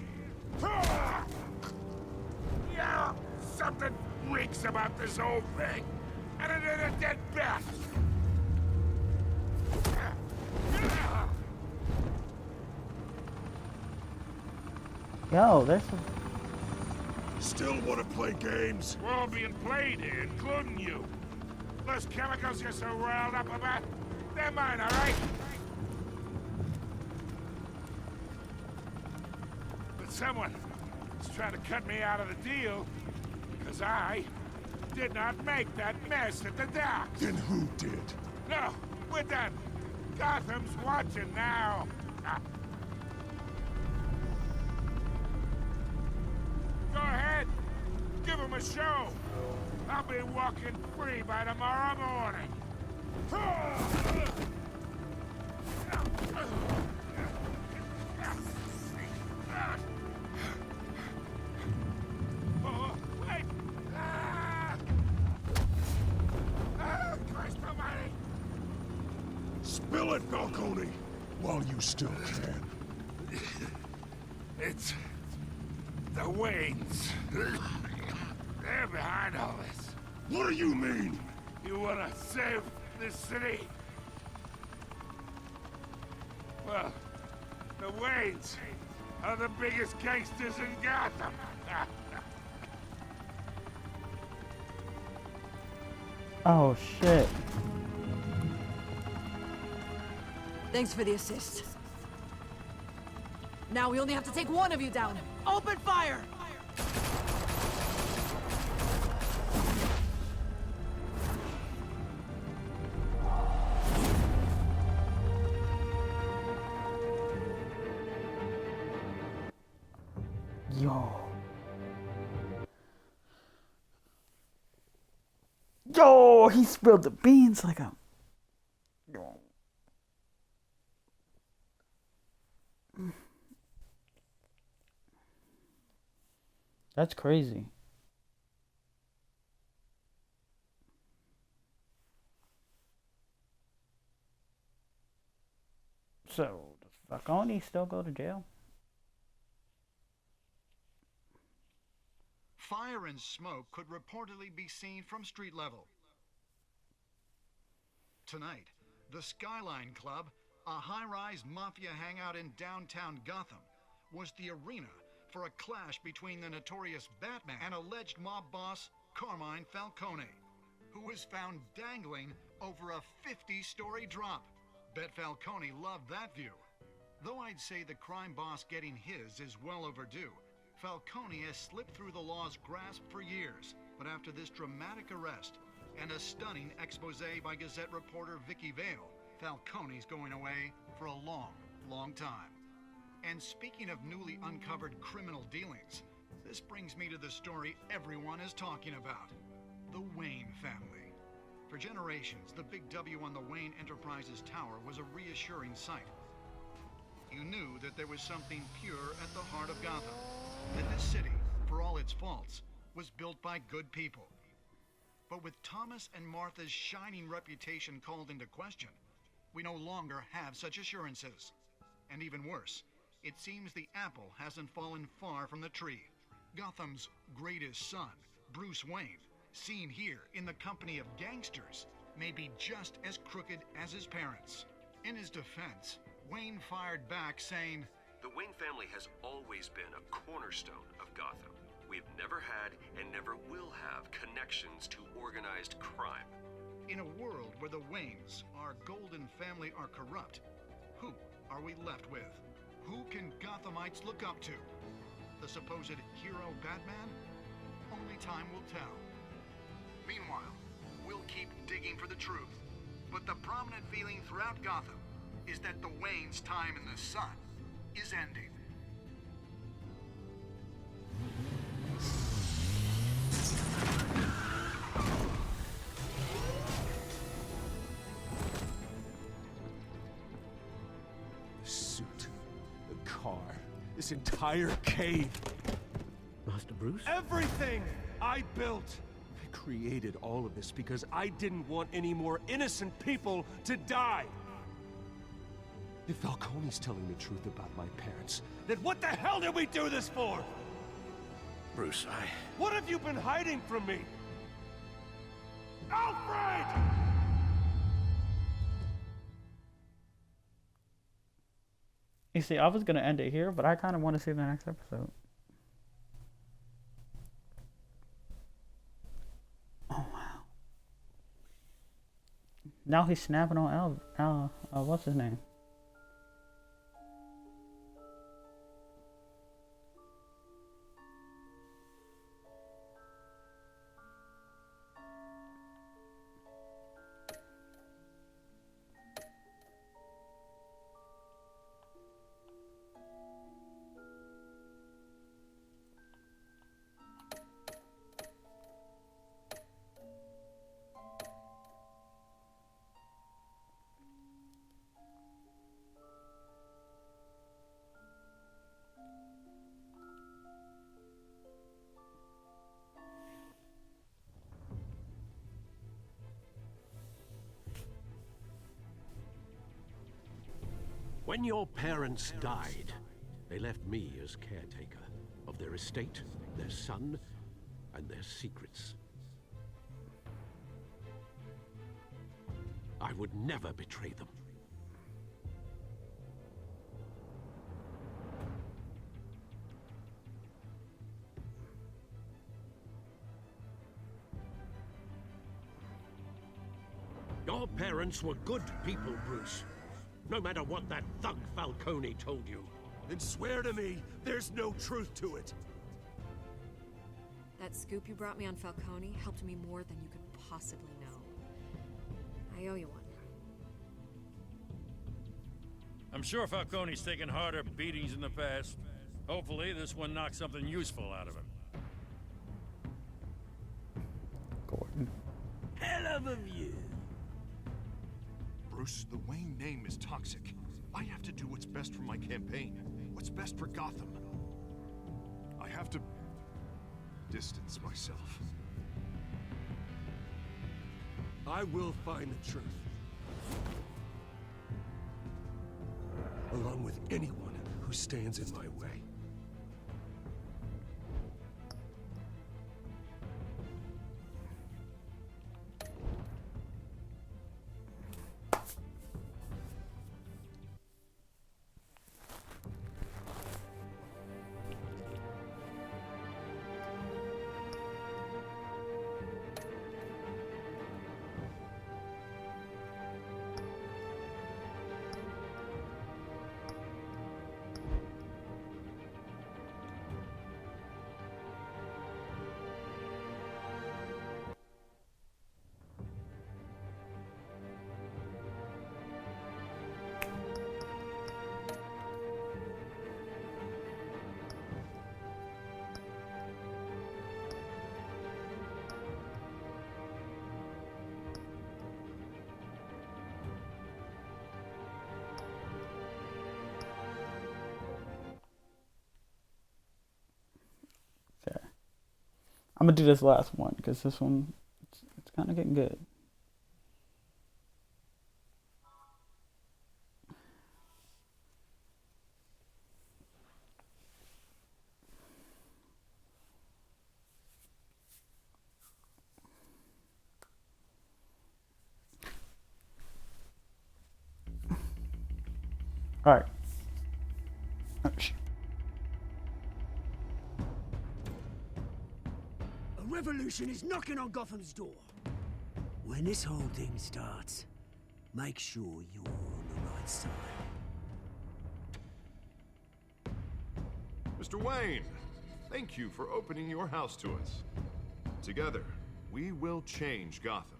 Yeah, something reeks about this whole thing. And it ain't a dead bat. Yo, there's some... Still want to play games? We're all being played here, including you. Those chemicals you're so riled up about, they're mine, all right? But someone is trying to cut me out of the deal because I did not make that mess at the docks. Then who did? No, we're done. Gotham's watching now. Go ahead. Give him a show. I'll be walking free by tomorrow morning. Oh, wait. Christ almighty. Spill it, Falcone, while you still can. It's the Waynes. They're behind all this. What do you mean? You wanna save this city? Well, the Waynes are the biggest gangsters in Gotham. Oh, shit. Thanks for the assist. Now we only have to take one of you down. Open fire! Yo, he spilled the beans like a... That's crazy. So, does Falcone still go to jail? Fire and smoke could reportedly be seen from street level. Tonight, the Skyline Club, a high-rise mafia hangout in downtown Gotham, was the arena for a clash between the notorious Batman and alleged mob boss Carmine Falcone, who was found dangling over a 50-story drop. Bet Falcone loved that view. Though I'd say the crime boss getting his is well overdue, Falcone has slipped through the law's grasp for years. But after this dramatic arrest and a stunning expose by Gazette reporter Vicky Vale, Falcone's going away for a long, long time. And speaking of newly uncovered criminal dealings, this brings me to the story everyone is talking about. The Wayne family. For generations, the big W on the Wayne Enterprises tower was a reassuring sight. You knew that there was something pure at the heart of Gotham. That this city, for all its faults, was built by good people. But with Thomas and Martha's shining reputation called into question, we no longer have such assurances. And even worse, it seems the apple hasn't fallen far from the tree. Gotham's greatest son, Bruce Wayne, seen here in the company of gangsters, may be just as crooked as his parents. In his defense, Wayne fired back saying, "The Wayne family has always been a cornerstone of Gotham. We've never had and never will have connections to organized crime." In a world where the Waynes, our golden family, are corrupt, who are we left with? Who can Gothamites look up to? The supposed hero Batman? Only time will tell. Meanwhile, we'll keep digging for the truth. But the prominent feeling throughout Gotham is that the Waynes' time in the sun is ending. The suit, the car, this entire cave. Master Bruce? Everything I built! I created all of this because I didn't want any more innocent people to die! If Falcone's telling the truth about my parents, then what the hell did we do this for? Bruce, What have you been hiding from me? Alfred! You see, I was gonna end it here, but I kind of want to see the next episode. Oh wow! Now he's snapping on what's his name? When your parents died, they left me as caretaker of their estate, their son, and their secrets. I would never betray them. Your parents were good people, Bruce. No matter what that thug Falcone told you. Then swear to me there's no truth to it. That scoop you brought me on Falcone helped me more than you could possibly know. I owe you one. I'm sure Falcone's taken harder beatings in the past. Hopefully this one knocks something useful out of him. Gordon. Hell of a view. Bruce, the Wayne name is toxic. I have to do what's best for my campaign. What's best for Gotham. I have to distance myself. I will find the truth. Along with anyone who stands in my way. I'm gonna do this last one because this one, it's kind of getting good. All right. Oh, A revolution is knocking on Gotham's door. When this whole thing starts, make sure you're on the right side. Mr. Wayne, thank you for opening your house to us. Together, we will change Gotham.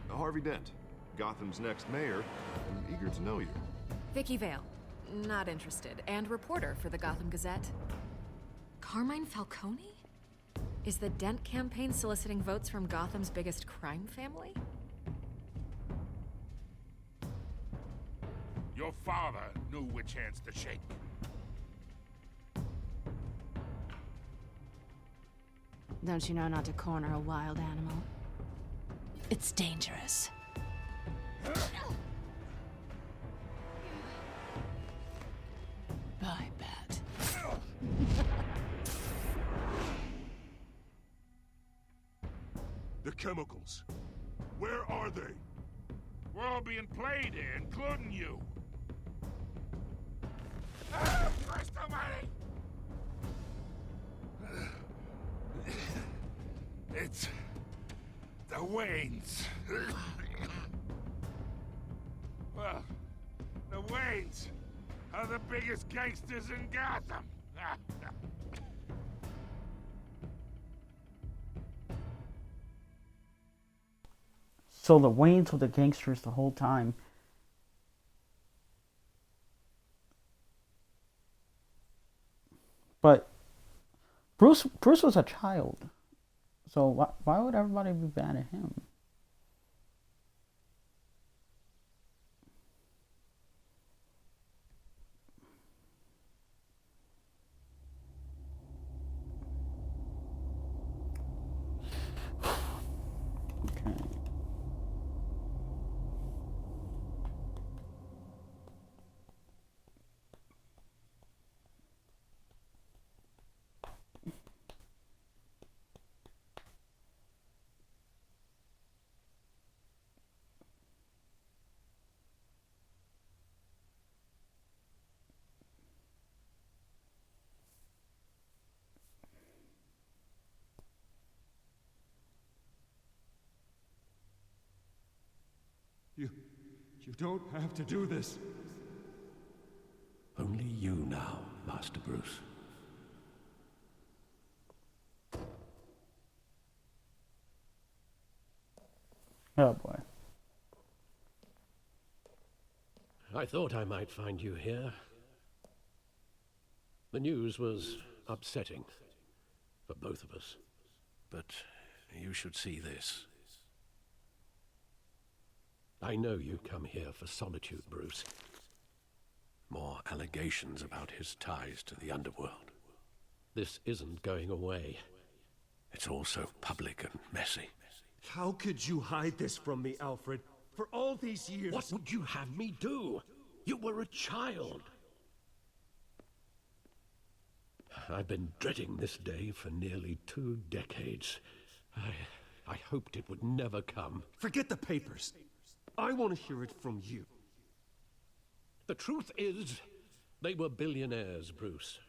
Harvey Dent, Gotham's next mayor. I'm eager to know you. Vicky Vale. Not interested. And reporter for the Gotham Gazette. Carmine Falcone? Is the Dent campaign soliciting votes from Gotham's biggest crime family? Your father knew which hands to shake. Don't you know not to corner a wild animal? It's dangerous. Bye, Bat. The chemicals. Where are they? We're all being played here, including you. Ah, Christ almighty! It's the Waynes. Well, the Waynes are the biggest gangsters in Gotham. So the Waynes were the gangsters the whole time. But Bruce was a child. So why would everybody be mad at him? Okay. You don't have to do this. Only you now, Master Bruce. Oh boy. I thought I might find you here. The news was upsetting for both of us. But you should see this. I know you come here for solitude, Bruce. More allegations about his ties to the underworld. This isn't going away. It's all so public and messy. How could you hide this from me, Alfred? For all these years... What would you have me do? You were a child. I've been dreading this day for nearly 2 decades. I hoped it would never come. Forget the papers. I want to hear it from you. The truth is, they were billionaires, Bruce.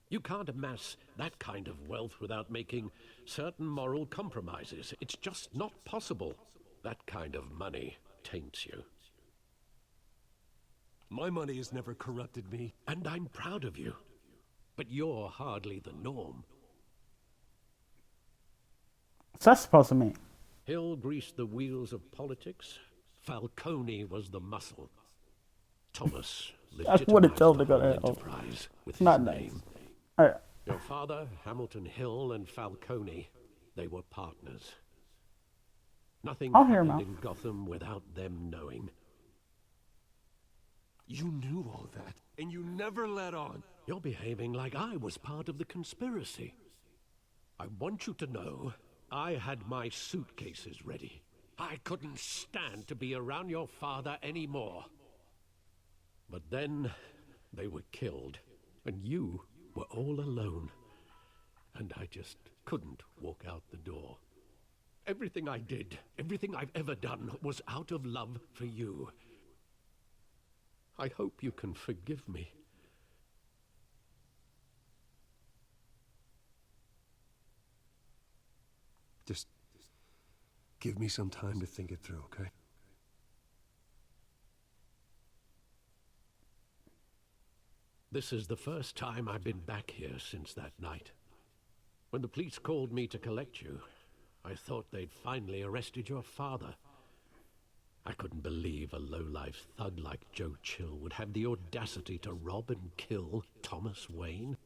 You can't amass that kind of wealth without making certain moral compromises. It's just not possible. That kind of money taints you. My money has never corrupted me. And I'm proud of you. But you're hardly the norm. What's that supposed to mean? Hill greased the wheels of politics. Falcone was the muscle. Thomas I wouldn't tell him to go to hell. enterprise with It's not his nice. name. All right. Your father, Hamilton Hill, and Falcone, they were partners. Nothing I'll hear him happened out. in Gotham without them knowing. You knew all that, and you never let on. You're behaving like I was part of the conspiracy. I want you to know I had my suitcases ready. I couldn't stand to be around your father anymore. But then they were killed, and you were all alone. And I just couldn't walk out the door. Everything I did, everything I've ever done, was out of love for you. I hope you can forgive me. Just give me some time to think it through, okay? This is the first time I've been back here since that night. When the police called me to collect you, I thought they'd finally arrested your father. I couldn't believe a low-life thug like Joe Chill would have the audacity to rob and kill Thomas Wayne.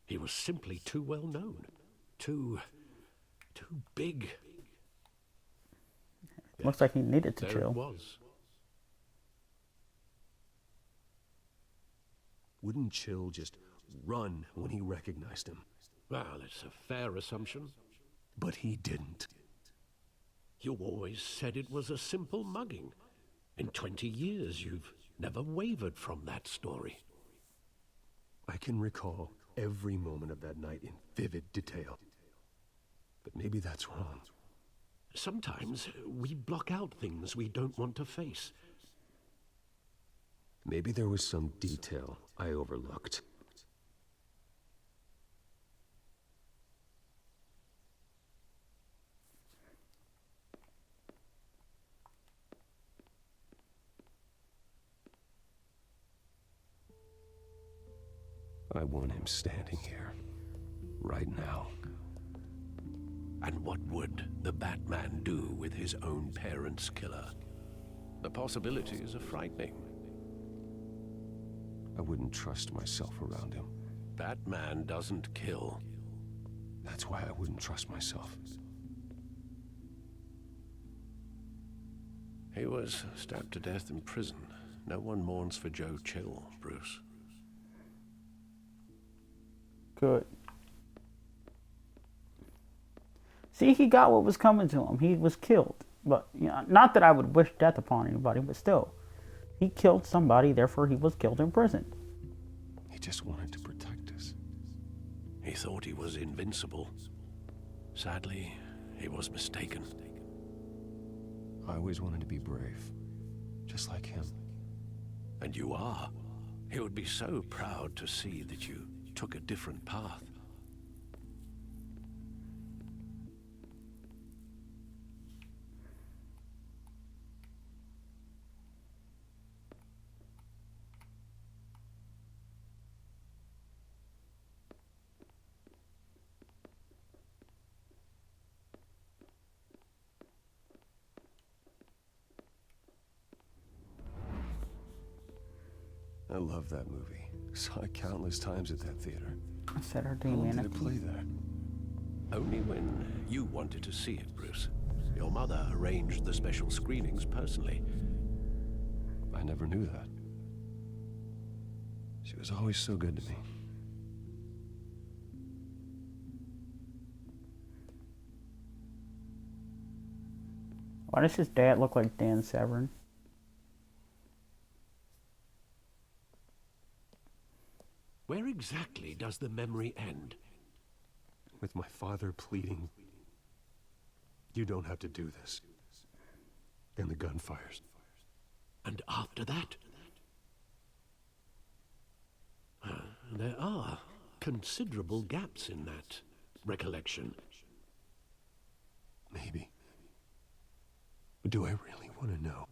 He was simply too well known. Too big. Looks like he needed to There chill. it was. Wouldn't Chill just run when he recognized him? Well, it's a fair assumption. But he didn't. You always said it was a simple mugging. In 20 years, you've never wavered from that story. I can recall every moment of that night in vivid detail. But maybe that's wrong. Sometimes we block out things we don't want to face. Maybe there was some detail I overlooked. I want him standing here, right now. And what would the Batman do with his own parents' killer? The possibilities are frightening. I wouldn't trust myself around him. Batman doesn't kill. That's why I wouldn't trust myself. He was stabbed to death in prison. No one mourns for Joe Chill, Bruce. Good. See, he got what was coming to him. He was killed. But, you know, not that I would wish death upon anybody, but still. He killed somebody, therefore he was killed in prison. He just wanted to protect us. He thought he was invincible. Sadly, he was mistaken. I always wanted to be brave, just like him. And you are. He would be so proud to see that you took a different path. I love that movie. Saw it countless times at that theater. I said our How long demon. did it play there? Only when you wanted to see it, Bruce. Your mother arranged the special screenings personally. I never knew that. She was always so good to me. Why does his dad look like Dan Severn? Where exactly does the memory end? With my father pleading, "You don't have to do this." And the gunfires. And after that? There are considerable gaps in that recollection. Maybe. But do I really want to know?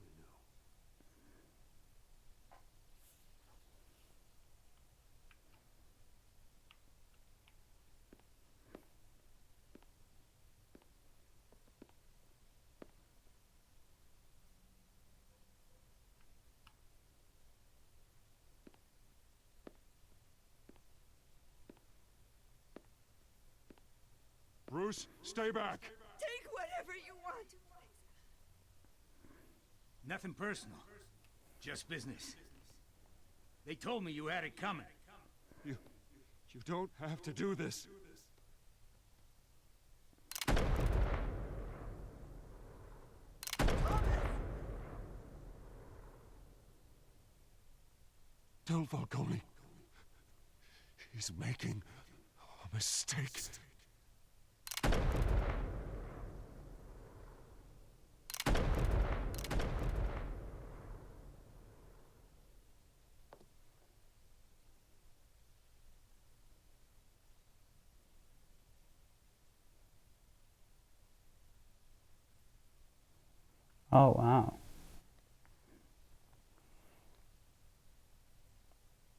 Bruce, stay back! Take whatever you want. Nothing personal. Just business. They told me you had it coming. You don't have to do this. Tell Falcone. He's making a mistake. Oh wow.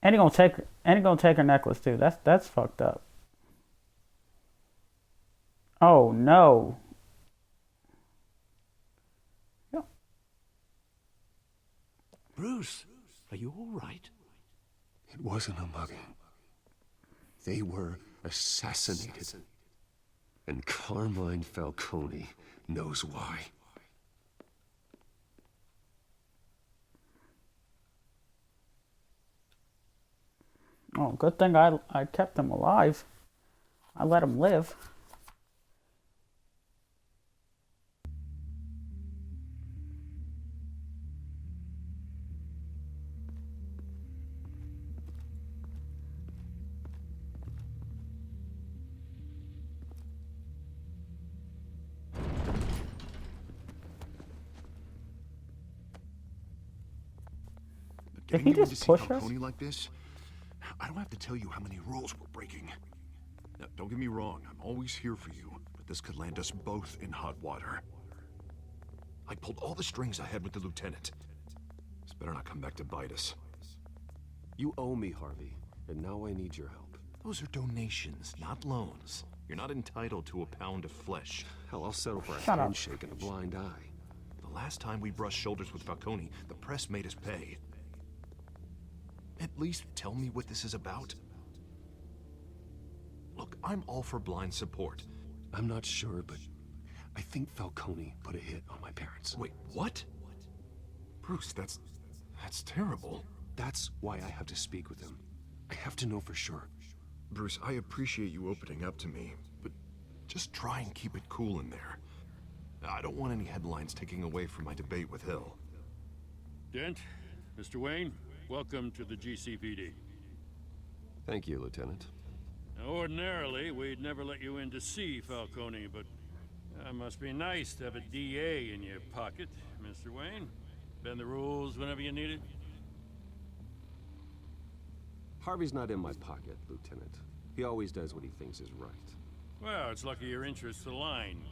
And he gonna take her necklace too. That's fucked up. Oh no. Bruce, are you all right? It wasn't a mugging. They were assassinated. And Carmine Falcone knows why. Oh, good thing I kept him alive. I let him live. Did he just push us? Falcone like this? I don't have to tell you how many rules we're breaking. Now, don't get me wrong, I'm always here for you, but this could land us both in hot water. I pulled all the strings I had with the lieutenant. This better not come back to bite us. You owe me, Harvey, and now I need your help. Those are donations, not loans. You're not entitled to a pound of flesh. Hell, I'll settle for a Shut up. handshake and a blind eye. The last time we brushed shoulders with Falcone, the press made us pay. At least tell me what this is about. Look, I'm all for blind support. I'm not sure, but I think Falcone put a hit on my parents. Wait, what? Bruce, that's terrible. That's why I have to speak with him. I have to know for sure. Bruce, I appreciate you opening up to me, but just try and keep it cool in there. I don't want any headlines taking away from my debate with Hill. Dent, Mr. Wayne, welcome to the GCPD. Thank you, Lieutenant. Now, ordinarily, we'd never let you in to see Falcone, but it must be nice to have a DA in your pocket, Mr. Wayne. Bend the rules whenever you need it. Harvey's not in my pocket, Lieutenant. He always does what he thinks is right. Well, it's lucky your interests align.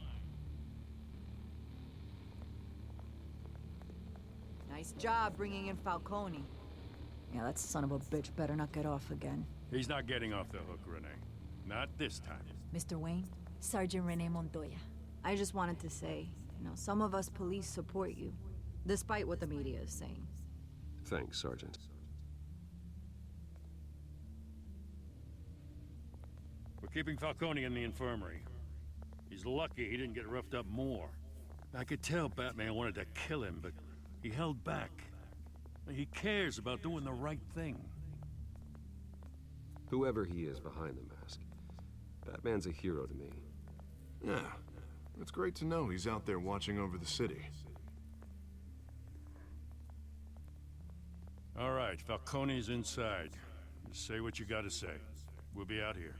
Nice job bringing in Falcone. Yeah, that son of a bitch better not get off again. He's not getting off the hook, Renee. Not this time. Mr. Wayne, Sergeant Renee Montoya. I just wanted to say, some of us police support you, despite what the media is saying. Thanks, Sergeant. We're keeping Falcone in the infirmary. He's lucky he didn't get roughed up more. I could tell Batman wanted to kill him, but he held back. He cares about doing the right thing. Whoever he is behind the mask, Batman's a hero to me. Yeah, it's great to know he's out there watching over the city. All right, Falcone's inside. Just say what you gotta say. We'll be out here.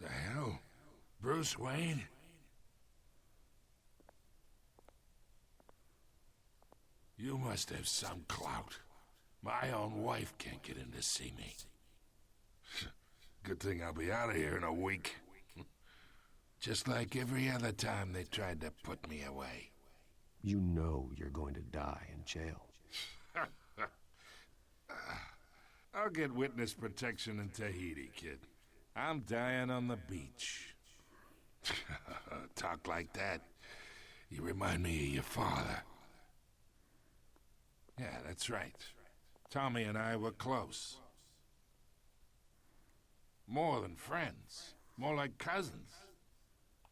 The hell? Bruce Wayne? You must have some clout. My own wife can't get in to see me. Good thing I'll be out of here in a week. Just like every other time they tried to put me away. You know you're going to die in jail. I'll get witness protection in Tahiti, kid. I'm dying on the beach. Talk like that. You remind me of your father. Yeah, that's right. Tommy and I were close. More than friends. More like cousins.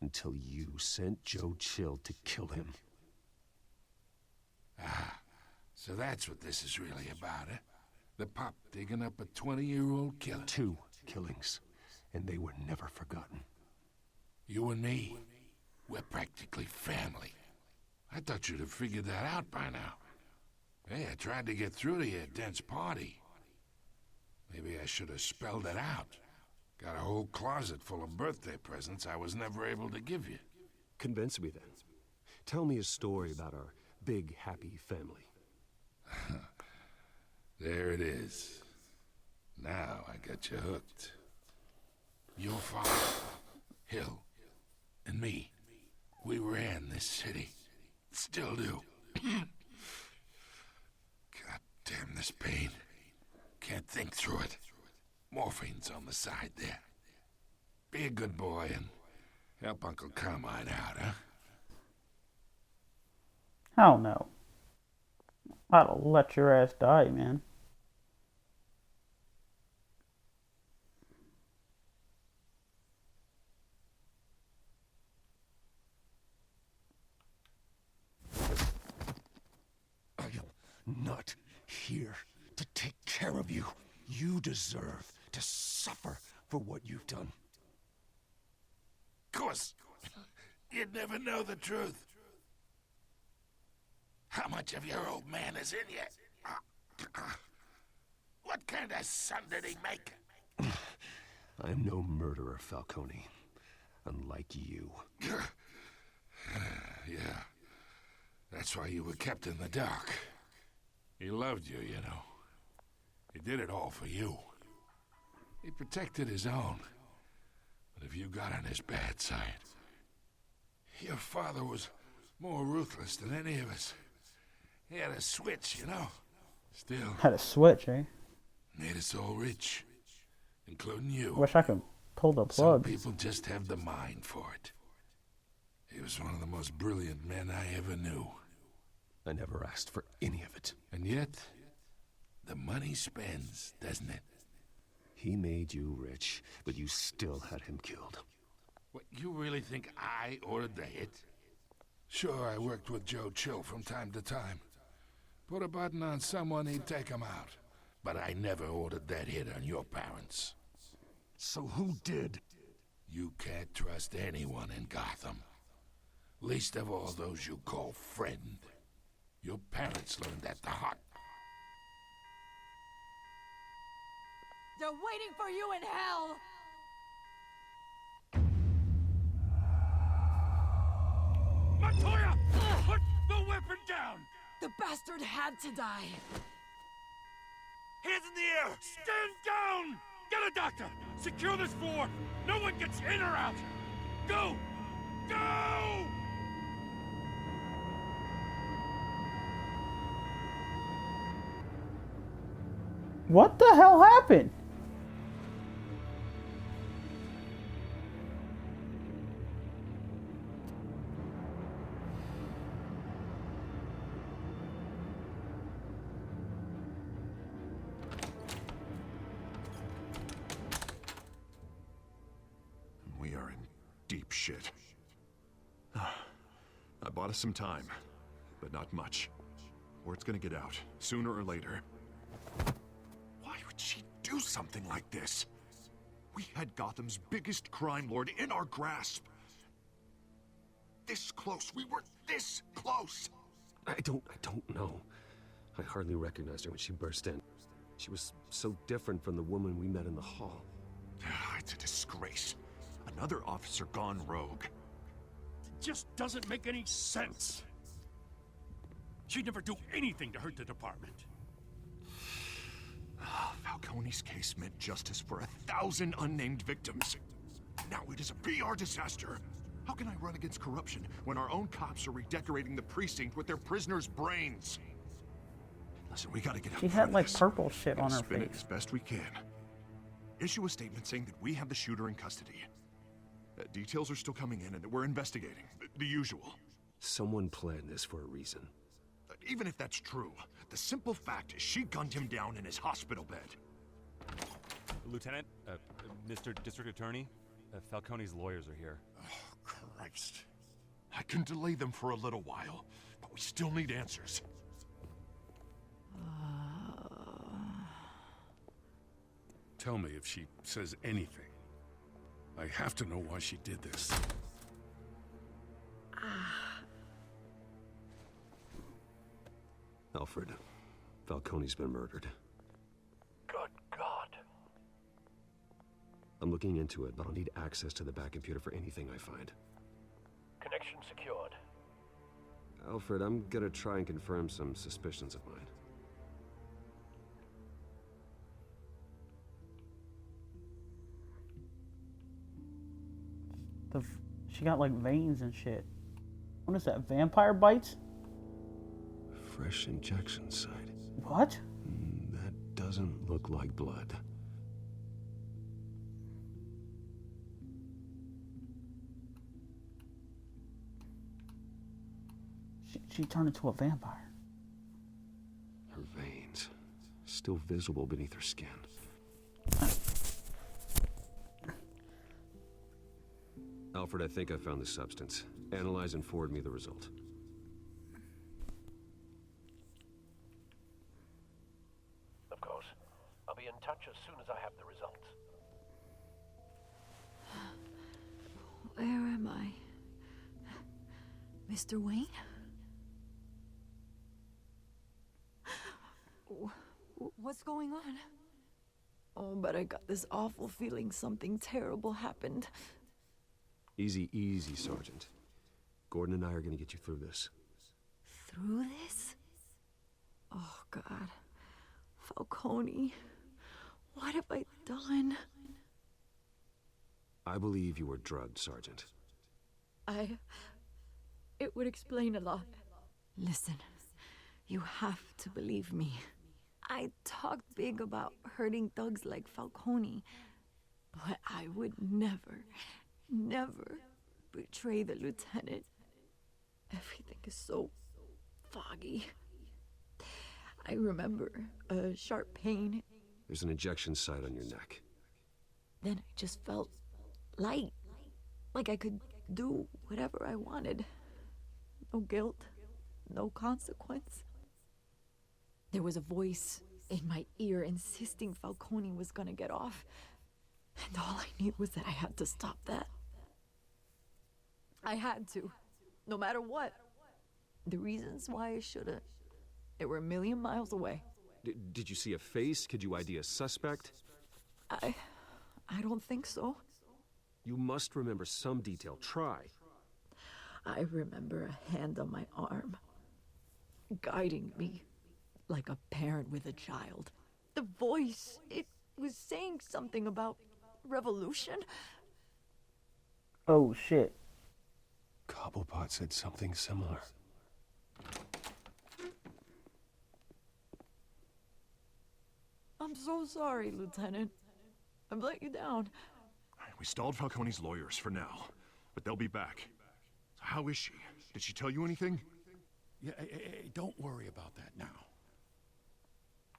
Until you sent Joe Chill to kill him. Ah, so that's what this is really about, eh? The pup digging up a 20-year-old killer. 2 killings, and they were never forgotten. You and me, we're practically family. I thought you'd have figured that out by now. Hey, I tried to get through to you at Dent's party. Maybe I should have spelled it out. Got a whole closet full of birthday presents I was never able to give you. Convince me then. Tell me a story about our big, happy family. There it is. Now I got you hooked. Your father, Hill, and me, we ran this city. Still do. God damn this pain. Can't think through it. Morphine's on the side there. Be a good boy and help Uncle Carmine out, huh? Hell no. I'd let your ass die, man. I am not here to take care of you. You deserve to suffer for what you've done. Of course. You'd never know the truth. How much of your old man is in you? What kind of son did he make? I am no murderer, Falcone. Unlike you. Yeah. That's why you were kept in the dark. He loved you, you know. He did it all for you. He protected his own. But if you got on his bad side... Your father was more ruthless than any of us. He had a switch, you know. Still... Had a switch, eh? Made us all rich. Including you. Wish I could pull the Some plug. people just have the mind for it. He was one of the most brilliant men I ever knew. I never asked for any of it. And yet, the money spends, doesn't it? He made you rich, but you still had him killed. What, you really think I ordered the hit? Sure, I worked with Joe Chill from time to time. Put a button on someone, he'd take him out. But I never ordered that hit on your parents. So who did? You can't trust anyone in Gotham. Least of all those you call friend. Your parents learned that the hot. They're waiting for you in hell! Montoya! Put the weapon down! The bastard had to die. Hands in the air! Stand down! Get a doctor! Secure this floor! No one gets in or out! Go! Go! What the hell happened? We are in deep shit. I bought us some time, but not much. Word's gonna get out, sooner or later. Why would she do something like this? We had Gotham's biggest crime lord in our grasp. This close, we were this close! I don't know. I hardly recognized her when she burst in. She was so different from the woman we met in the hall. It's a disgrace. Another officer gone rogue. It just doesn't make any sense. She'd never do anything to hurt the department. Falcone's case meant justice for 1,000 unnamed victims. Now it is a PR disaster. How can I run against corruption when our own cops are redecorating the precinct with their prisoners' brains? Listen, we gotta get out. She had like purple shit on her Spin it face. as best we can. Issue a statement saying that we have the shooter in custody. Details are still coming in and that we're investigating. The usual. Someone planned this for a reason. Even if that's true, the simple fact is she gunned him down in his hospital bed. Lieutenant, Mr. District Attorney, Falcone's lawyers are here. Oh, Christ. I can delay them for a little while, but we still need answers. Tell me if she says anything. I have to know why she did this. Alfred, Falcone's been murdered. Good God. I'm looking into it, but I'll need access to the back computer for anything I find. Connection secured. Alfred, I'm gonna try and confirm some suspicions of mine. She got like veins and shit. What is that? Vampire bites? Fresh injection site. What? That doesn't look like blood. She turned into a vampire. Her veins, still visible beneath her skin. Alfred, I think I found the substance. Analyze and forward me the result. Of course. I'll be in touch as soon as I have the results. Where am I? Mr. Wayne? What's going on? Oh, but I got this awful feeling something terrible happened. Easy, easy, Sergeant. Gordon and I are gonna get you through this. Through this? Oh, God. Falcone. What have I done? I believe you were drugged, Sergeant. It would explain a lot. Listen, you have to believe me. I talked big about hurting thugs like Falcone, but I would never betray the lieutenant. Everything is so foggy. I remember a sharp pain. There's an injection site on your neck. Then I just felt light, like I could do whatever I wanted. No guilt, no consequence. There was a voice in my ear insisting Falcone was gonna get off. And all I knew was that I had to stop that. I had to, no matter what. The reasons why I should've, they were a million miles away. Did you see a face? Could you ID a suspect? I don't think so. You must remember some detail. Try. I remember a hand on my arm, guiding me like a parent with a child. The voice, it was saying something about revolution. Oh, shit. Cobblepot said something similar. I'm so sorry, Lieutenant. I've let you down. We stalled Falcone's lawyers for now, but they'll be back. So how is she? Did she tell you anything? Yeah, hey, don't worry about that now.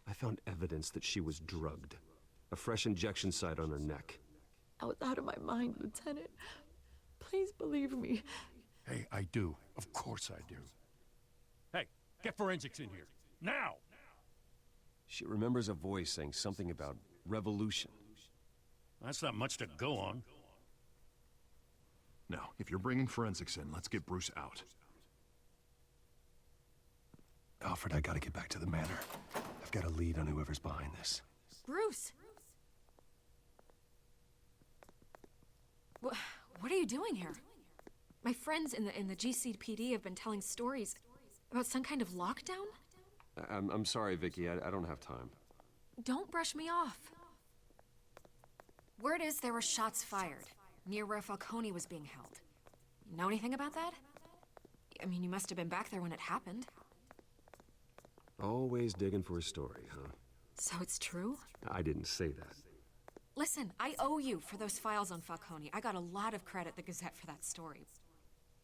I found evidence that she was drugged. A fresh injection site on her neck. I was out of my mind, Lieutenant. Please believe me. Hey, I do. Of course I do. Hey, get forensics in here. Now! She remembers a voice saying something about revolution. That's not much to go on. Now, if you're bringing forensics in, let's get Bruce out. Alfred, I gotta get back to the manor. I've got a lead on whoever's behind this. Bruce! What are you doing here? My friends in the GCPD have been telling stories about some kind of lockdown? I'm sorry, Vicky. I don't have time. Don't brush me off. Word is there were shots fired near where Falcone was being held. You know anything about that? I mean, you must have been back there when it happened. Always digging for a story, huh? So it's true? I didn't say that. Listen, I owe you for those files on Falcone. I got a lot of credit at the Gazette for that story.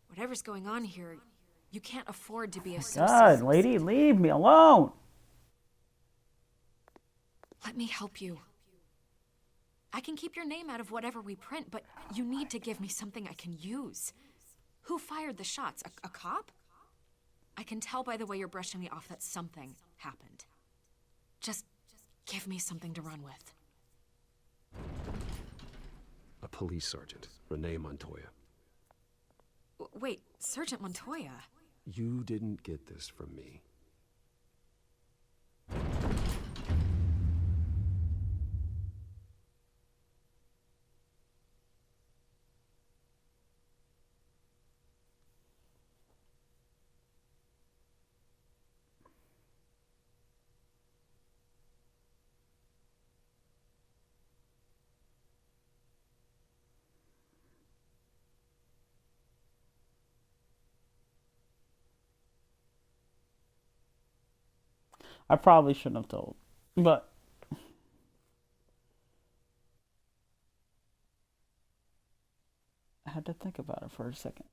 Whatever's going on here, you can't afford to be associated. God, lady, leave me alone. Let me help you. I can keep your name out of whatever we print, but you need to give me something I can use. Who fired the shots? A cop? I can tell by the way you're brushing me off that something happened. Just give me something to run with. A police sergeant, Renee Montoya. Wait, Sergeant Montoya? You didn't get this from me. I probably shouldn't have told, but I had to think about it for a second.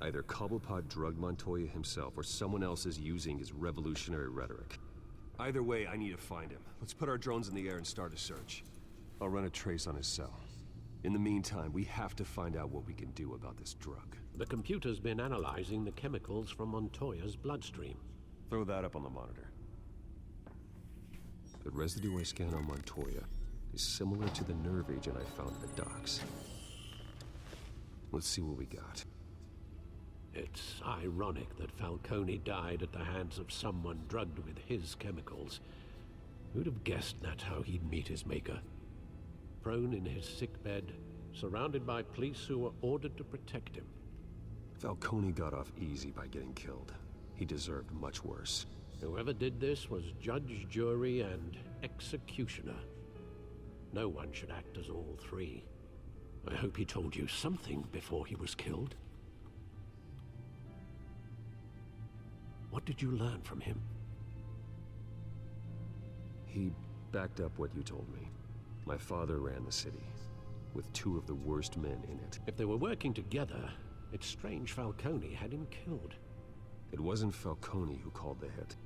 Either Cobblepot drugged Montoya himself, or someone else is using his revolutionary rhetoric. Either way, I need to find him. Let's put our drones in the air and start a search. I'll run a trace on his cell. In the meantime, we have to find out what we can do about this drug. The computer's been analyzing the chemicals from Montoya's bloodstream. Throw that up on the monitor. The residue I scan on Montoya is similar to the nerve agent I found at the docks. Let's see what we got. It's ironic that Falcone died at the hands of someone drugged with his chemicals. Who'd have guessed that's how he'd meet his maker? Prone in his sickbed, surrounded by police who were ordered to protect him. Falcone got off easy by getting killed. He deserved much worse. Whoever did this was judge, jury, and executioner. No one should act as all three. I hope he told you something before he was killed. What did you learn from him? He backed up what you told me. My father ran the city, with two of the worst men in it. If they were working together, it's strange Falcone had him killed. It wasn't Falcone who called the hit.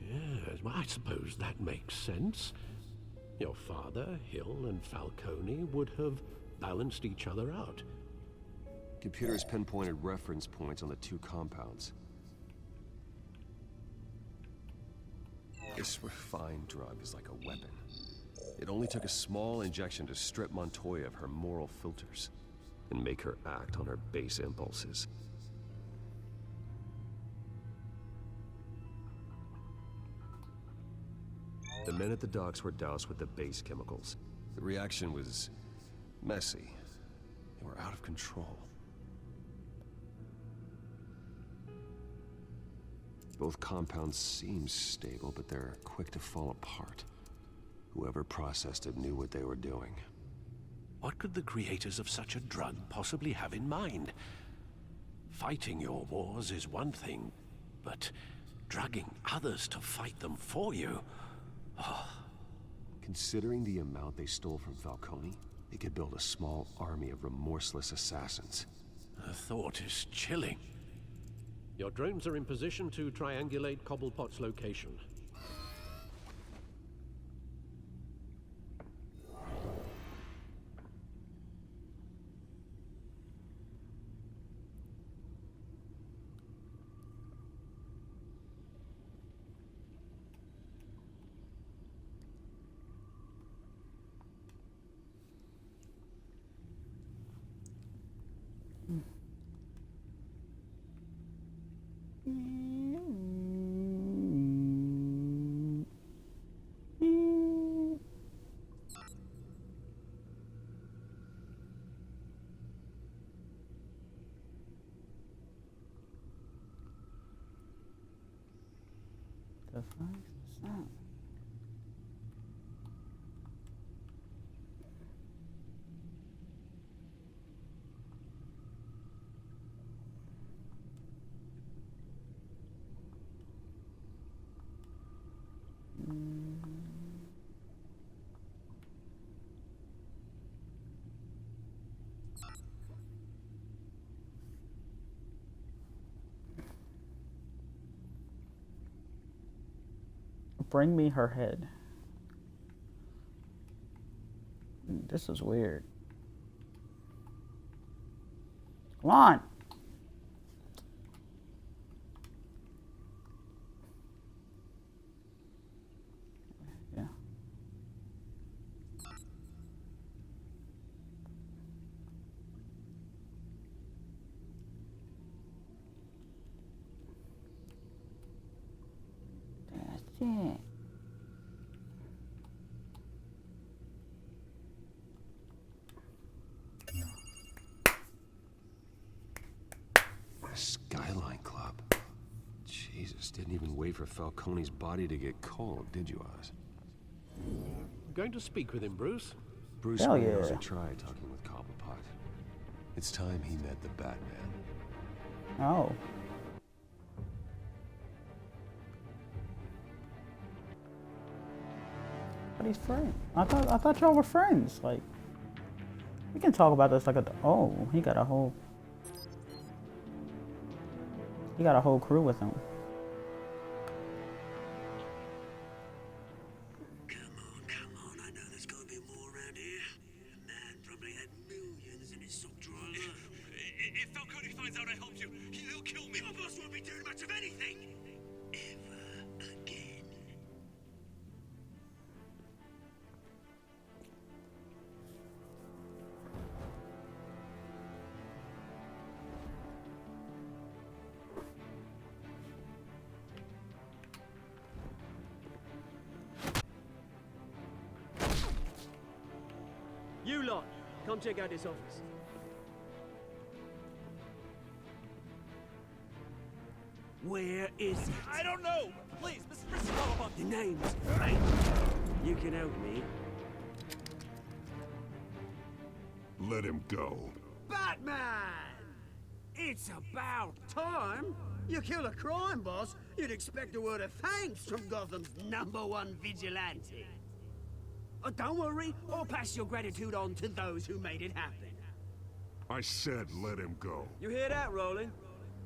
Yes, well, I suppose that makes sense. Your father, Hill, and Falcone would have balanced each other out. Computers pinpointed reference points on the two compounds. This refined drug is like a weapon. It only took a small injection to strip Montoya of her moral filters and make her act on her base impulses. The men at the docks were doused with the base chemicals. The reaction was messy. They were out of control. Both compounds seem stable, but they're quick to fall apart. Whoever processed it knew what they were doing. What could the creators of such a drug possibly have in mind? Fighting your wars is one thing, but drugging others to fight them for you? Oh. Considering the amount they stole from Falcone, they could build a small army of remorseless assassins. The thought is chilling. Your drones are in position to triangulate Cobblepot's location. The fuck is that? Bring me her head. This is weird. Come on. Yeah. That's it. Skyline Club. Jesus, didn't even wait for Falcone's body to get cold, did you, Oz? Going to speak with him, Bruce? Bruce Hell Wayne also yeah. tried talking with Cobblepot. It's time he met the Batman. Oh. But he's friends. I thought y'all were friends. Like, we can talk about this like a. Oh, he got a whole crew with him. Come on, I know there's gotta be more around here. The man probably had millions in his sock drawer. If Falcone finds out I helped you, he'll kill me. My boss won't be doing much of anything. Ever again. You lot, come check out this office. Where is it? I don't know. Please, Mr. Cobblepot. The name's right. You can help me. Let him go. Batman! It's about time. You kill a crime boss, you'd expect a word of thanks from Gotham's #1 vigilante. Oh, don't worry, I'll pass your gratitude on to those who made it happen. I said let him go. You hear that, Roland?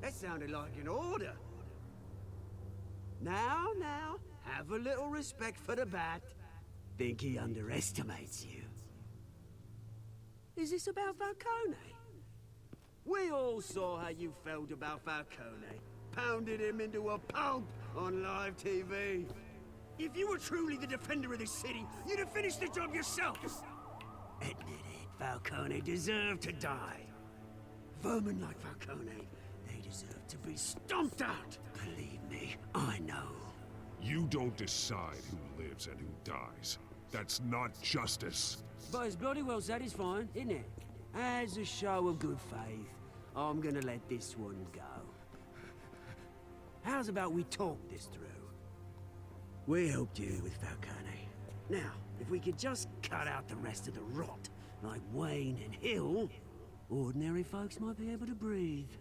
That sounded like an order. Now, have a little respect for the Bat. Think he underestimates you. Is this about Falcone? We all saw how you felt about Falcone. Pounded him into a pulp on live TV. If you were truly the defender of this city, you'd have finished the job yourself. Admit it, Falcone deserved to die. Vermin like Falcone, they deserve to be stomped out. Believe me, I know. You don't decide who lives and who dies. That's not justice. But it's bloody well satisfying, isn't it? As a show of good faith, I'm gonna let this one go. How's about we talk this through? We helped you with Falcone. Now, if we could just cut out the rest of the rot, like Wayne and Hill, ordinary folks might be able to breathe.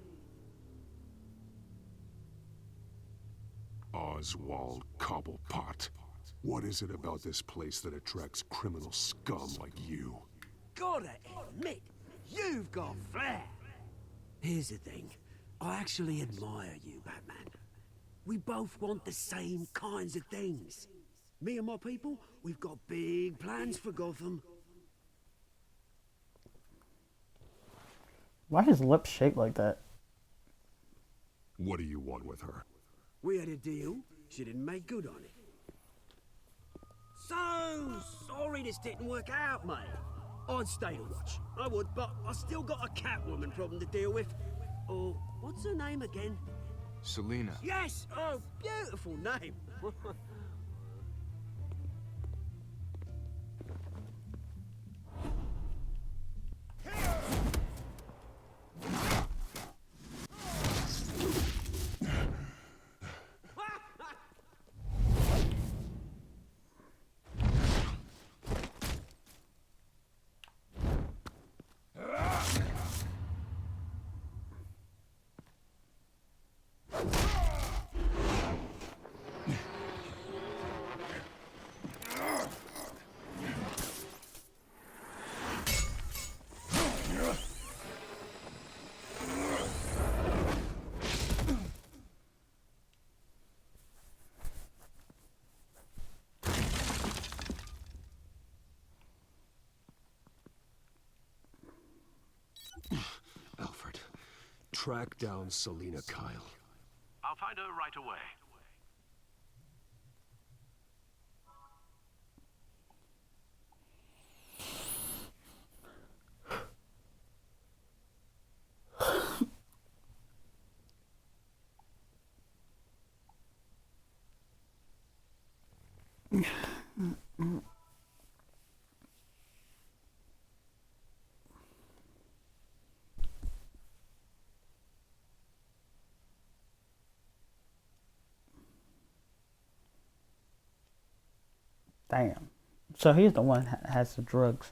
Oswald Cobblepot. What is it about this place that attracts criminal scum like you? Gotta admit, you've got flair. Here's the thing. I actually admire you, Batman. We both want the same kinds of things. Me and my people, we've got big plans for Gotham. Why his lips shaped like that? What do you want with her? We had a deal. She didn't make good on it. So sorry this didn't work out, mate. I'd stay to watch. I would, but I still got a Catwoman problem to deal with. Oh, what's her name again? Selina. Yes! Oh, beautiful name. Alfred, track down Selina Kyle. I'll find her right away. Damn. So he's the one that has the drugs.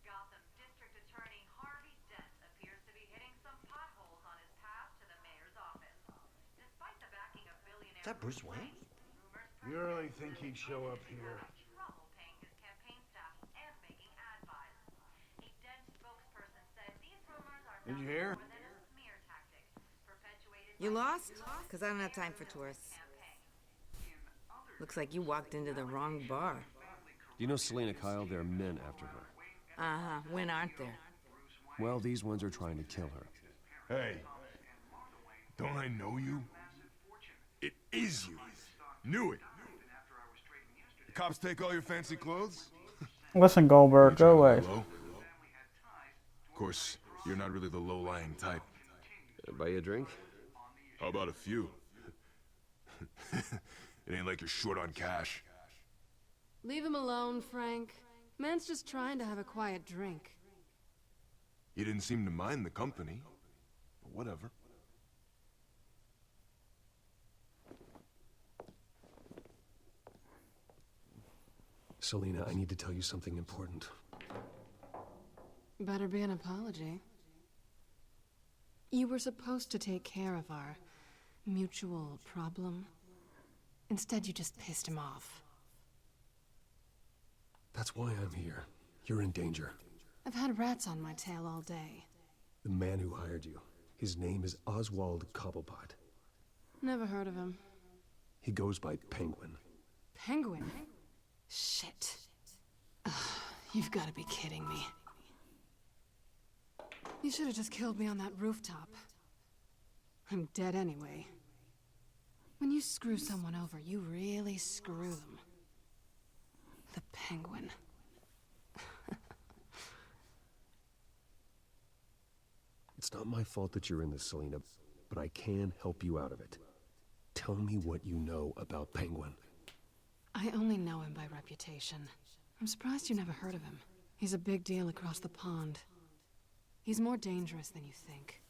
Gotham District Attorney Harvey Dent appears to be hitting some potholes on his path to the mayor's office. Despite the backing of billionaire... Is that Bruce Wayne? You really think he'd show up here? ...trouble paying his campaign staff and making ad buys. A Dent spokesperson said these rumors are Did you hear? more than a smear tactic perpetuated You lost? Because I don't have time for tourists. Looks like you walked into the wrong bar. Do you know Selina Kyle? There are men after her. Uh-huh. When aren't there? Well, these ones are trying to kill her. Hey, don't I know you? It is you. Knew it. The cops take all your fancy clothes? Listen, Goldberg, go away. Of course, you're not really the low-lying type. Buy you a drink? How about a few? It ain't like you're short on cash. Leave him alone, Frank. Man's just trying to have a quiet drink. You didn't seem to mind the company. But whatever. Selina, I need to tell you something important. Better be an apology. You were supposed to take care of our mutual problem. Instead, you just pissed him off. That's why I'm here. You're in danger. I've had rats on my tail all day. The man who hired you, his name is Oswald Cobblepot. Never heard of him. He goes by Penguin. Penguin? Shit. Ugh, you've got to be kidding me. You should have just killed me on that rooftop. I'm dead anyway. When you screw someone over, you really screw them. The Penguin. It's not my fault that you're in this, Selina, but I can help you out of it. Tell me what you know about Penguin. I only know him by reputation. I'm surprised you never heard of him. He's a big deal across the pond. He's more dangerous than you think.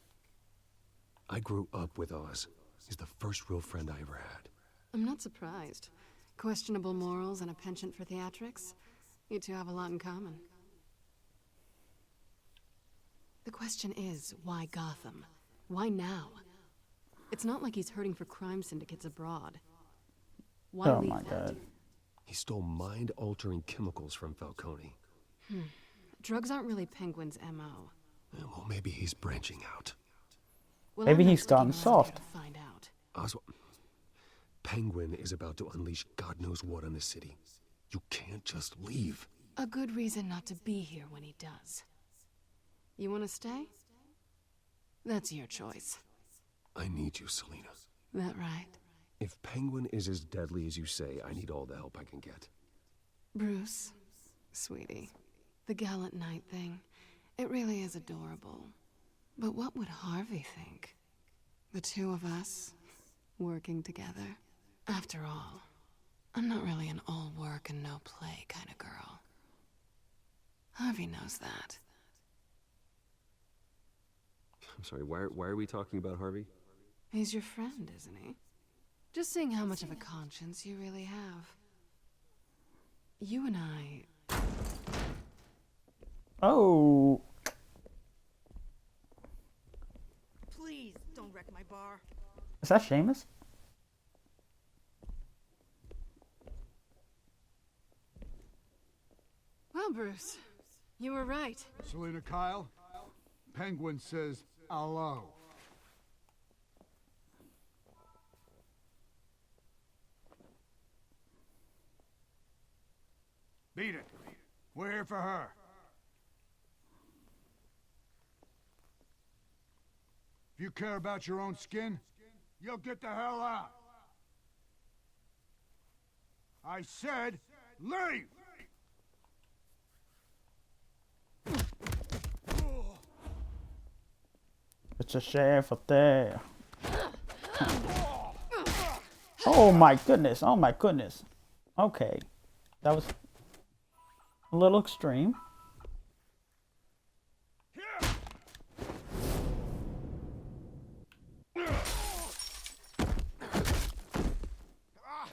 I grew up with Oz. He's the first real friend I ever had. I'm not surprised. Questionable morals and a penchant for theatrics. You two have a lot in common. The question is, why Gotham? Why now? It's not like he's hurting for crime syndicates abroad. Why Oh leave my that? god. He stole mind-altering chemicals from Falcone. Drugs aren't really Penguin's M.O. Well, maybe he's branching out. Well, Maybe I'm he's not gone looking around here soft. to find out. Oswald... Penguin is about to unleash God knows what on the city. You can't just leave. A good reason not to be here when he does. You want to stay? That's your choice. I need you, Selina. That right? If Penguin is as deadly as you say, I need all the help I can get. Bruce, sweetie, the gallant knight thing, it really is adorable. But what would Harvey think? The two of us, working together? After all, I'm not really an all work and no play kind of girl. Harvey knows that. I'm sorry, why are we talking about Harvey? He's your friend, isn't he? Just seeing how much of a conscience you really have. You and I... Oh. Please don't wreck my bar. Is that Seamus? Well, Bruce, you were right. Selina Kyle, Penguin says hello. Beat it. We're here for her. If you care about your own skin, you'll get the hell out. I said, leave! It's a sheriff up there. Oh my goodness. Oh my goodness. Okay. That was a little extreme.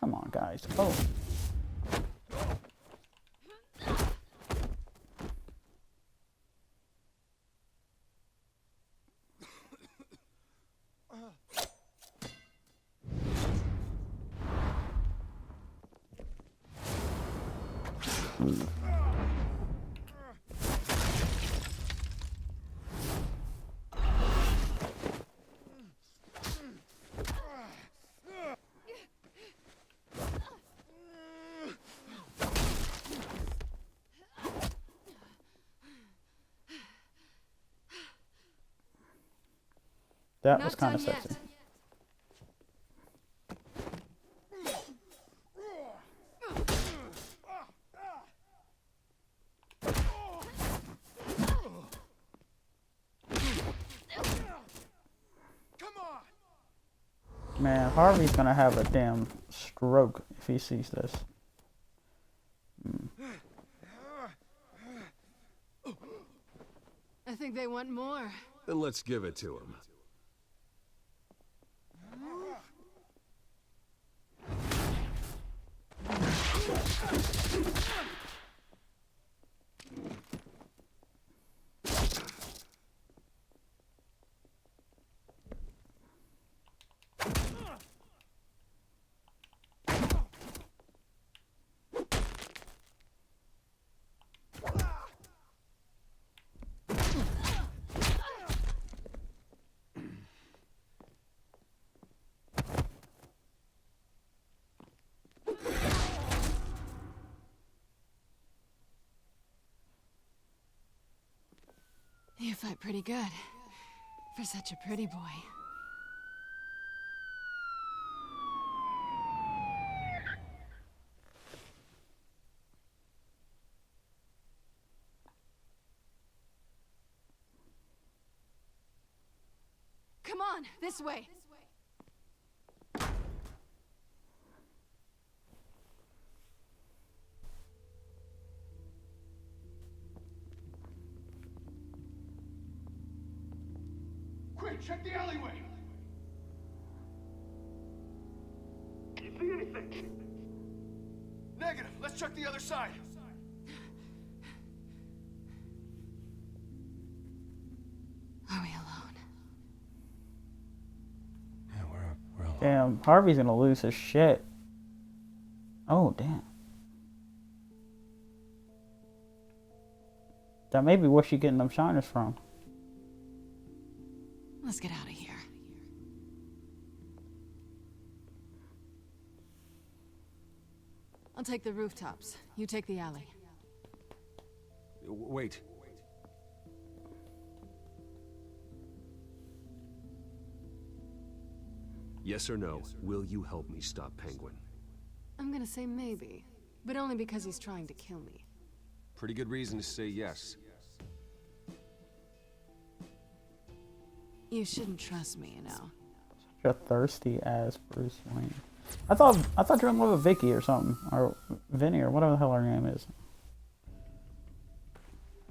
Come on, guys. Oh. That was kind of sexy. Man, Harvey's gonna have a damn stroke if he sees this. I think they want more. Then let's give it to him. You fight pretty good for such a pretty boy. Come on, this way. Quick, check the alleyway! You see anything? Negative. Let's check the other side. Are we alone? Yeah, we're alone. Damn, Harvey's gonna lose his shit. Oh, damn. That may be where she getting them shiners from. Let's get out of here. I'll take the rooftops. You take the alley. Wait. Yes or no, will you help me stop Penguin? I'm gonna say maybe, but only because he's trying to kill me. Pretty good reason to say yes. You shouldn't trust me, you know. Such a thirsty ass Bruce Wayne. I thought you were in love with Vicky or something, or Vinny or whatever the hell her name is.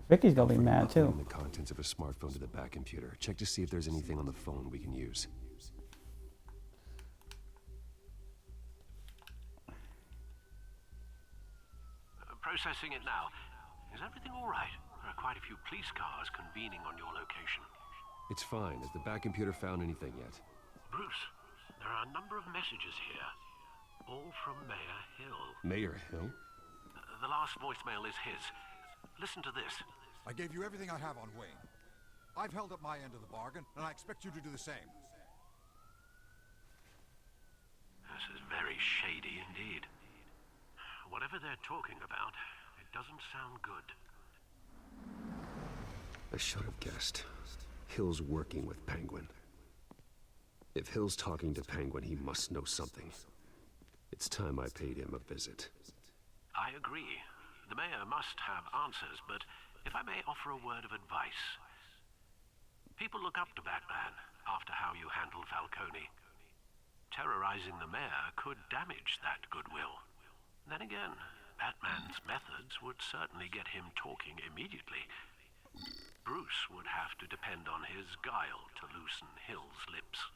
Vicky's gonna be mad too. The contents of a smartphone to the back computer. Check to see if there's anything on the phone we can use. Processing it now. Is everything all right? There are quite a few police cars convening on your location. It's fine. Has the back computer found anything yet? Bruce, there are a number of messages here. All from Mayor Hill. Mayor Hill? The last voicemail is his. Listen to this. I gave you everything I have on Wayne. I've held up my end of the bargain, and I expect you to do the same. This is very shady indeed. Whatever they're talking about, it doesn't sound good. I should have guessed. Hill's working with Penguin. If Hill's talking to Penguin, he must know something. It's time I paid him a visit. I agree. The mayor must have answers, but if I may offer a word of advice. People look up to Batman after how you handled Falcone. Terrorizing the mayor could damage that goodwill. Then again, Batman's methods would certainly get him talking immediately. Bruce would have to depend on his guile to loosen Hill's lips.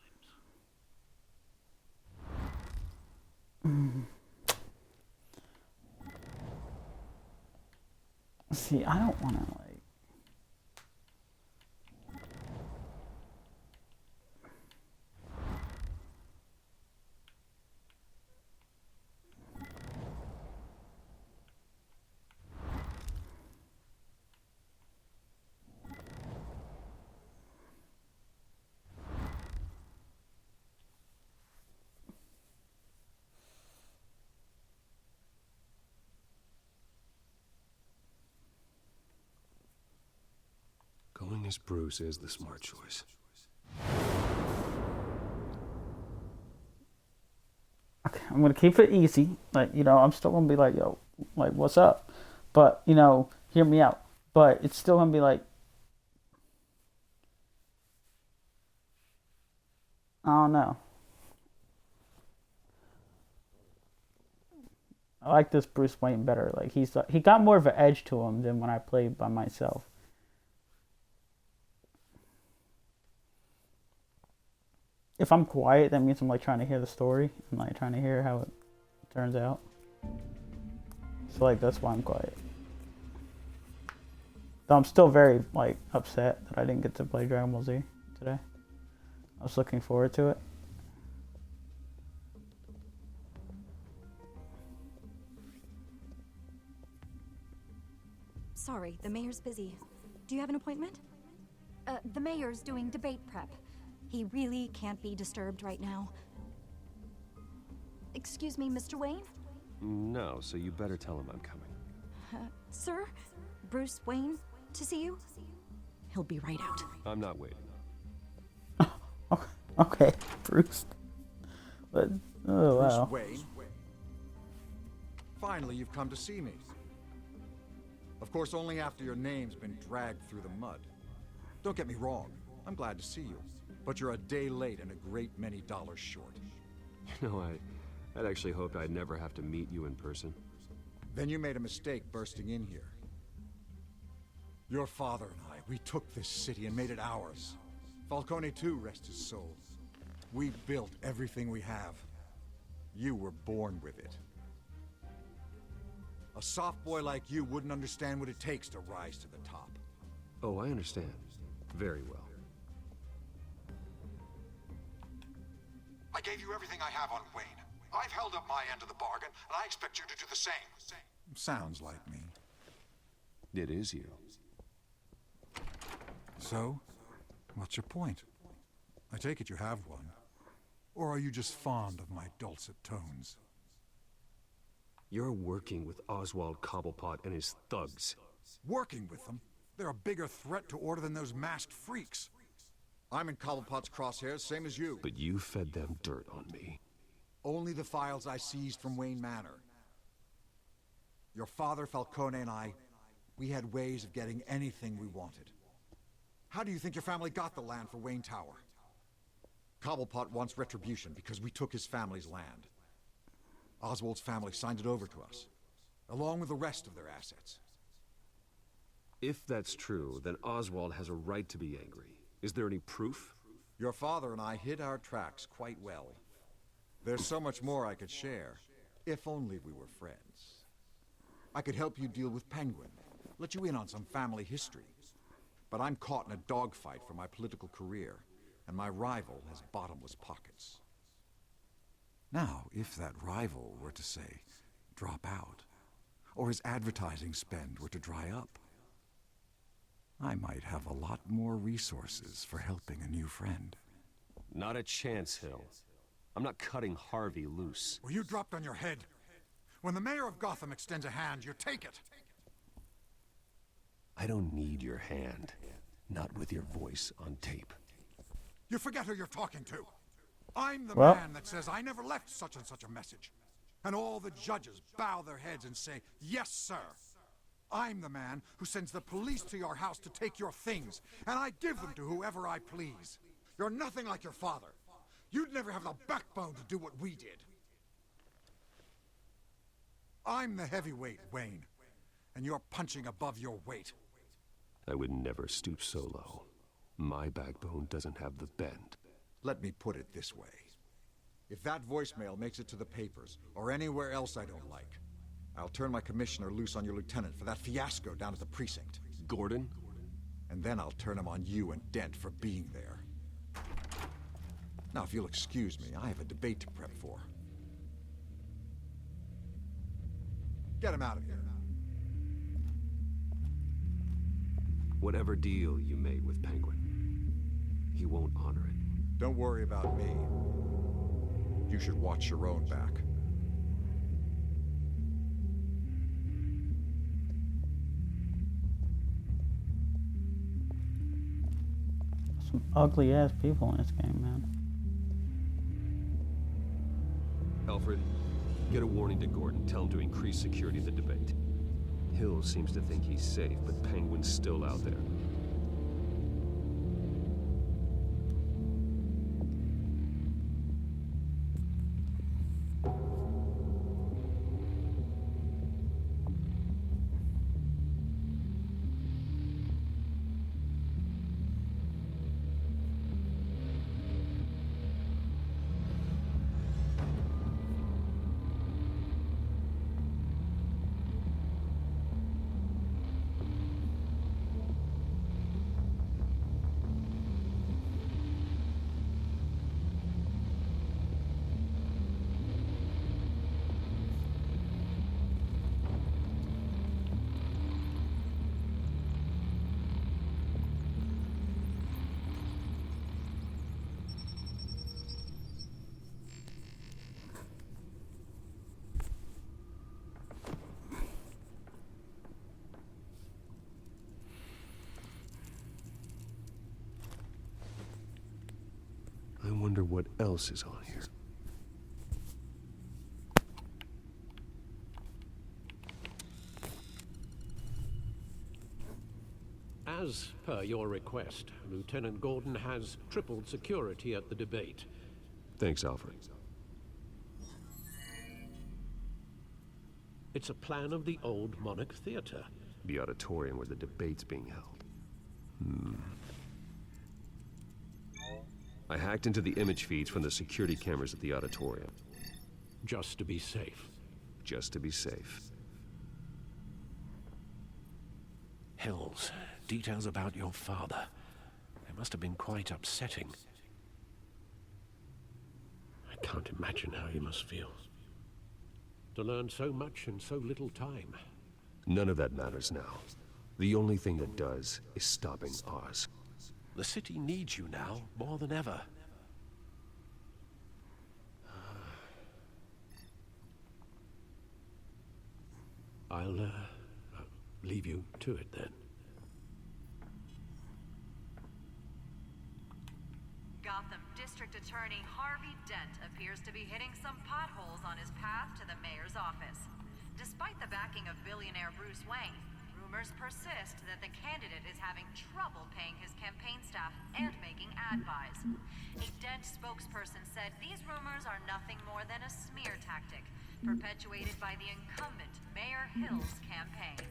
See, I don't want to, like... Going as Bruce is the smart choice. Okay, I'm gonna keep it easy. Like, you know, I'm still gonna be like, yo, like, what's up? But, you know, hear me out. But it's still gonna be like, I don't know. I like this Bruce Wayne better. Like, he got more of an edge to him than when I played by myself. If I'm quiet, that means I'm like trying to hear the story and like trying to hear how it turns out. So like that's why I'm quiet. Though I'm still very like upset that I didn't get to play Dragon Ball Z today. I was looking forward to it. Sorry, the mayor's busy. Do you have an appointment? The mayor's doing debate prep. He really can't be disturbed right now. Excuse me, Mr. Wayne? No, so you better tell him I'm coming. Sir? Bruce Wayne to see you? He'll be right out. I'm not waiting. Okay, Bruce. But, oh wow. Bruce Wayne? Finally, you've come to see me. Of course, only after your name's been dragged through the mud. Don't get me wrong, I'm glad to see you. But you're a day late and a great many dollars short. You know, I'd actually hoped I'd never have to meet you in person. Then you made a mistake bursting in here. Your father and I, we took this city and made it ours. Falcone too, rest his soul. We built everything we have. You were born with it. A soft boy like you wouldn't understand what it takes to rise to the top. Oh, I understand. Very well. I gave you everything I have on Wayne. I've held up my end of the bargain, and I expect you to do the same. Sounds like me. It is you. So, what's your point? I take it you have one. Or are you just fond of my dulcet tones? You're working with Oswald Cobblepot and his thugs. Working with them? They're a bigger threat to order than those masked freaks. I'm in Cobblepot's crosshairs, same as you. But you fed them dirt on me. Only the files I seized from Wayne Manor. Your father, Falcone, and I, we had ways of getting anything we wanted. How do you think your family got the land for Wayne Tower? Cobblepot wants retribution because we took his family's land. Oswald's family signed it over to us, along with the rest of their assets. If that's true, then Oswald has a right to be angry. Is there any proof? Your father and I hid our tracks quite well. There's so much more I could share, if only we were friends. I could help you deal with Penguin, let you in on some family history. But I'm caught in a dogfight for my political career, and my rival has bottomless pockets. Now, if that rival were to say, drop out, or his advertising spend were to dry up, I might have a lot more resources for helping a new friend. Not a chance, Hill. I'm not cutting Harvey loose. Were you dropped on your head? When the mayor of Gotham extends a hand, you take it. I don't need your hand. Not with your voice on tape. You forget who you're talking to. I'm the Well. man that says I never left such and such a message. And all the judges bow their heads and say, yes, sir. I'm the man who sends the police to your house to take your things, and I give them to whoever I please. You're nothing like your father. You'd never have the backbone to do what we did. I'm the heavyweight, Wayne, and you're punching above your weight. I would never stoop so low. My backbone doesn't have the bend. Let me put it this way. If that voicemail makes it to the papers, or anywhere else I don't like, I'll turn my commissioner loose on your lieutenant for that fiasco down at the precinct. Gordon? And then I'll turn him on you and Dent for being there. Now, if you'll excuse me, I have a debate to prep for. Get him out of here. Whatever deal you made with Penguin, he won't honor it. Don't worry about me. You should watch your own back. Some ugly ass people in this game, man. Alfred, get a warning to Gordon. Tell him to increase security in the debate. Hill seems to think he's safe, but Penguin's still out there. I wonder what else is on here. As per your request, Lieutenant Gordon has tripled security at the debate. Thanks, Alfred. It's a plan of the old Monarch Theater. The auditorium where the debate's being held. I hacked into the image feeds from the security cameras at the auditorium. Just to be safe. Just to be safe. Hills, details about your father. They must have been quite upsetting. I can't imagine how he must feel. To learn so much in so little time. None of that matters now. The only thing that does is stopping Oz. The city needs you now, more than ever. I'll leave you to it then. Gotham District Attorney Harvey Dent appears to be hitting some potholes on his path to the mayor's office. Despite the backing of billionaire Bruce Wayne, rumors persist that the candidate is having trouble paying his campaign staff and making ad buys. A Dent spokesperson said these rumors are nothing more than a smear tactic, perpetuated by the incumbent Mayor Hill's campaign.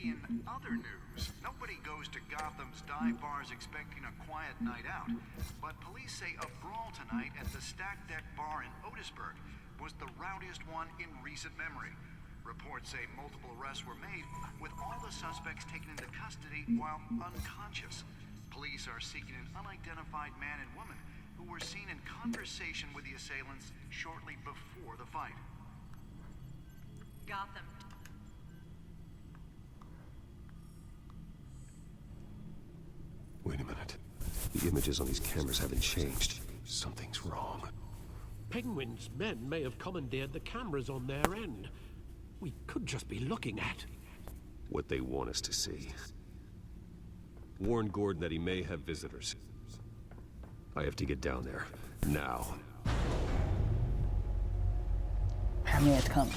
In other news, nobody goes to Gotham's dive bars expecting a quiet night out, but police say a brawl tonight at the Stack Deck Bar in Otisburg was the rowdiest one in recent memory. Reports say multiple arrests were made, with all the suspects taken into custody while unconscious. Police are seeking an unidentified man and woman who were seen in conversation with the assailants shortly before the fight. Gotham. Wait a minute. The images on these cameras haven't changed. Something's wrong. Penguin's men may have commandeered the cameras on their end. We could just be looking at What they want us to see. Warn Gordon that he may have visitors. I have to get down there. Now. How many has come?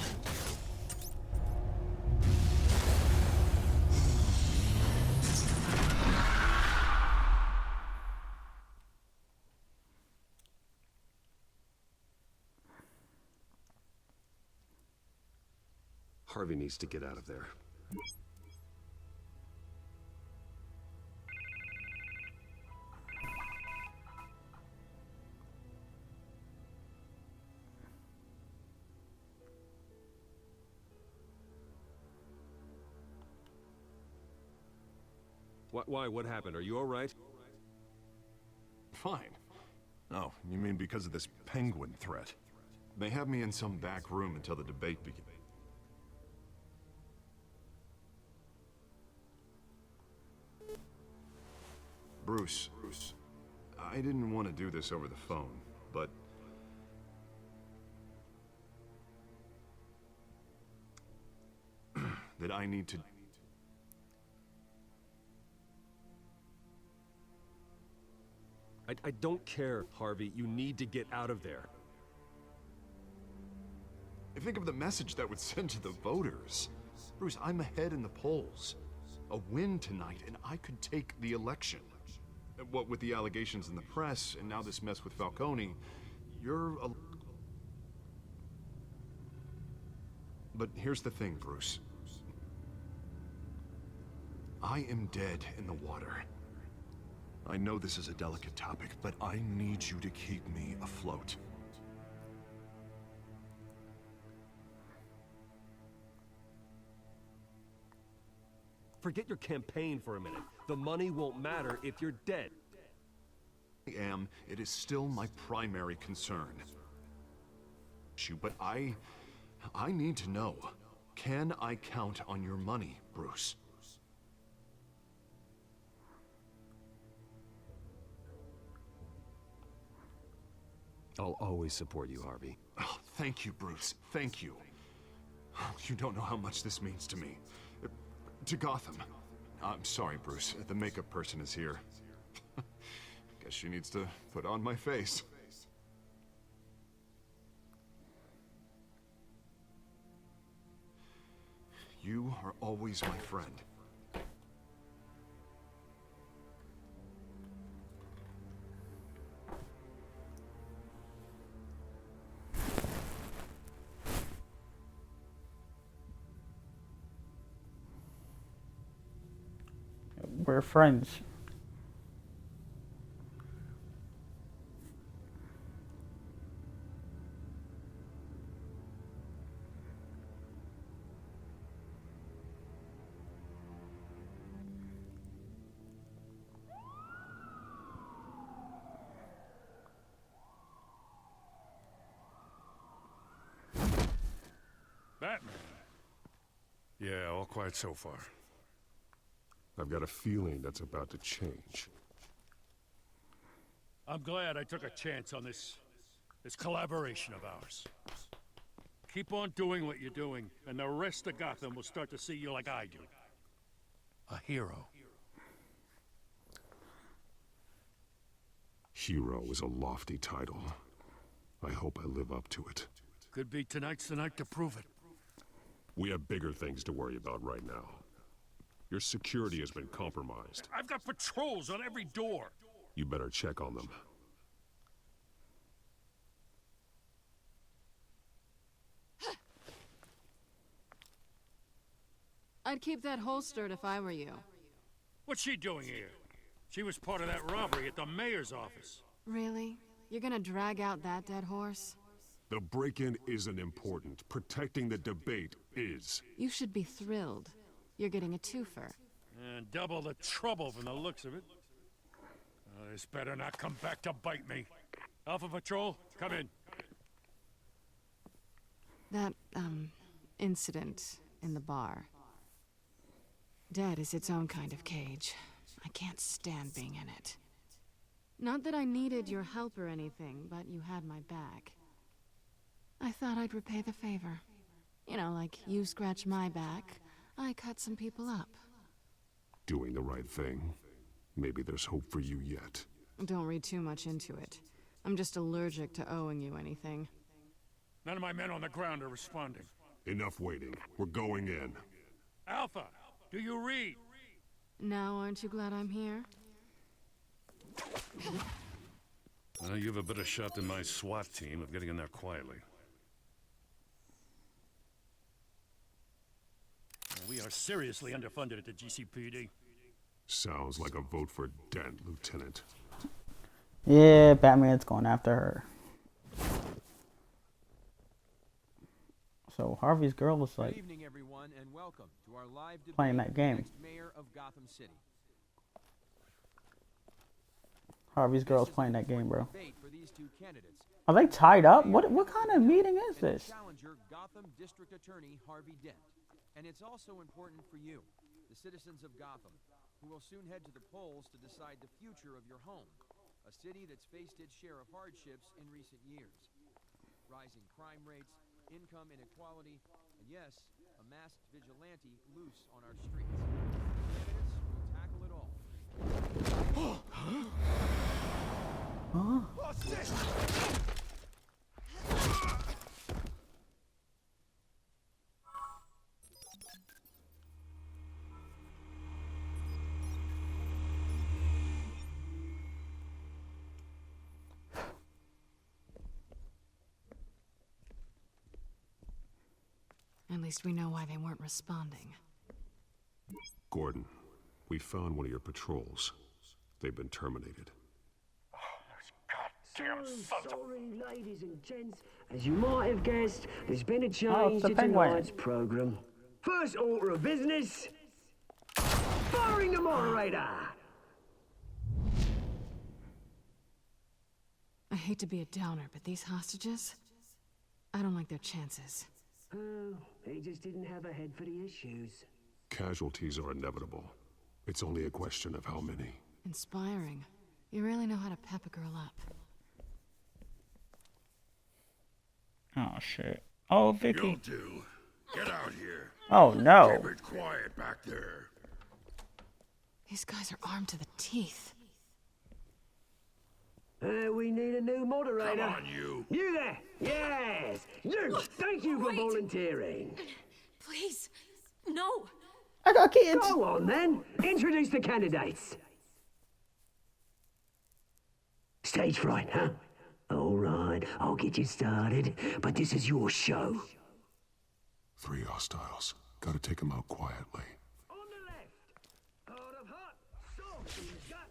Harvey needs to get out of there. Why? What happened? Are you all right? Fine. Oh, you mean because of this penguin threat? They have me in some back room until the debate begins. Bruce, I didn't want to do this over the phone, but... that I need to... I don't care, Harvey. You need to get out of there. Think of the message that would send to the voters. Bruce, I'm ahead in the polls. A win tonight, and I could take the election. What with the allegations in the press, and now this mess with Falcone, you're a... But here's the thing, Bruce. I am dead in the water. I know this is a delicate topic, but I need you to keep me afloat. Forget your campaign for a minute. The money won't matter if you're dead. It is still my primary concern. But I need to know, can I count on your money, Bruce? I'll always support you, Harvey. Oh, thank you, Bruce. Thank you. Oh, you don't know how much this means to me. To Gotham. I'm sorry, Bruce. The makeup person is here. Guess she needs to put on my face. You are always my friend. We're friends. Batman. Yeah, all quiet so far. I've got a feeling that's about to change. I'm glad I took a chance on this collaboration of ours. Keep on doing what you're doing, and the rest of Gotham will start to see you like I do. A hero. Hero is a lofty title. I hope I live up to it. Could be tonight's the night to prove it. We have bigger things to worry about right now. Your security has been compromised. I've got patrols on every door. You better check on them. I'd keep that holstered if I were you. What's she doing here? She was part of that robbery at the mayor's office. Really? You're gonna drag out that dead horse? The break-in isn't important. Protecting the debate is. You should be thrilled. You're getting a twofer. And double the trouble from the looks of it. This better not come back to bite me. Alpha Patrol, come in. That, incident in the bar. Dead is its own kind of cage. I can't stand being in it. Not that I needed your help or anything, but you had my back. I thought I'd repay the favor. You know, like you scratch my back, I cut some people up. Doing the right thing. Maybe there's hope for you yet. Don't read too much into it. I'm just allergic to owing you anything. None of my men on the ground are responding. Enough waiting. We're going in. Alpha, do you read? Now aren't you glad I'm here? You have a better shot than my SWAT team of getting in there quietly. We are seriously underfunded at the GCPD. Sounds like a vote for Dent, Lieutenant. Yeah, Batman's going after her. So Harvey's girl was like Good evening, everyone, and welcome to our live debate playing that game. next mayor of Gotham City. Harvey's girl's playing that game, bro. Debate for these two candidates. Are they tied up? What kind of meeting is this? Challenger Gotham District Attorney Harvey Dent. And it's also important for you, the citizens of Gotham, who will soon head to the polls to decide the future of your home, a city that's faced its share of hardships in recent years. Rising crime rates, income inequality, and yes, a masked vigilante loose on our streets. Candidates will tackle it all. Huh? What's this? At least we know why they weren't responding. Gordon, we found one of your patrols. They've been terminated. Sorry, ladies and gents. As you might have guessed, there's been a Oh, it's change the to Penguin. tonight's program. First order of business, firing the moderator. I hate to be a downer, but these hostages, I don't like their chances. Oh, he just didn't have a head for the issues. Casualties are inevitable. It's only a question of how many. Inspiring. You really know how to pep a girl up. Oh shit. Oh, Vicky. You'll do. Get out here. Oh no. Keep it quiet back there. These guys are armed to the teeth. We need a new moderator. Come on, you. You there? Yes. You. Thank you for volunteering. Please, no. I got kids. Go on then. Introduce the candidates. Stage fright, huh? All right, I'll get you started, but this is your show. 3 hostiles. Gotta take them out quietly. On the left, hard of heart, soft in gut,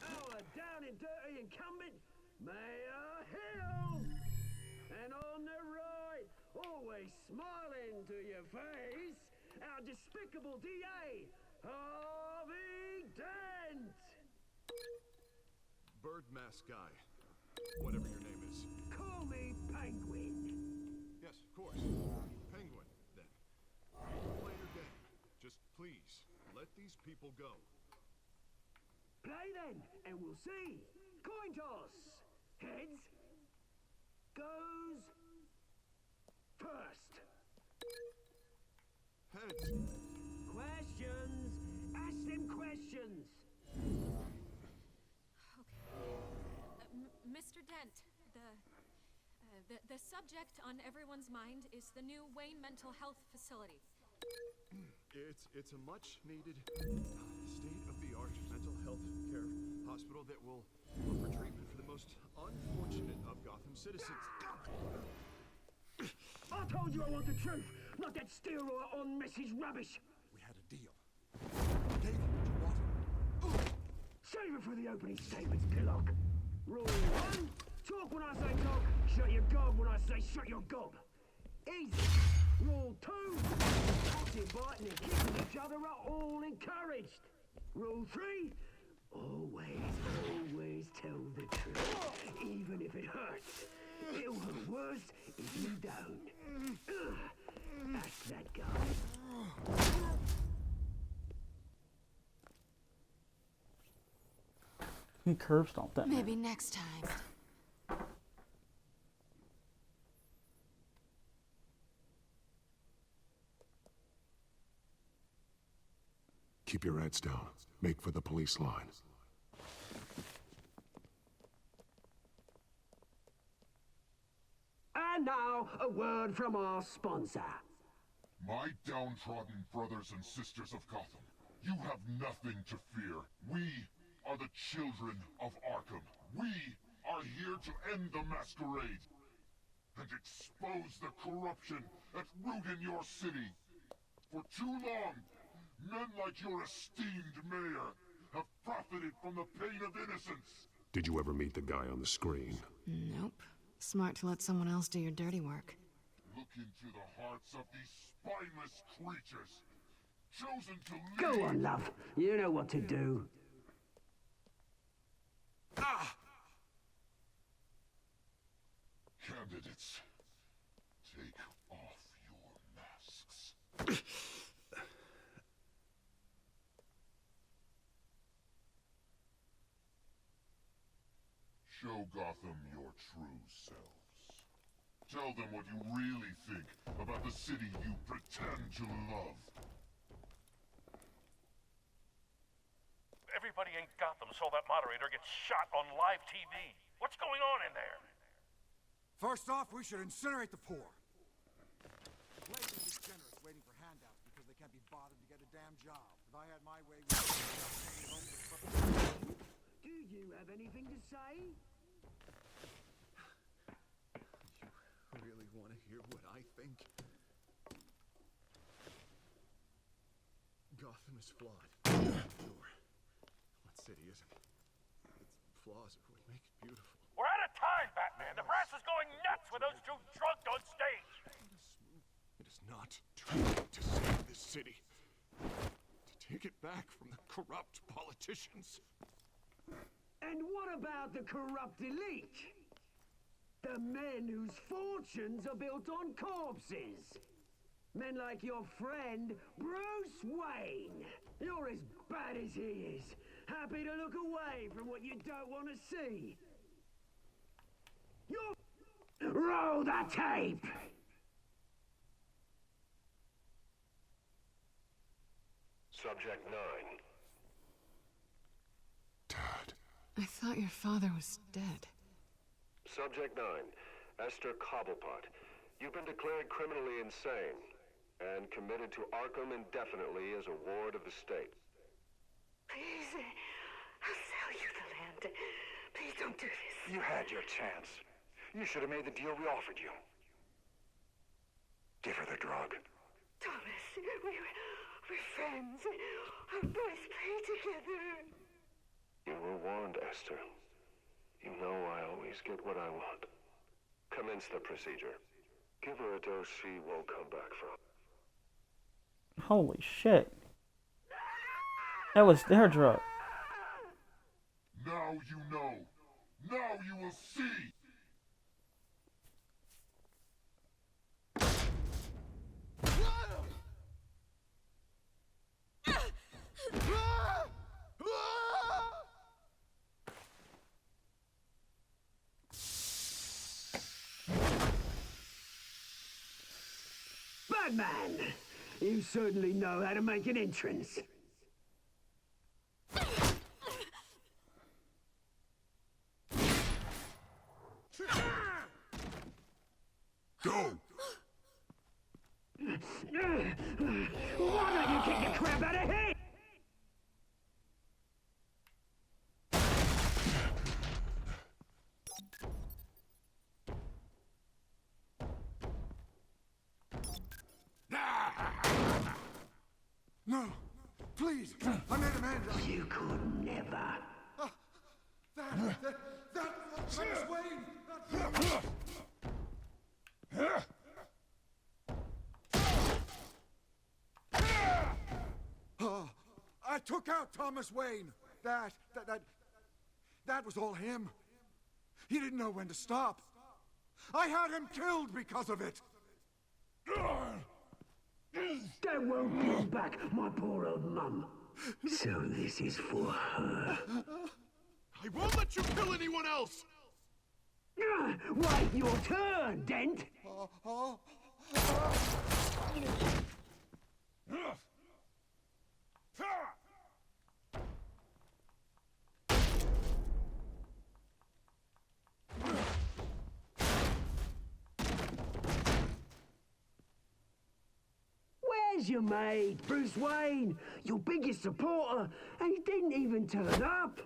our down and dirty incumbent, Mayor Hill. And on the right, always smiling to your face, our despicable DA, Harvey Dent. Bird mask guy. Whatever your name is. Call me Penguin. Yes, of course. Penguin, then. Play your game. Just please, let these people go. Play then, and we'll see. Coin toss. Heads goes first. Heads. Questions. Ask them questions. Mr. Dent, the subject on everyone's mind is the new Wayne Mental Health Facility. It's a much-needed, state-of-the-art mental health care hospital that will offer treatment for the most unfortunate of Gotham citizens. I told you I want the truth, not that steroid on Mrs. Rubbish. We had a deal. David, what you wanted. Save it for the opening statements, Pillock. Rule 1, Talk when I say talk, shut your gob when I say shut your gob. Easy. Rule 2. Acting, biting and kicking each other are all encouraged. Rule 3. Always tell the truth, even if it hurts. It'll hurt worse if you don't. That's that guy. He curb stomped that. Maybe next time. Keep your heads down. Make for the police line. And now, a word from our sponsor. My downtrodden brothers and sisters of Gotham, you have nothing to fear. We are the children of Arkham. We are here to end the masquerade and expose the corruption at root in your city. For too long, men like your esteemed mayor have profited from the pain of innocence. Did you ever meet the guy on the screen? Nope. Smart to let someone else do your dirty work. Look into the hearts of these spineless creatures, chosen to lead... Go on, love. You know what to do. Ah! Candidates, take off your masks. Show Gotham your true selves. Tell them what you really think about the city you pretend to love. Everybody in Gotham saw that moderator get shot on live TV. What's going on in there? First off, we should incinerate the poor. Lazy and degenerates waiting for handouts because they can't be bothered to get a damn job. If I had my way, we'd Do you have anything to say? You really want to hear what I think? Gotham is flawed. Sure. What city isn't? Its flaws are what make it beautiful. We're out of time, Batman. The brass is going nuts with those two drunk on stage. It is not too late to save this city. To take it back from the corrupt politicians. And what about the corrupt elite? The men whose fortunes are built on corpses. Men like your friend, Bruce Wayne. You're as bad as he is. Happy to look away from what you don't want to see. Roll the tape! Subject 9. I thought your father was dead. Subject 9. Esther Cobblepot. You've been declared criminally insane and committed to Arkham indefinitely as a ward of the state. Please, I'll sell you the land. Please don't do this. You had your chance. You should have made the deal we offered you. Give her the drug. Thomas, we're friends. Our boys play together. You were warned, Esther. You know I always get what I want. Commence the procedure. Give her a dose she won't come back from. Holy shit. That was their drug. Now you know. Now you will see. Batman! You certainly know how to make an entrance. Go! Why don't you kick the crap out of him? No! Please! I made a man. You could never. That Thomas Wayne! I took out Thomas Wayne. That was all him. He didn't know when to stop. I had him killed because of it. That won't bring back my poor old mum. So this is for her. I won't let you kill anyone else! Wait your turn, Dent! Where's your mate, Bruce Wayne? Your biggest supporter, and he didn't even turn up.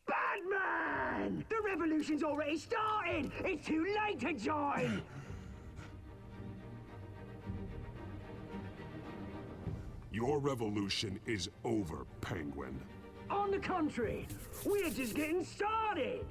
Batman! The revolution's already started! It's too late to join! Your revolution is over, Penguin. On the contrary, we're just getting started!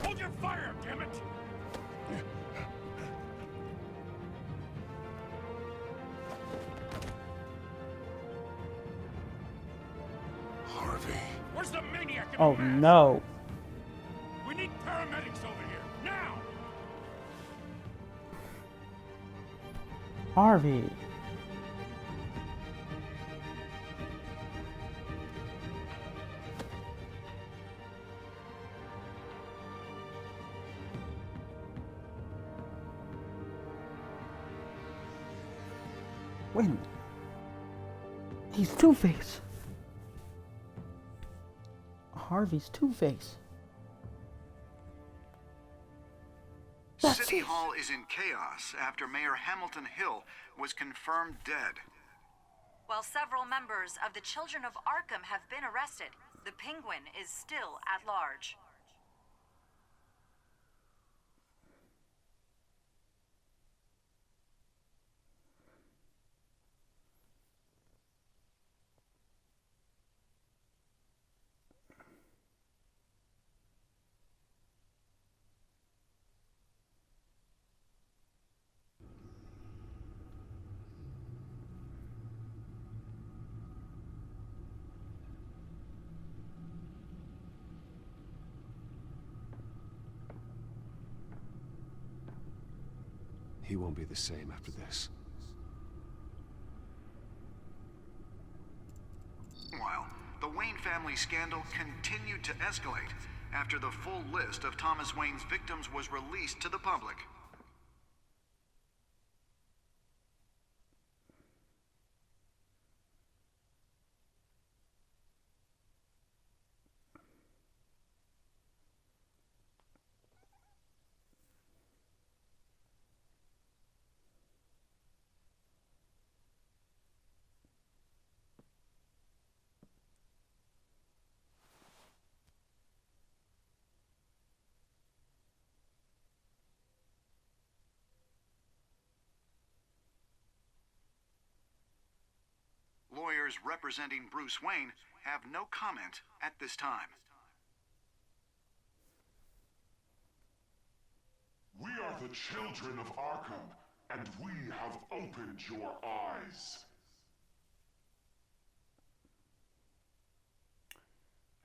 Hold your fire, damn it! Harvey. Where's the maniac in Oh the mask? no. We need paramedics over here, now! Harvey. Wait a minute. He's Two-Face. Harvey's Two-Face. City Hall is in chaos after Mayor Hamilton Hill was confirmed dead. While several members of the Children of Arkham have been arrested, the Penguin is still at large. He won't be the same after this. Meanwhile, the Wayne family scandal continued to escalate after the full list of Thomas Wayne's victims was released to the public. Lawyers representing Bruce Wayne have no comment at this time. We are the children of Arkham, and we have opened your eyes.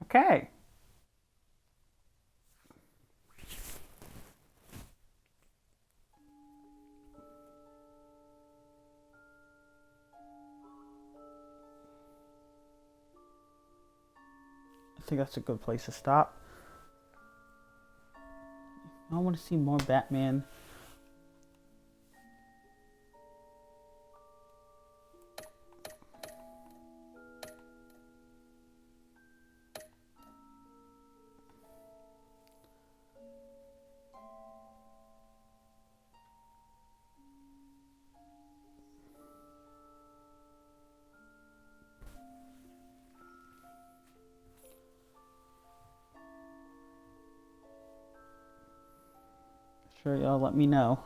Okay. think that's a good place to stop. I want to see more Batman. Sure, y'all let me know.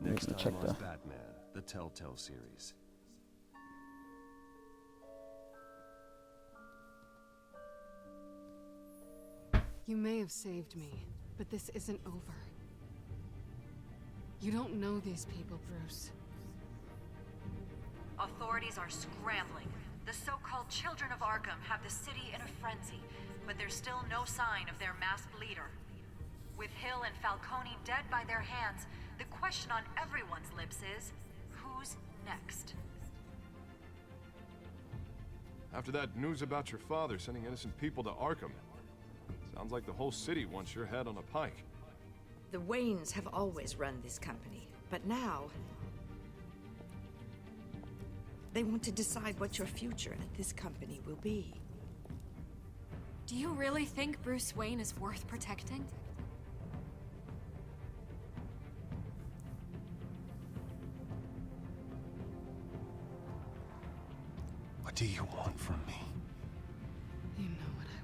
Next Check time on the Batman, the Telltale series. You may have saved me, but this isn't over. You don't know these people, Bruce. Authorities are scrambling. The so-called Children of Arkham have the city in a frenzy, but there's still no sign of their masked leader. With Hill and Falcone dead by their hands, the question on everyone's lips is, who's next? After that news about your father sending innocent people to Arkham, sounds like the whole city wants your head on a pike. The Waynes have always run this company, but now they want to decide what your future at this company will be. Do you really think Bruce Wayne is worth protecting? What do you want from me? You know what I